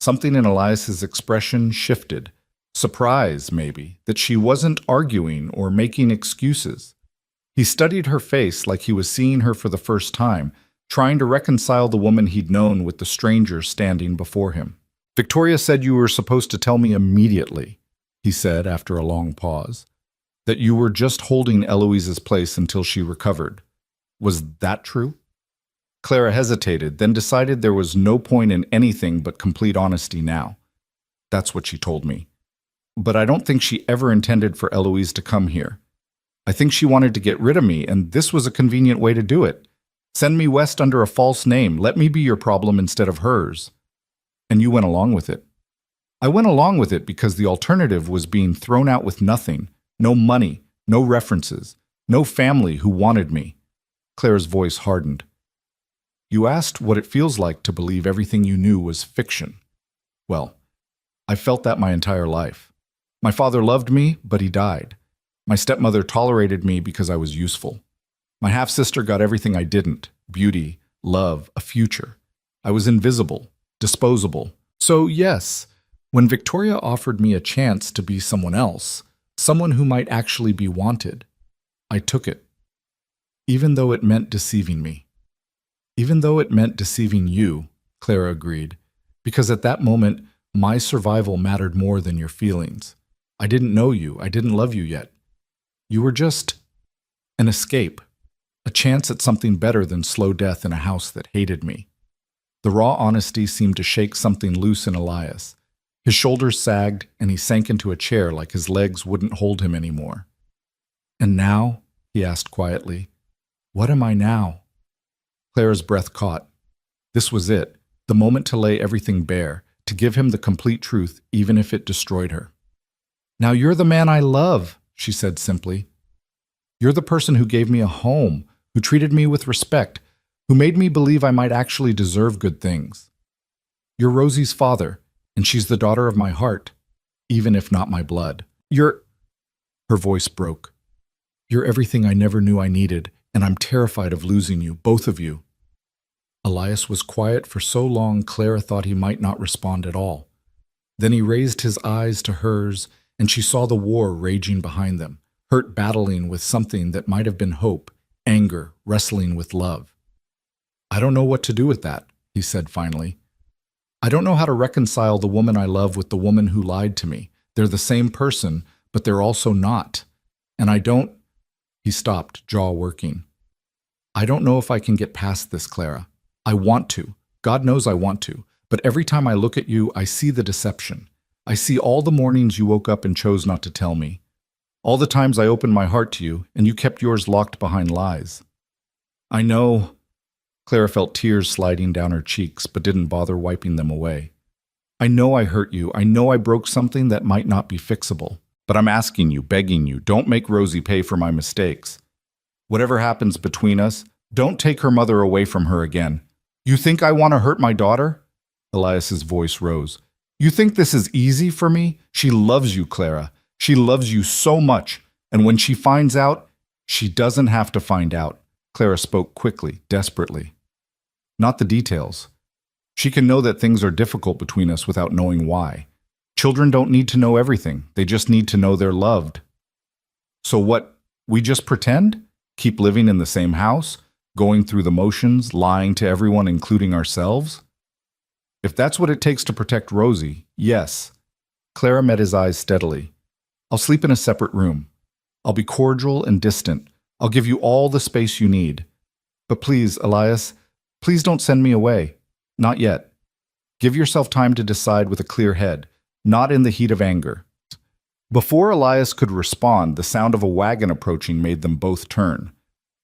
Something in Elias's expression shifted. Surprise, maybe, that she wasn't arguing or making excuses. He studied her face like he was seeing her for the first time, trying to reconcile the woman he'd known with the stranger standing before him. "Victoria said you were supposed to tell me immediately," he said after a long pause. "That you were just holding Eloise's place until she recovered. Was that true?" Clara hesitated, then decided there was no point in anything but complete honesty now. "That's what she told me. But I don't think she ever intended for Eloise to come here. I think she wanted to get rid of me, and this was a convenient way to do it. Send me west under a false name. Let me be your problem instead of hers. And you went along with it." "I went along with it because the alternative was being thrown out with nothing. No money, no references, no family who wanted me." Claire's voice hardened. "You asked what it feels like to believe everything you knew was fiction. Well, I felt that my entire life. My father loved me, but he died. My stepmother tolerated me because I was useful. My half-sister got everything I didn't: beauty, love, a future. I was invisible, disposable. So yes, when Victoria offered me a chance to be someone else, someone who might actually be wanted, I took it. Even though it meant deceiving me. Even though it meant deceiving you," Clara agreed, "because at that moment, my survival mattered more than your feelings. I didn't know you. I didn't love you yet. You were just an escape, a chance at something better than slow death in a house that hated me." The raw honesty seemed to shake something loose in Elias. His shoulders sagged, and he sank into a chair like his legs wouldn't hold him anymore. "And now?" he asked quietly. "What am I now?" Clara's breath caught. This was it, the moment to lay everything bare, to give him the complete truth, even if it destroyed her. "Now you're the man I love," she said simply. "You're the person who gave me a home, who treated me with respect, who made me believe I might actually deserve good things. You're Rosie's father, and she's the daughter of my heart, even if not my blood. Her voice broke. You're everything I never knew I needed, and I'm terrified of losing you, both of you. Elias was quiet for so long Clara thought he might not respond at all. Then he raised his eyes to hers, and she saw the war raging behind them, hurt battling with something that might have been hope, anger, wrestling with love. I don't know what to do with that, he said finally. I don't know how to reconcile the woman I love with the woman who lied to me. They're the same person, but they're also not. And I don't... He stopped, jaw working. I don't know if I can get past this, Clara. I want to. God knows I want to. But every time I look at you, I see the deception. I see all the mornings you woke up and chose not to tell me. All the times I opened my heart to you, and you kept yours locked behind lies. I know... Clara felt tears sliding down her cheeks, but didn't bother wiping them away. I know I hurt you. I know I broke something that might not be fixable. But I'm asking you, begging you, don't make Rosie pay for my mistakes. Whatever happens between us, don't take her mother away from her again. You think I want to hurt my daughter? Elias's voice rose. You think this is easy for me? She loves you, Clara. She loves you so much. And when she finds out, she doesn't have to find out. Clara spoke quickly, desperately. Not the details. She can know that things are difficult between us without knowing why. Children don't need to know everything. They just need to know they're loved. So what, we just pretend? Keep living in the same house? Going through the motions, lying to everyone, including ourselves? If that's what it takes to protect Rosie, yes. Clara met his eyes steadily. I'll sleep in a separate room. I'll be cordial and distant. I'll give you all the space you need. But please, Elias, please don't send me away. Not yet. Give yourself time to decide with a clear head, not in the heat of anger. Before Elias could respond, the sound of a wagon approaching made them both turn.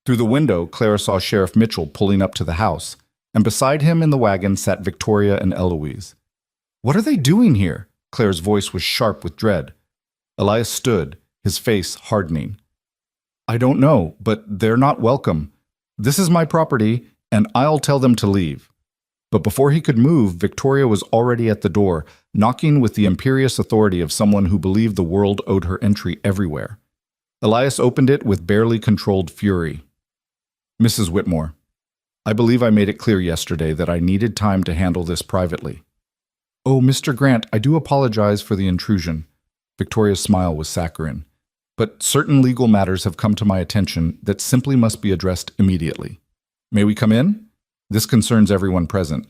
Through the window, Clara saw Sheriff Mitchell pulling up to the house, and beside him in the wagon sat Victoria and Eloise. What are they doing here? Clara's voice was sharp with dread. Elias stood, his face hardening. I don't know, but they're not welcome. This is my property, and I'll tell them to leave. But before he could move, Victoria was already at the door, knocking with the imperious authority of someone who believed the world owed her entry everywhere. Elias opened it with barely controlled fury. Mrs. Whitmore, I believe I made it clear yesterday that I needed time to handle this privately. Oh, Mr. Grant, I do apologize for the intrusion. Victoria's smile was saccharine. But certain legal matters have come to my attention that simply must be addressed immediately. May we come in? This concerns everyone present.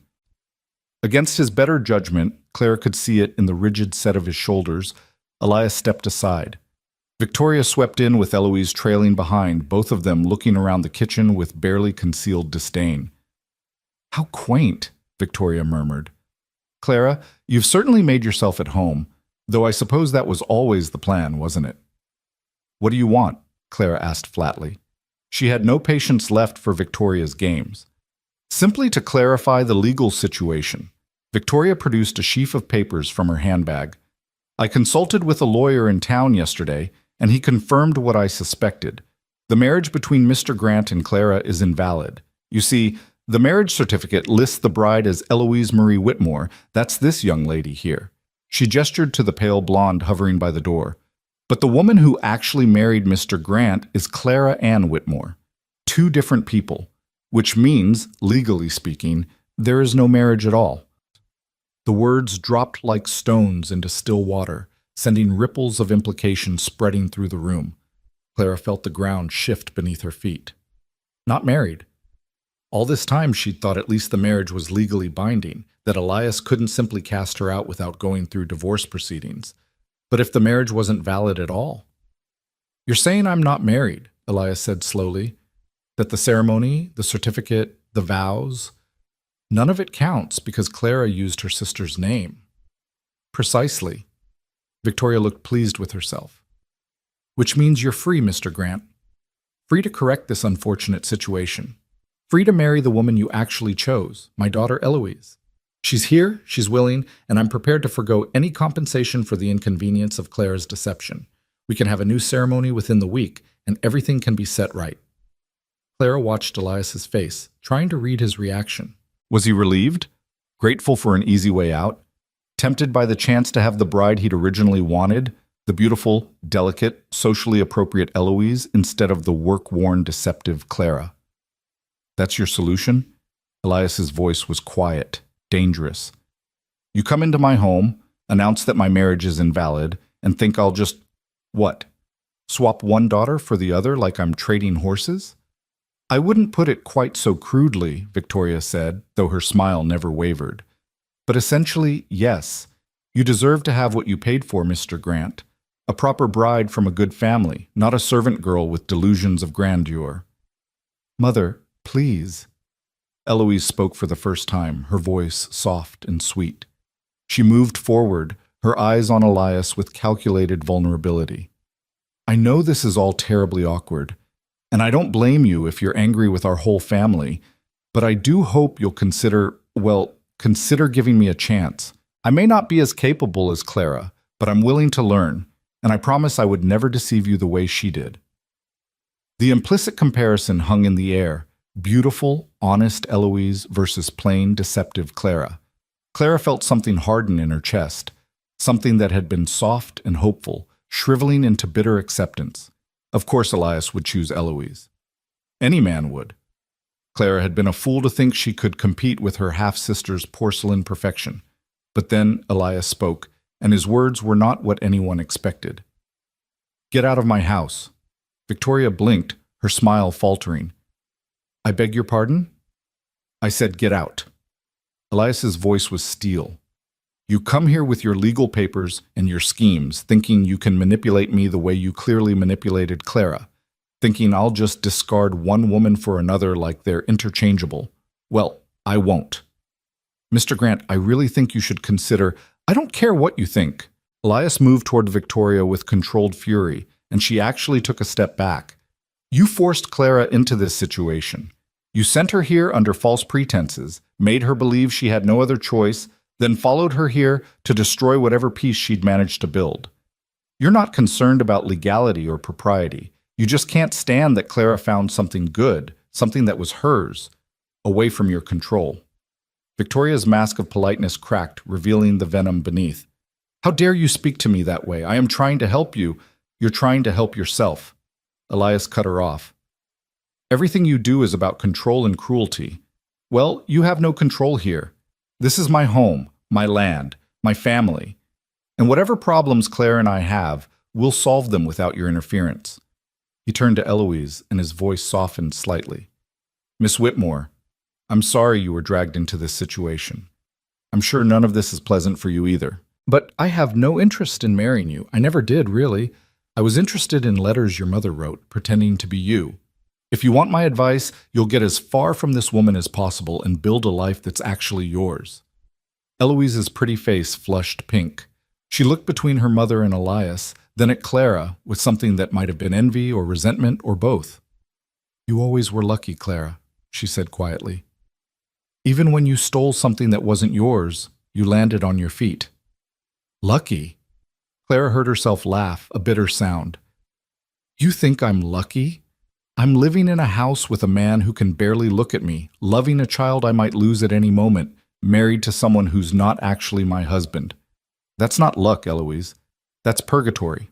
Against his better judgment, Clara could see it in the rigid set of his shoulders. Elias stepped aside. Victoria swept in with Eloise trailing behind, both of them looking around the kitchen with barely concealed disdain. How quaint, Victoria murmured. Clara, you've certainly made yourself at home, though I suppose that was always the plan, wasn't it? What do you want? Clara asked flatly. She had no patience left for Victoria's games. Simply to clarify the legal situation, Victoria produced a sheaf of papers from her handbag. I consulted with a lawyer in town yesterday, and he confirmed what I suspected. The marriage between Mr. Grant and Clara is invalid. You see, the marriage certificate lists the bride as Eloise Marie Whitmore. That's this young lady here. She gestured to the pale blonde hovering by the door. But the woman who actually married Mr. Grant is Clara Ann Whitmore. Two different people, which means, legally speaking, there is no marriage at all. The words dropped like stones into still water, sending ripples of implication spreading through the room. Clara felt the ground shift beneath her feet. Not married. All this time she'd thought at least the marriage was legally binding, that Elias couldn't simply cast her out without going through divorce proceedings. But if the marriage wasn't valid at all? You're saying I'm not married, Elias said slowly. That the ceremony, the certificate, the vows, none of it counts because Clara used her sister's name. Precisely. Victoria looked pleased with herself. Which means you're free, Mr. Grant. Free to correct this unfortunate situation. Free to marry the woman you actually chose, my daughter Eloise. She's here, she's willing, and I'm prepared to forgo any compensation for the inconvenience of Clara's deception. We can have a new ceremony within the week, and everything can be set right. Clara watched Elias's face, trying to read his reaction. Was he relieved? Grateful for an easy way out? Tempted by the chance to have the bride he'd originally wanted, the beautiful, delicate, socially appropriate Eloise instead of the work-worn, deceptive Clara? That's your solution? Elias's voice was quiet, dangerous. You come into my home, announce that my marriage is invalid, and think I'll just, what? Swap one daughter for the other like I'm trading horses? I wouldn't put it quite so crudely, Victoria said, though her smile never wavered. But essentially, yes. You deserve to have what you paid for, Mr. Grant. A proper bride from a good family, not a servant girl with delusions of grandeur. Mother, please. Eloise spoke for the first time, her voice soft and sweet. She moved forward, her eyes on Elias with calculated vulnerability. I know this is all terribly awkward, and I don't blame you if you're angry with our whole family, but I do hope you'll consider giving me a chance. I may not be as capable as Clara, but I'm willing to learn, and I promise I would never deceive you the way she did. The implicit comparison hung in the air, beautiful, honest Eloise versus plain, deceptive Clara. Clara felt something harden in her chest, something that had been soft and hopeful, shriveling into bitter acceptance. Of course Elias would choose Eloise. Any man would. Clara had been a fool to think she could compete with her half-sister's porcelain perfection. But then Elias spoke, and his words were not what anyone expected. Get out of my house. Victoria blinked, her smile faltering. I beg your pardon? I said get out. Elias's voice was steel. You come here with your legal papers and your schemes, thinking you can manipulate me the way you clearly manipulated Clara, thinking I'll just discard one woman for another like they're interchangeable. Well, I won't. Mr. Grant, I really think you should consider— I don't care what you think. Elias moved toward Victoria with controlled fury, and she actually took a step back. You forced Clara into this situation. You sent her here under false pretenses, made her believe she had no other choice, then followed her here to destroy whatever peace she'd managed to build. You're not concerned about legality or propriety. You just can't stand that Clara found something good, something that was hers, away from your control. Victoria's mask of politeness cracked, revealing the venom beneath. How dare you speak to me that way? I am trying to help you. You're trying to help yourself. Elias cut her off. Everything you do is about control and cruelty. Well, you have no control here. This is my home, my land, my family. And whatever problems Claire and I have, we'll solve them without your interference. He turned to Eloise, and his voice softened slightly. Miss Whitmore, I'm sorry you were dragged into this situation. I'm sure none of this is pleasant for you either. But I have no interest in marrying you. I never did, really. I was interested in letters your mother wrote, pretending to be you. If you want my advice, you'll get as far from this woman as possible and build a life that's actually yours. Eloise's pretty face flushed pink. She looked between her mother and Elias, then at Clara, with something that might have been envy or resentment or both. You always were lucky, Clara, she said quietly. Even when you stole something that wasn't yours, you landed on your feet. Lucky? Clara heard herself laugh, a bitter sound. You think I'm lucky? I'm living in a house with a man who can barely look at me, loving a child I might lose at any moment, married to someone who's not actually my husband. That's not luck, Eloise. That's purgatory.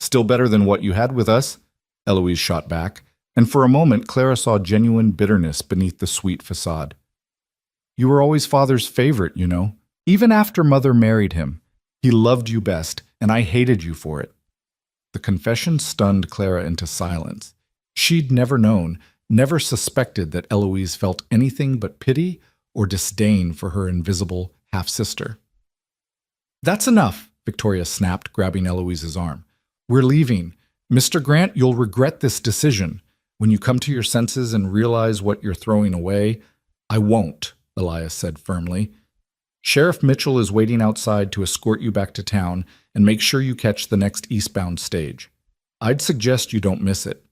Still better than what you had with us, Eloise shot back, and for a moment Clara saw genuine bitterness beneath the sweet facade. You were always Father's favorite, you know. Even after Mother married him, he loved you best, and I hated you for it. The confession stunned Clara into silence. She'd never known, never suspected that Eloise felt anything but pity or disdain for her invisible half-sister. That's enough, Victoria snapped, grabbing Eloise's arm. We're leaving. Mr. Grant, you'll regret this decision. When you come to your senses and realize what you're throwing away— I won't, Elias said firmly. Sheriff Mitchell is waiting outside to escort you back to town and make sure you catch the next eastbound stage. I'd suggest you don't miss it.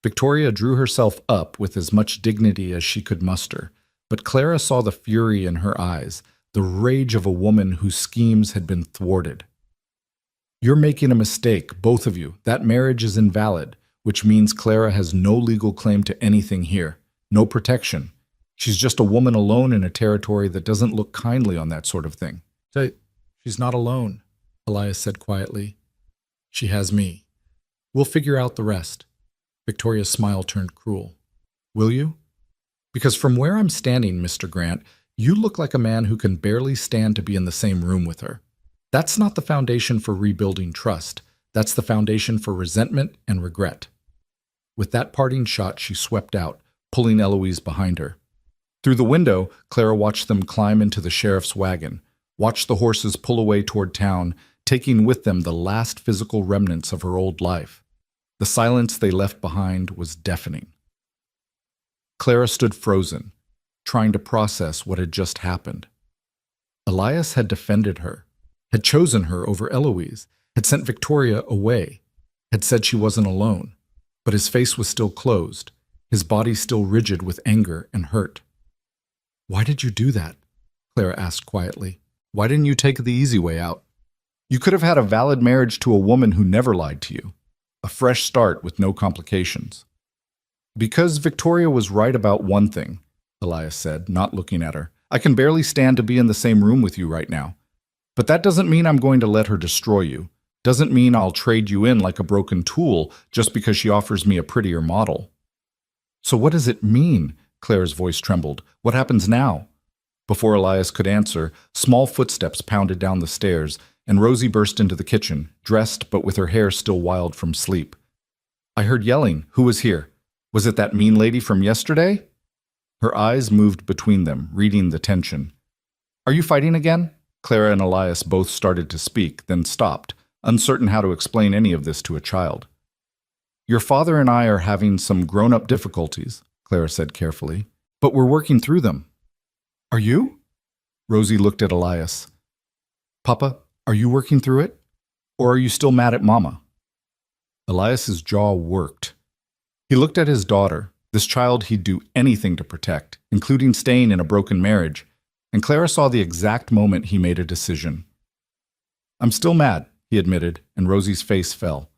Victoria drew herself up with as much dignity as she could muster, but Clara saw the fury in her eyes, the rage of a woman whose schemes had been thwarted. You're making a mistake, both of you. That marriage is invalid. which means Clara has no legal claim to anything here, no protection. She's just a woman alone in a territory that doesn't look kindly on that sort of thing. She's not alone, Elias said quietly. She has me. We'll figure out the rest. Victoria's smile turned cruel. Will you? Because from where I'm standing, Mr. Grant, you look like a man who can barely stand to be in the same room with her. That's not the foundation for rebuilding trust. That's the foundation for resentment and regret. With that parting shot, she swept out, pulling Eloise behind her. Through the window, Clara watched them climb into the sheriff's wagon, watched the horses pull away toward town, taking with them the last physical remnants of her old life. The silence they left behind was deafening. Clara stood frozen, trying to process what had just happened. Elias had defended her, had chosen her over Eloise, had sent Victoria away, had said she wasn't alone, but his face was still closed, his body still rigid with anger and hurt. "Why did you do that?" Clara asked quietly. "Why didn't you take the easy way out? You could have had a valid marriage to a woman who never lied to you, a fresh start with no complications." "Because Victoria was right about one thing," Elias said, not looking at her. "I can barely stand to be in the same room with you right now. But that doesn't mean I'm going to let her destroy you. Doesn't mean I'll trade you in like a broken tool just because she offers me a prettier model." "So what does it mean?" Clara's voice trembled. "What happens now?" Before Elias could answer, small footsteps pounded down the stairs, and Rosie burst into the kitchen, dressed but with her hair still wild from sleep. "I heard yelling. Who was here? Was it that mean lady from yesterday?" Her eyes moved between them, reading the tension. "Are you fighting again?" Clara and Elias both started to speak, then stopped, uncertain how to explain any of this to a child. "Your father and I are having some grown-up difficulties," Clara said carefully, "but we're working through them." "Are you?" Rosie looked at Elias. "Papa, are you working through it? Or are you still mad at Mama?" Elias's jaw worked. He looked at his daughter, this child he'd do anything to protect, including staying in a broken marriage, and Clara saw the exact moment he made a decision. "I'm still mad," he admitted, and Rosie's face fell.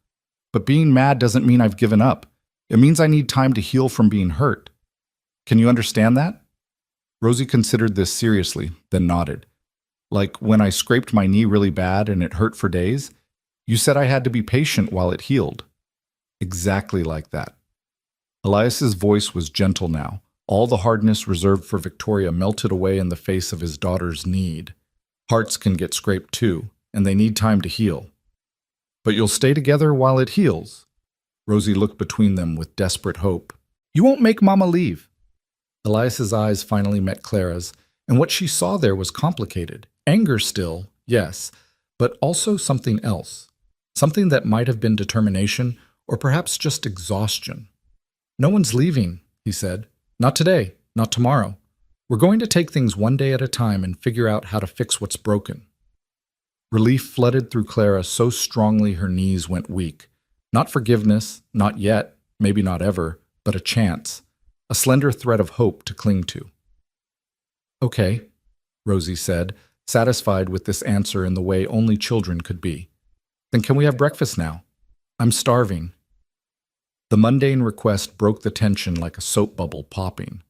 "But being mad doesn't mean I've given up. It means I need time to heal from being hurt. Can you understand that?" Rosie considered this seriously, then nodded. "Like when I scraped my knee really bad and it hurt for days? You said I had to be patient while it healed." "Exactly like that." Elias's voice was gentle now. All the hardness reserved for Victoria melted away in the face of his daughter's need. Hearts can get scraped too, and they need time to heal. "But you'll stay together while it heals?" Rosie looked between them with desperate hope. "You won't make Mama leave." Elias's eyes finally met Clara's, and what she saw there was complicated. Anger still, yes, but also something else. Something that might have been determination, or perhaps just exhaustion. "No one's leaving," he said. "Not today, not tomorrow. We're going to take things one day at a time and figure out how to fix what's broken." Relief flooded through Clara so strongly her knees went weak. Not forgiveness, not yet, maybe not ever, but a chance, a slender thread of hope to cling to. "Okay," Rosie said, satisfied with this answer in the way only children could be. "Then can we have breakfast now? I'm starving." The mundane request broke the tension like a soap bubble popping.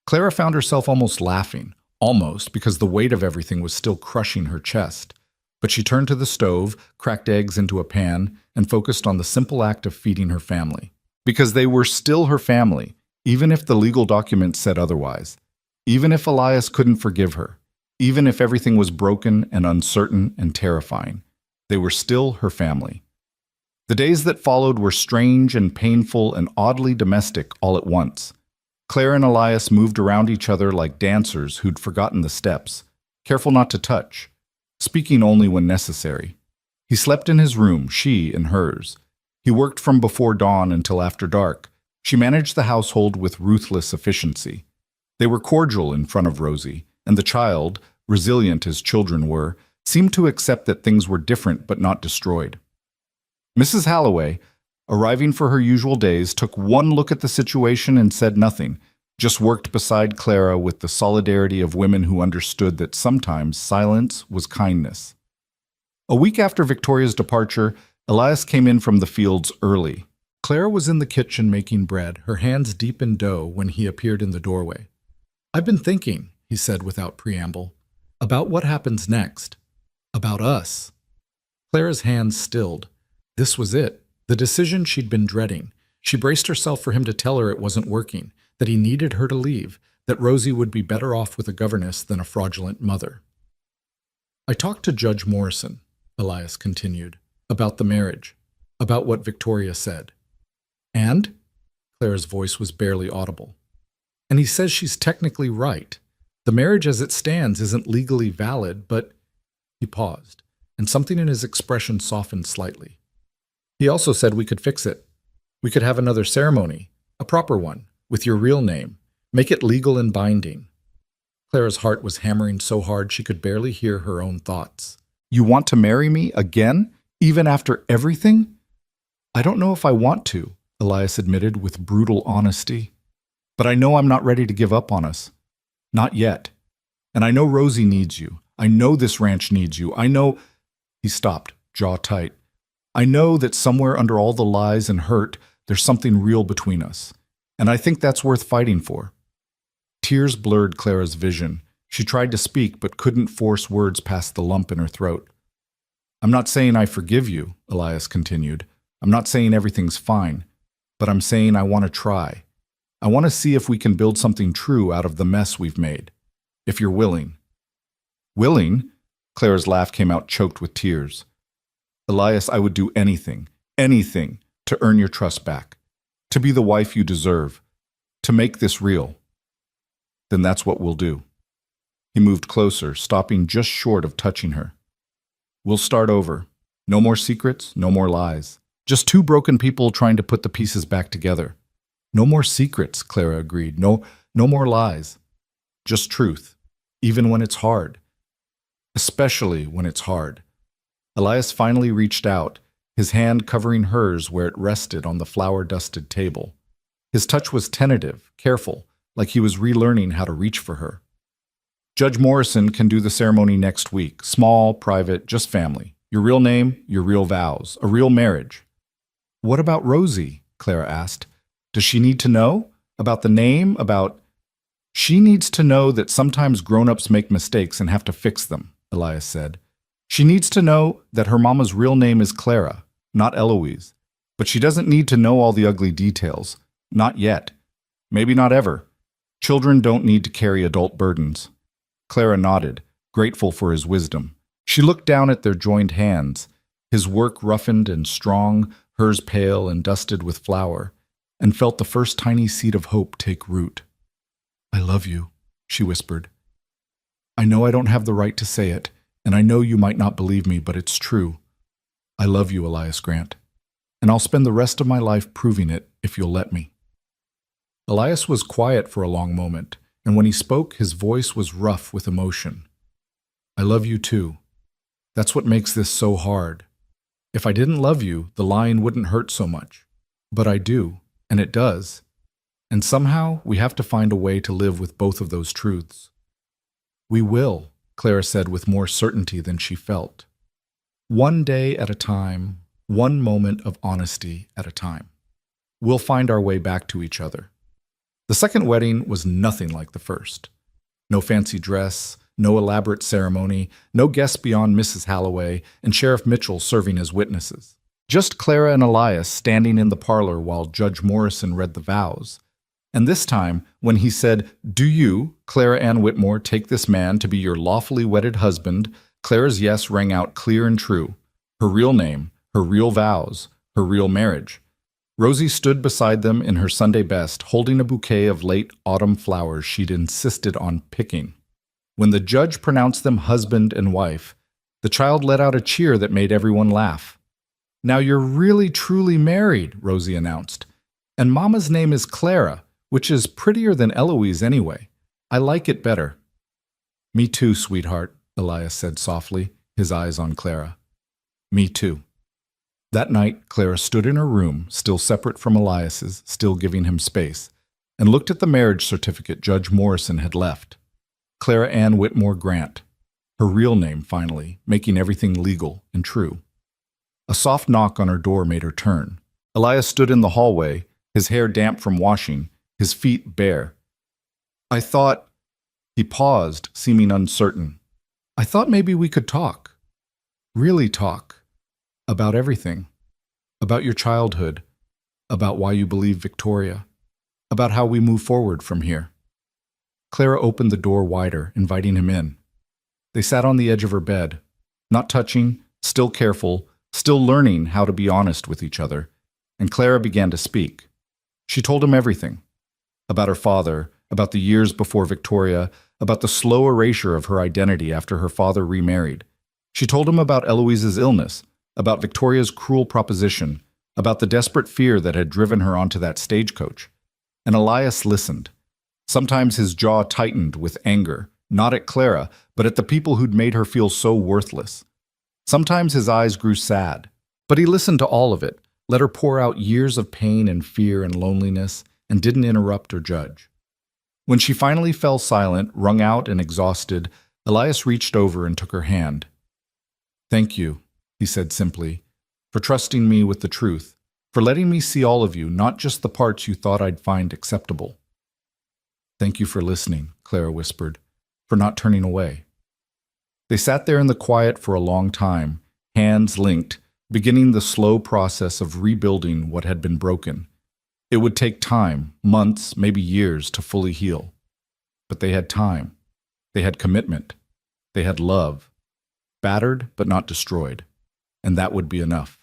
Clara found herself almost laughing, almost because the weight of everything was still crushing her chest. But she turned to the stove, cracked eggs into a pan, and focused on the simple act of feeding her family. Because they were still her family, even if the legal documents said otherwise. Even if Elias couldn't forgive her. Even if everything was broken and uncertain and terrifying. They were still her family. The days that followed were strange and painful and oddly domestic all at once. Clara and Elias moved around each other like dancers who'd forgotten the steps, careful not to touch, speaking only when necessary. He slept in his room, she in hers. He worked from before dawn until after dark. She managed the household with ruthless efficiency. They were cordial in front of Rosie, and the child, resilient as children were, seemed to accept that things were different but not destroyed. Mrs. Halloway, arriving for her usual days, took one look at the situation and said nothing, just worked beside Clara with the solidarity of women who understood that sometimes silence was kindness. A week after Victoria's departure, Elias came in from the fields early, Clara was in the kitchen making bread, her hands deep in dough, when he appeared in the doorway. "I've been thinking," he said without preamble, "about what happens next. About us." Clara's hands stilled. This was it, the decision she'd been dreading. She braced herself for him to tell her it wasn't working, that he needed her to leave, that Rosie would be better off with a governess than a fraudulent mother. "I talked to Judge Morrison," Elias continued, "about the marriage, about what Victoria said." "And?" Clara's voice was barely audible. "And he says she's technically right. The marriage as it stands isn't legally valid, but—" He paused, and something in his expression softened slightly. "He also said we could fix it. We could have another ceremony, a proper one, with your real name, make it legal and binding." Clara's heart was hammering so hard she could barely hear her own thoughts. "You want to marry me again, even after everything?" "I don't know if I want to," Elias admitted with brutal honesty. "But I know I'm not ready to give up on us. Not yet. And I know Rosie needs you. I know this ranch needs you. I know—" He stopped, jaw tight. "I know that somewhere under all the lies and hurt, there's something real between us. And I think that's worth fighting for." Tears blurred Clara's vision. She tried to speak, but couldn't force words past the lump in her throat. "I'm not saying I forgive you," Elias continued. "I'm not saying everything's fine. But I'm saying I want to try. I want to see if we can build something true out of the mess we've made. If you're willing." "Willing?" Clara's laugh came out choked with tears. "Elias, I would do anything, anything, to earn your trust back. To be the wife you deserve. To make this real." "Then that's what we'll do." He moved closer, stopping just short of touching her. "We'll start over. No more secrets, no more lies. Just two broken people trying to put the pieces back together." "No more secrets," Clara agreed. No more lies. Just truth, even when it's hard. Especially when it's hard." Elias finally reached out, his hand covering hers where it rested on the flour-dusted table. His touch was tentative, careful, like he was relearning how to reach for her. "Judge Morrison can do the ceremony next week. Small, private, just family. Your real name, your real vows, a real marriage." "What about Rosie?" Clara asked. "Does she need to know? About the name? About—" "She needs to know that sometimes grown-ups make mistakes and have to fix them," Elias said. "She needs to know that her mama's real name is Clara, not Eloise. But she doesn't need to know all the ugly details. Not yet. Maybe not ever. Children don't need to carry adult burdens." Clara nodded, grateful for his wisdom. She looked down at their joined hands, his work roughened and strong, hers pale and dusted with flour, and felt the first tiny seed of hope take root. "I love you," she whispered. "I know I don't have the right to say it, and I know you might not believe me, but it's true. I love you, Elias Grant, and I'll spend the rest of my life proving it if you'll let me." Elias was quiet for a long moment, and when he spoke, his voice was rough with emotion. "I love you too. That's what makes this so hard. If I didn't love you, the lying wouldn't hurt so much. But I do, and it does. And somehow we have to find a way to live with both of those truths." "We will," Clara said with more certainty than she felt. "One day at a time, one moment of honesty at a time. We'll find our way back to each other." The second wedding was nothing like the first. No fancy dress, no elaborate ceremony, no guests beyond Mrs. Halloway and Sheriff Mitchell serving as witnesses. Just Clara and Elias standing in the parlor while Judge Morrison read the vows. And this time, when he said, "Do you, Clara Ann Whitmore, take this man to be your lawfully wedded husband?" Clara's yes rang out clear and true. Her real name, her real vows, her real marriage. Rosie stood beside them in her Sunday best, holding a bouquet of late autumn flowers she'd insisted on picking. When the judge pronounced them husband and wife, the child let out a cheer that made everyone laugh. "Now you're really truly married," Rosie announced. "And Mama's name is Clara, which is prettier than Eloise anyway. I like it better." "Me too, sweetheart," Elias said softly, his eyes on Clara. "Me too." That night, Clara stood in her room, still separate from Elias's, still giving him space, and looked at the marriage certificate Judge Morrison had left. Clara Ann Whitmore Grant. Her real name, finally, making everything legal and true. A soft knock on her door made her turn. Elias stood in the hallway, his hair damp from washing, his feet bare. I thought, he paused, seeming uncertain. I thought maybe we could talk. Really talk. About everything. About your childhood. About why you believe Victoria. About how we move forward from here. Clara opened the door wider, inviting him in. They sat on the edge of her bed, not touching, still careful, still learning how to be honest with each other, and Clara began to speak. She told him everything. About her father, about the years before Victoria, about the slow erasure of her identity after her father remarried. She told him about Eloise's illness, about Victoria's cruel proposition, about the desperate fear that had driven her onto that stagecoach. And Elias listened. Sometimes his jaw tightened with anger, not at Clara, but at the people who'd made her feel so worthless. Sometimes his eyes grew sad, but he listened to all of it, let her pour out years of pain and fear and loneliness, and didn't interrupt or judge. When she finally fell silent, wrung out and exhausted, Elias reached over and took her hand. "Thank you," he said simply, "for trusting me with the truth, for letting me see all of you, not just the parts you thought I'd find acceptable." "Thank you for listening," Clara whispered, "for not turning away." They sat there in the quiet for a long time, hands linked, beginning the slow process of rebuilding what had been broken. It would take time, months, maybe years, to fully heal. But they had time. They had commitment. They had love. Battered, but not destroyed. And that would be enough.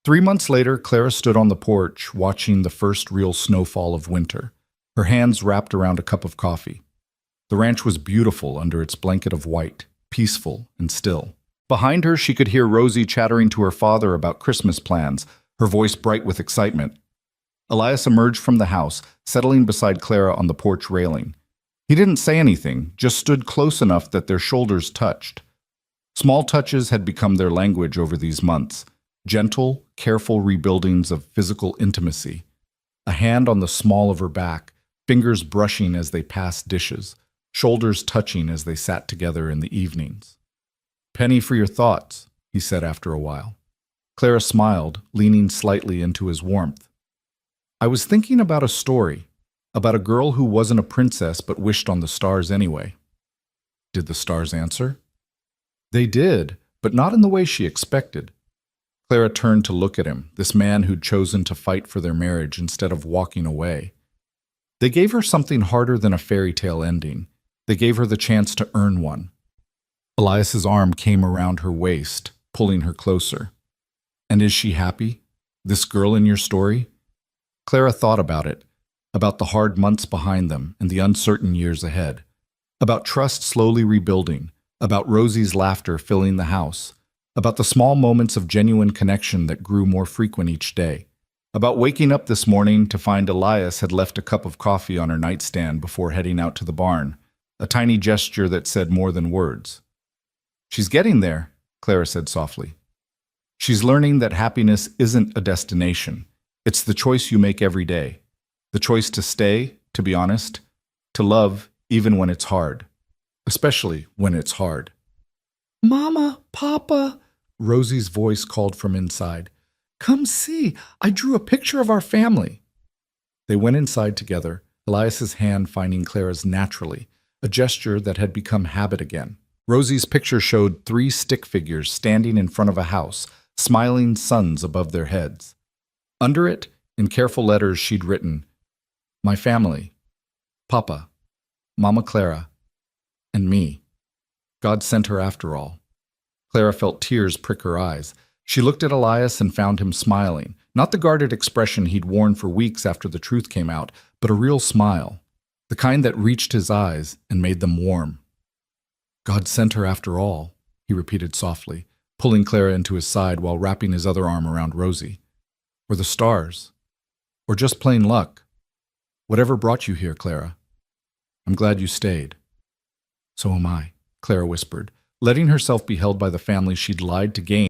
3 months later, Clara stood on the porch, watching the first real snowfall of winter, her hands wrapped around a cup of coffee. The ranch was beautiful under its blanket of white, peaceful and still. Behind her, she could hear Rosie chattering to her father about Christmas plans, her voice bright with excitement. Elias emerged from the house, settling beside Clara on the porch railing. He didn't say anything, just stood close enough that their shoulders touched. Small touches had become their language over these months, gentle, careful rebuildings of physical intimacy. A hand on the small of her back, fingers brushing as they passed dishes, shoulders touching as they sat together in the evenings. "Penny for your thoughts," he said after a while. Clara smiled, leaning slightly into his warmth. "I was thinking about a story, about a girl who wasn't a princess but wished on the stars anyway." Did the stars answer? They did, but not in the way she expected. Clara turned to look at him, this man who'd chosen to fight for their marriage instead of walking away. They gave her something harder than a fairy tale ending. They gave her the chance to earn one. Elias's arm came around her waist, pulling her closer. "And is she happy? This girl in your story?" Clara thought about it, about the hard months behind them and the uncertain years ahead, about trust slowly rebuilding, about Rosie's laughter filling the house, about the small moments of genuine connection that grew more frequent each day, about waking up this morning to find Elias had left a cup of coffee on her nightstand before heading out to the barn, a tiny gesture that said more than words. "She's getting there," Clara said softly. "She's learning that happiness isn't a destination. It's the choice you make every day. The choice to stay, to be honest, to love even when it's hard. Especially when it's hard." "Mama, Papa," Rosie's voice called from inside. "Come see, I drew a picture of our family." They went inside together, Elias's hand finding Clara's naturally, a gesture that had become habit again. Rosie's picture showed 3 stick figures standing in front of a house, smiling suns above their heads. Under it, in careful letters, she'd written, "My family, Papa, Mama Clara, and me. God sent her after all." Clara felt tears prick her eyes. She looked at Elias and found him smiling, not the guarded expression he'd worn for weeks after the truth came out, but a real smile, the kind that reached his eyes and made them warm. "God sent her after all," he repeated softly, pulling Clara into his side while wrapping his other arm around Rosie. "Or the stars. Or just plain luck. Whatever brought you here, Clara. I'm glad you stayed." "So am I," Clara whispered, letting herself be held by the family she'd lied to gain